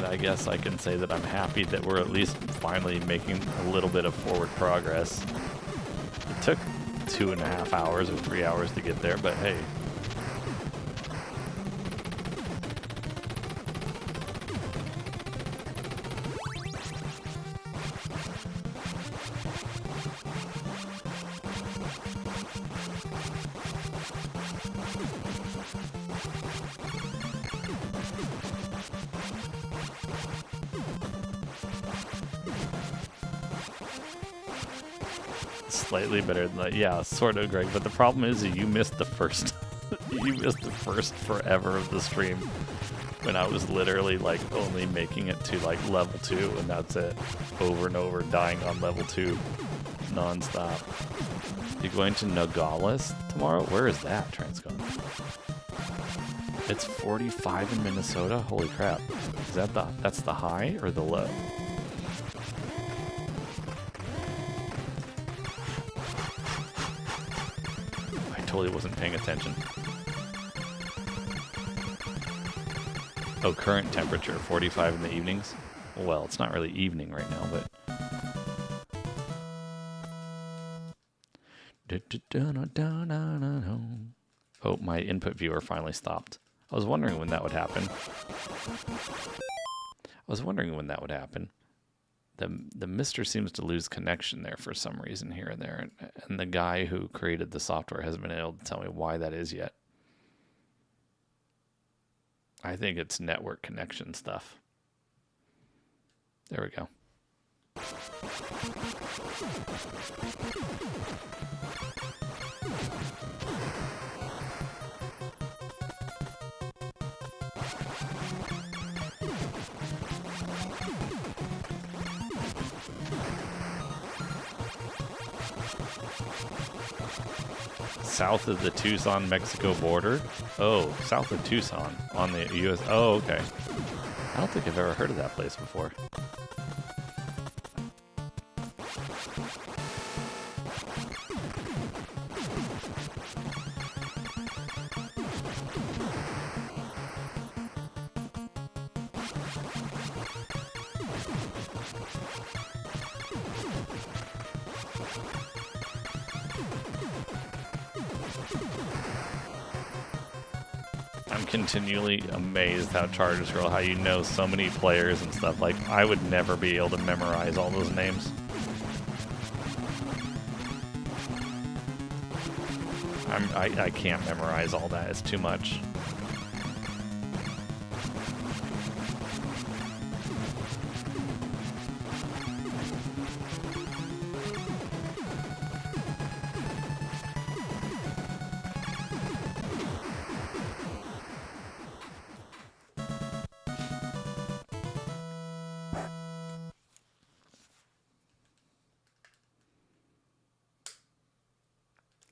I guess I can say that I'm happy that we're at least finally making a little bit of forward progress. It took 2.5 hours or 3 hours to get there, but hey. Slightly better than that. Yeah, sort of, Greg. But the problem is you missed the first you missed the first forever of the stream when I was literally like only making it to like level 2 and that's it. Over and over, dying on level 2 non-stop. You're going to Nogales tomorrow? Where is that, Transcon? It's 45 in Minnesota? Holy crap. Is that that's the high or the low? Totally wasn't paying attention. Oh, current temperature 45 in the evenings. Well, it's not really evening right now, but oh, my input viewer finally stopped. I was wondering when that would happen. The Mister seems to lose connection there for some reason here and there, and the guy who created the software hasn't been able to tell me why that is yet. I think it's network connection stuff. There we go. South of the Tucson, Mexico border? Oh, south of Tucson on the US. Oh, okay. I don't think I've ever heard of that place before. Continually amazed how Chargers Girl, how you know so many players and stuff. Like, I would never be able to memorize all those names. I can't memorize all that. It's too much.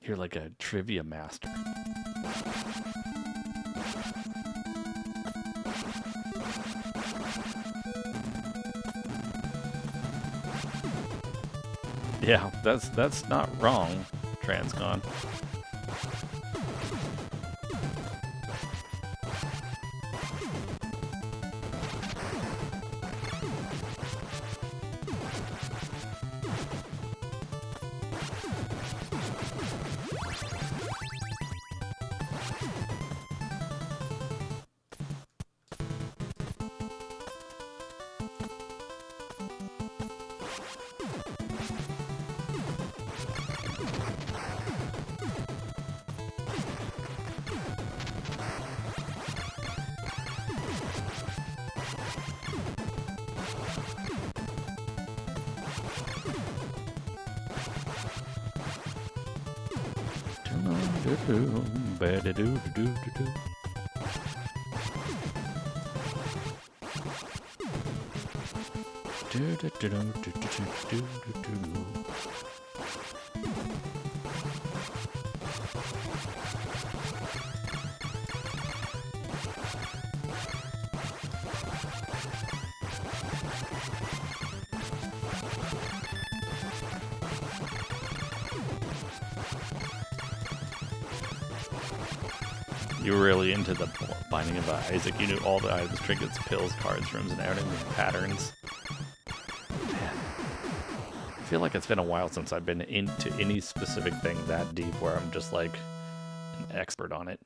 You're like a trivia master. Yeah, that's not wrong, Transcon. You were really into the Binding of Isaac. You knew all the items, trinkets, pills, cards, rooms, and everything, patterns. Man. I feel like it's been a while since I've been into any specific thing that deep where I'm just like an expert on it.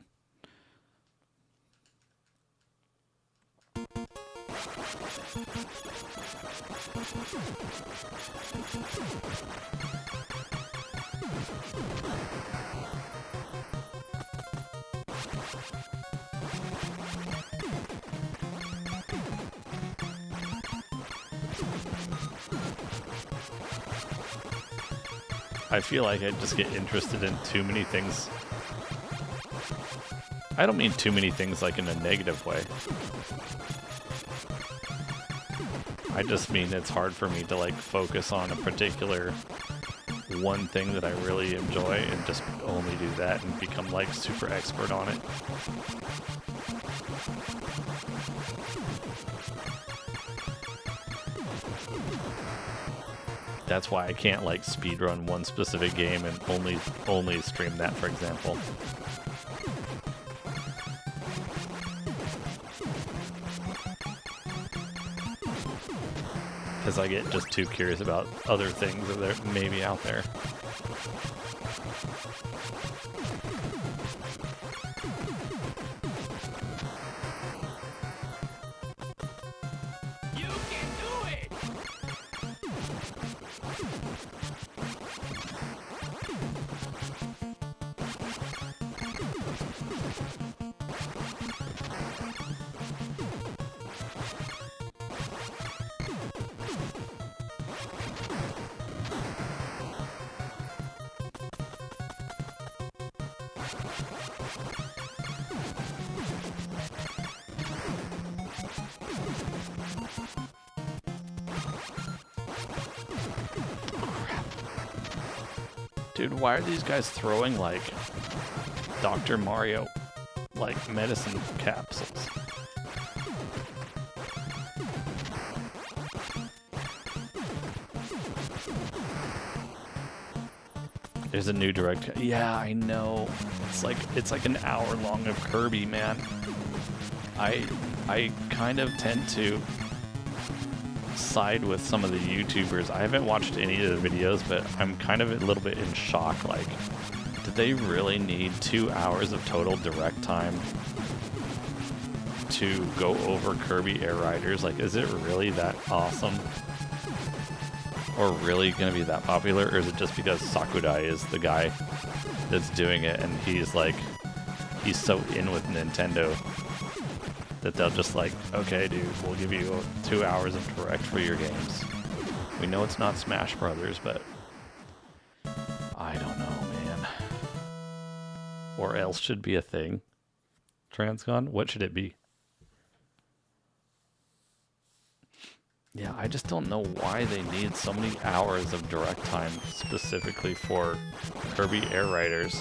I feel like I just get interested in too many things. I don't mean too many things like in a negative way. I just mean it's hard for me to like focus on a particular one thing that I really enjoy and just only do that and become like super expert on it. That's why I can't like speedrun one specific game and only stream that, for example. Because I get just too curious about other things that are maybe out there. Dude, why are these guys throwing, like, Dr. Mario, like, medicine capsules? There's a new direct... Yeah, I know. It's like an hour long of Kirby, man. I kind of tend to side with some of the YouTubers. I haven't watched any of the videos, but I'm kind of a little bit in shock. Like, did they really need 2 hours of total direct time to go over Kirby Air Riders? Like, is it really that awesome? Or really going to be that popular? Or is it just because Sakudai is the guy that's doing it, and he's like, he's so in with Nintendo that they'll just like, okay, dude, we'll give you 2 hours of direct for your games. We know it's not Smash Brothers, but I don't know, man. Or else should be a thing. Transcon? What should it be? Yeah, I just don't know why they need so many hours of direct time specifically for Kirby Air Riders.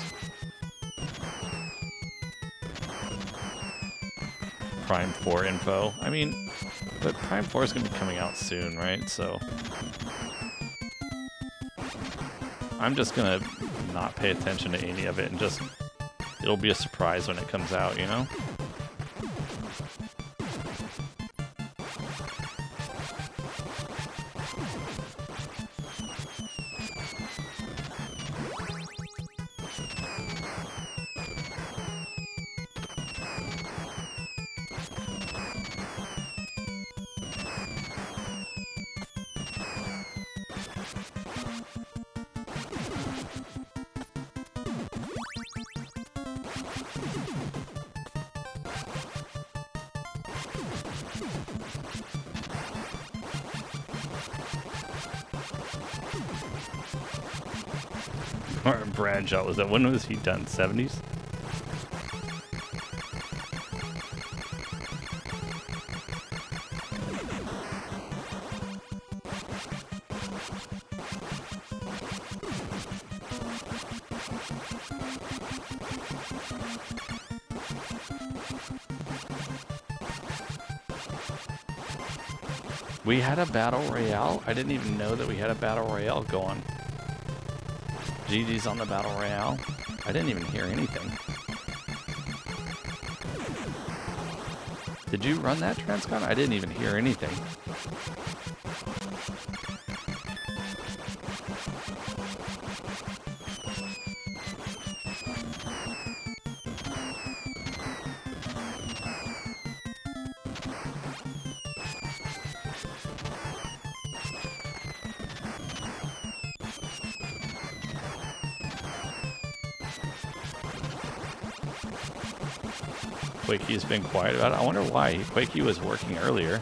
Prime 4 info. I mean, but Prime 4 is going to be coming out soon, right? So I'm just going to not pay attention to any of it and just, it'll be a surprise when it comes out, you know? Branch out, was that, when was he done? 70s? We had a battle royale? I didn't even know that we had a battle royale going. GG's on the battle royale. I didn't even hear anything. Did you run that, Transcon? I didn't even hear anything. Quakey's been quiet about it. I wonder why. Quakey was working earlier.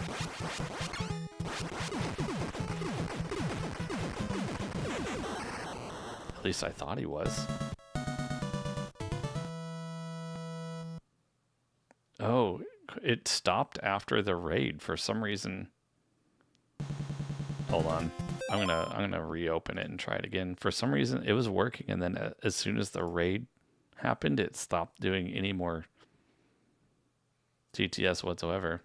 At least I thought he was. Oh, it stopped after the raid for some reason. Hold on. I'm gonna reopen it and try it again. For some reason it was working, and then as soon as the raid happened, it stopped doing any more TTS whatsoever.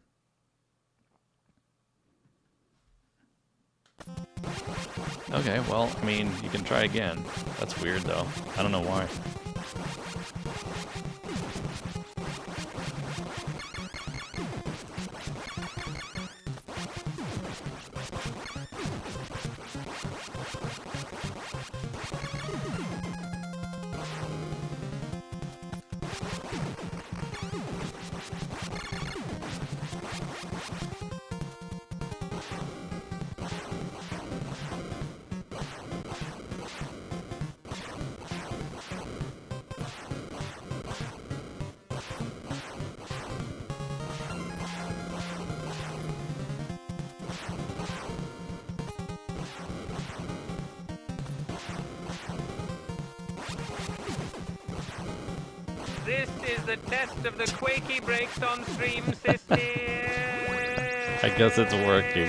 Okay, well, I mean, you can try again. That's weird, though. I don't know why. This is the test of the Quakey brakes on stream system. I guess it's working.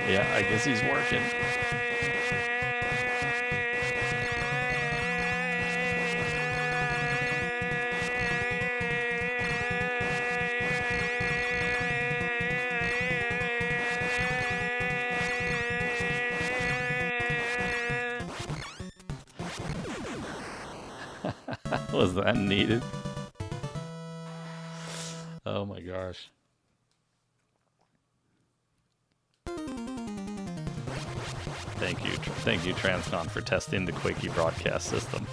Yeah, I guess he's working. Was that needed? Oh my gosh. Thank you, Transcon, for testing the Quakey broadcast system.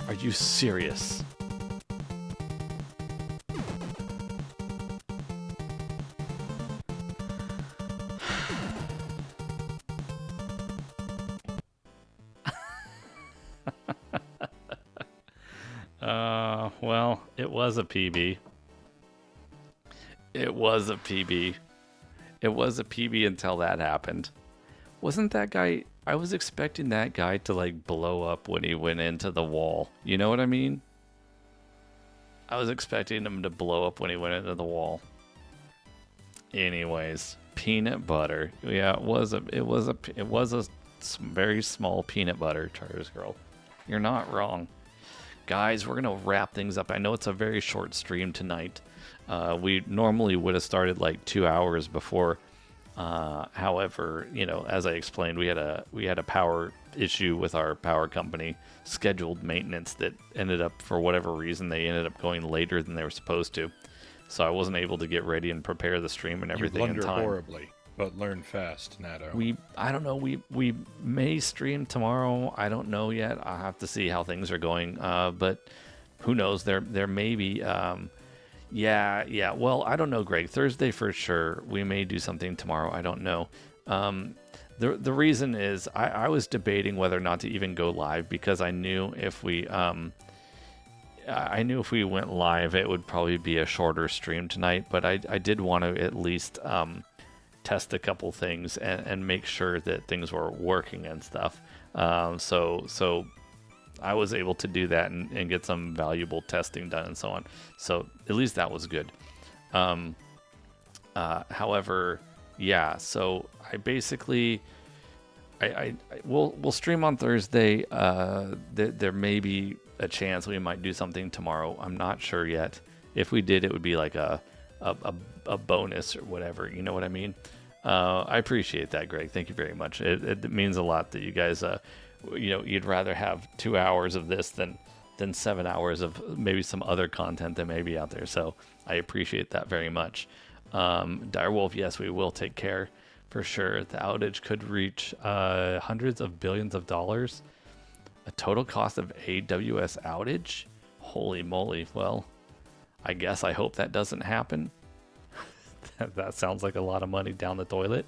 Are you serious? Well, it was a PB. It was a PB. It was a PB until that happened. Wasn't that guy... I was expecting that guy to, like, blow up when he went into the wall. You know what I mean? I was expecting him to blow up when he went into the wall. Anyways, peanut butter. Yeah, it was a very small peanut butter, Charters Girl. You're not wrong. Guys, we're going to wrap things up. I know it's a very short stream tonight. We normally would have started like 2 hours before. However, you know, as I explained, we had a power issue with our power company, scheduled maintenance that ended up, for whatever reason, they ended up going later than they were supposed to. So I wasn't able to get ready and prepare the stream and everything in time. You blunder horribly, but learn fast, Nado. I don't know. We may stream tomorrow. I don't know yet. I'll have to see how things are going. But who knows? There may be. Yeah. Well, I don't know, Greg. Thursday for sure. We may do something tomorrow. I don't know. The reason is I was debating whether or not to even go live, because I knew if we went live, it would probably be a shorter stream tonight. But I did want to at least test a couple things and make sure that things were working and stuff. So I was able to do that and get some valuable testing done and so on. So at least that was good. However, yeah. So I basically, we'll stream on Thursday. There may be a chance we might do something tomorrow. I'm not sure yet. If we did, it would be like a bonus or whatever. You know what I mean? I appreciate that, Greg. Thank you very much. It means a lot that you guys, you'd rather have 2 hours of this than 7 hours of maybe some other content that may be out there. So I appreciate that very much. Direwolf, yes, we will take care for sure. The outage could reach hundreds of billions of dollars. A total cost of AWS outage? Holy moly. Well, I guess I hope that doesn't happen. That sounds like a lot of money down the toilet.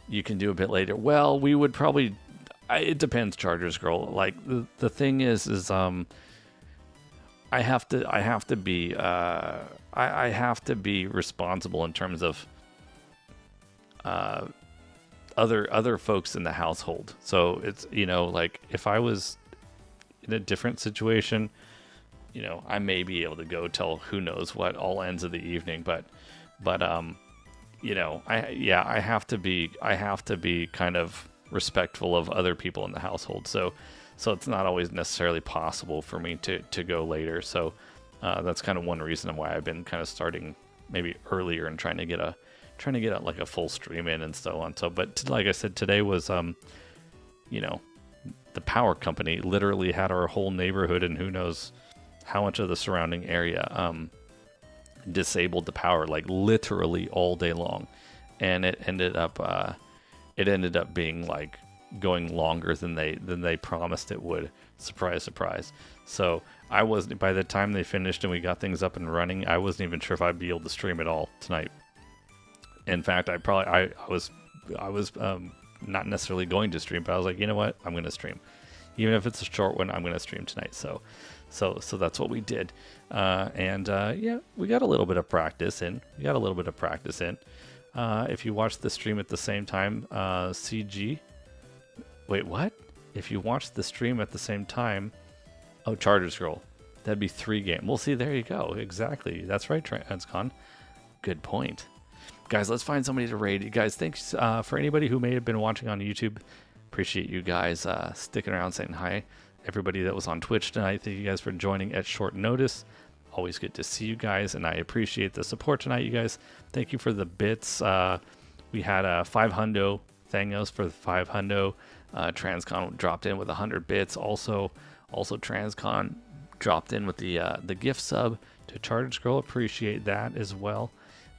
You can do a bit later. Well, we would probably... it depends, Chargers Girl. Like, the thing is I have to be responsible in terms of other folks in the household. So it's, like, if I was in a different situation, I may be able to go till who knows what, all ends of the evening, but I have to be kind of respectful of other people in the household. So it's not always necessarily possible for me to go later. So that's kind of one reason why I've been kind of starting maybe earlier and trying to get a like a full stream in and so on. So, but like I said, today was the power company literally had our whole neighborhood and who knows how much of the surrounding area disabled the power, like literally all day long, and it ended up being like going longer than they promised it would. Surprise, surprise. So I wasn't, by the time they finished and we got things up and running, I wasn't even sure if I'd be able to stream at all tonight. In fact, I was not necessarily going to stream, but I was like, you know what, I'm going to stream, even if it's a short one. I'm going to stream tonight. So that's what we did. Yeah, we got a little bit of practice in. If you watch the stream at the same time, CG. Wait, what? If you watch the stream at the same time, Charters Girl, that'd be 3 games. Well, see, there you go. Exactly. That's right, Transcon. Good point. Guys, let's find somebody to raid. You guys, thanks for anybody who may have been watching on YouTube. Appreciate you guys sticking around, saying hi. Everybody that was on Twitch tonight, thank you guys for joining at short notice. Always good to see you guys, and I appreciate the support tonight, you guys. Thank you for the bits. We had a 500 Thangos for the 500. Transcon dropped in with 100 bits. Also Transcon dropped in with the gift sub to Chartered Scroll. Appreciate that as well.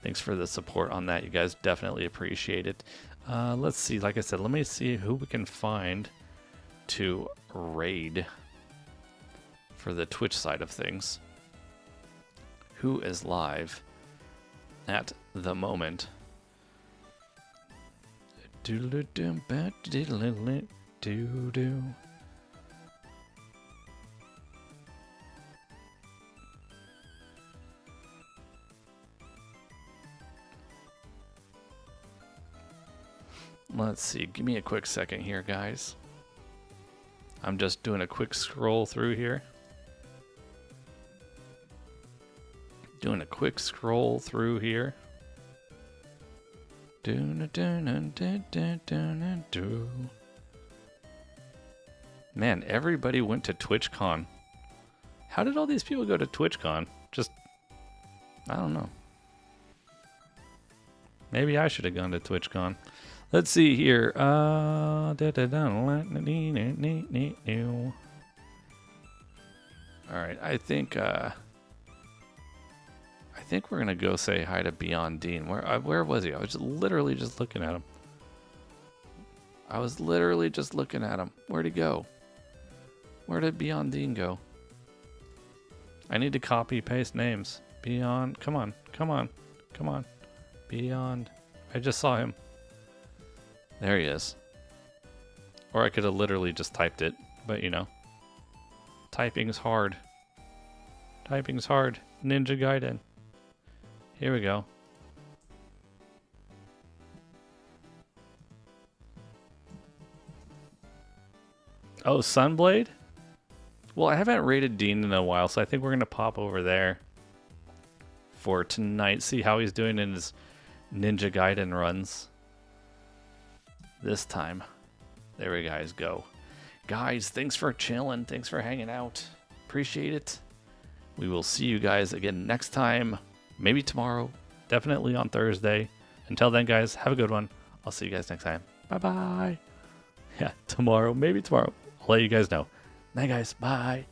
Thanks for the support on that. You guys definitely appreciate it. Let's see. Like I said, let me see who we can find to raid for the Twitch side of things. Who is live at the moment? Let's see. Give me a quick second here, guys. I'm just doing a quick scroll through here. Man, everybody went to TwitchCon. How did all these people go to TwitchCon? Just, I don't know. Maybe I should have gone to TwitchCon. Let's see here. All right, I think we're gonna go say hi to Beyond Dean. Where was he? I was literally just looking at him. Where'd he go? Where did Beyond Dean go? I need to copy paste names. Beyond, come on. Beyond. I just saw him. There he is. Or I could have literally just typed it, but you know. Typing's hard. Ninja Gaiden. Here we go. Oh, Sunblade? Well, I haven't rated Dean in a while, so I think we're going to pop over there for tonight. See how he's doing in his Ninja Gaiden runs. This time. There we guys go. Guys, thanks for chilling. Thanks for hanging out. Appreciate it. We will see you guys again next time. Maybe tomorrow. Definitely on Thursday. Until then, guys, have a good one. I'll see you guys next time. Bye-bye. Yeah, tomorrow. Maybe tomorrow. I'll let you guys know. Night, guys. Bye.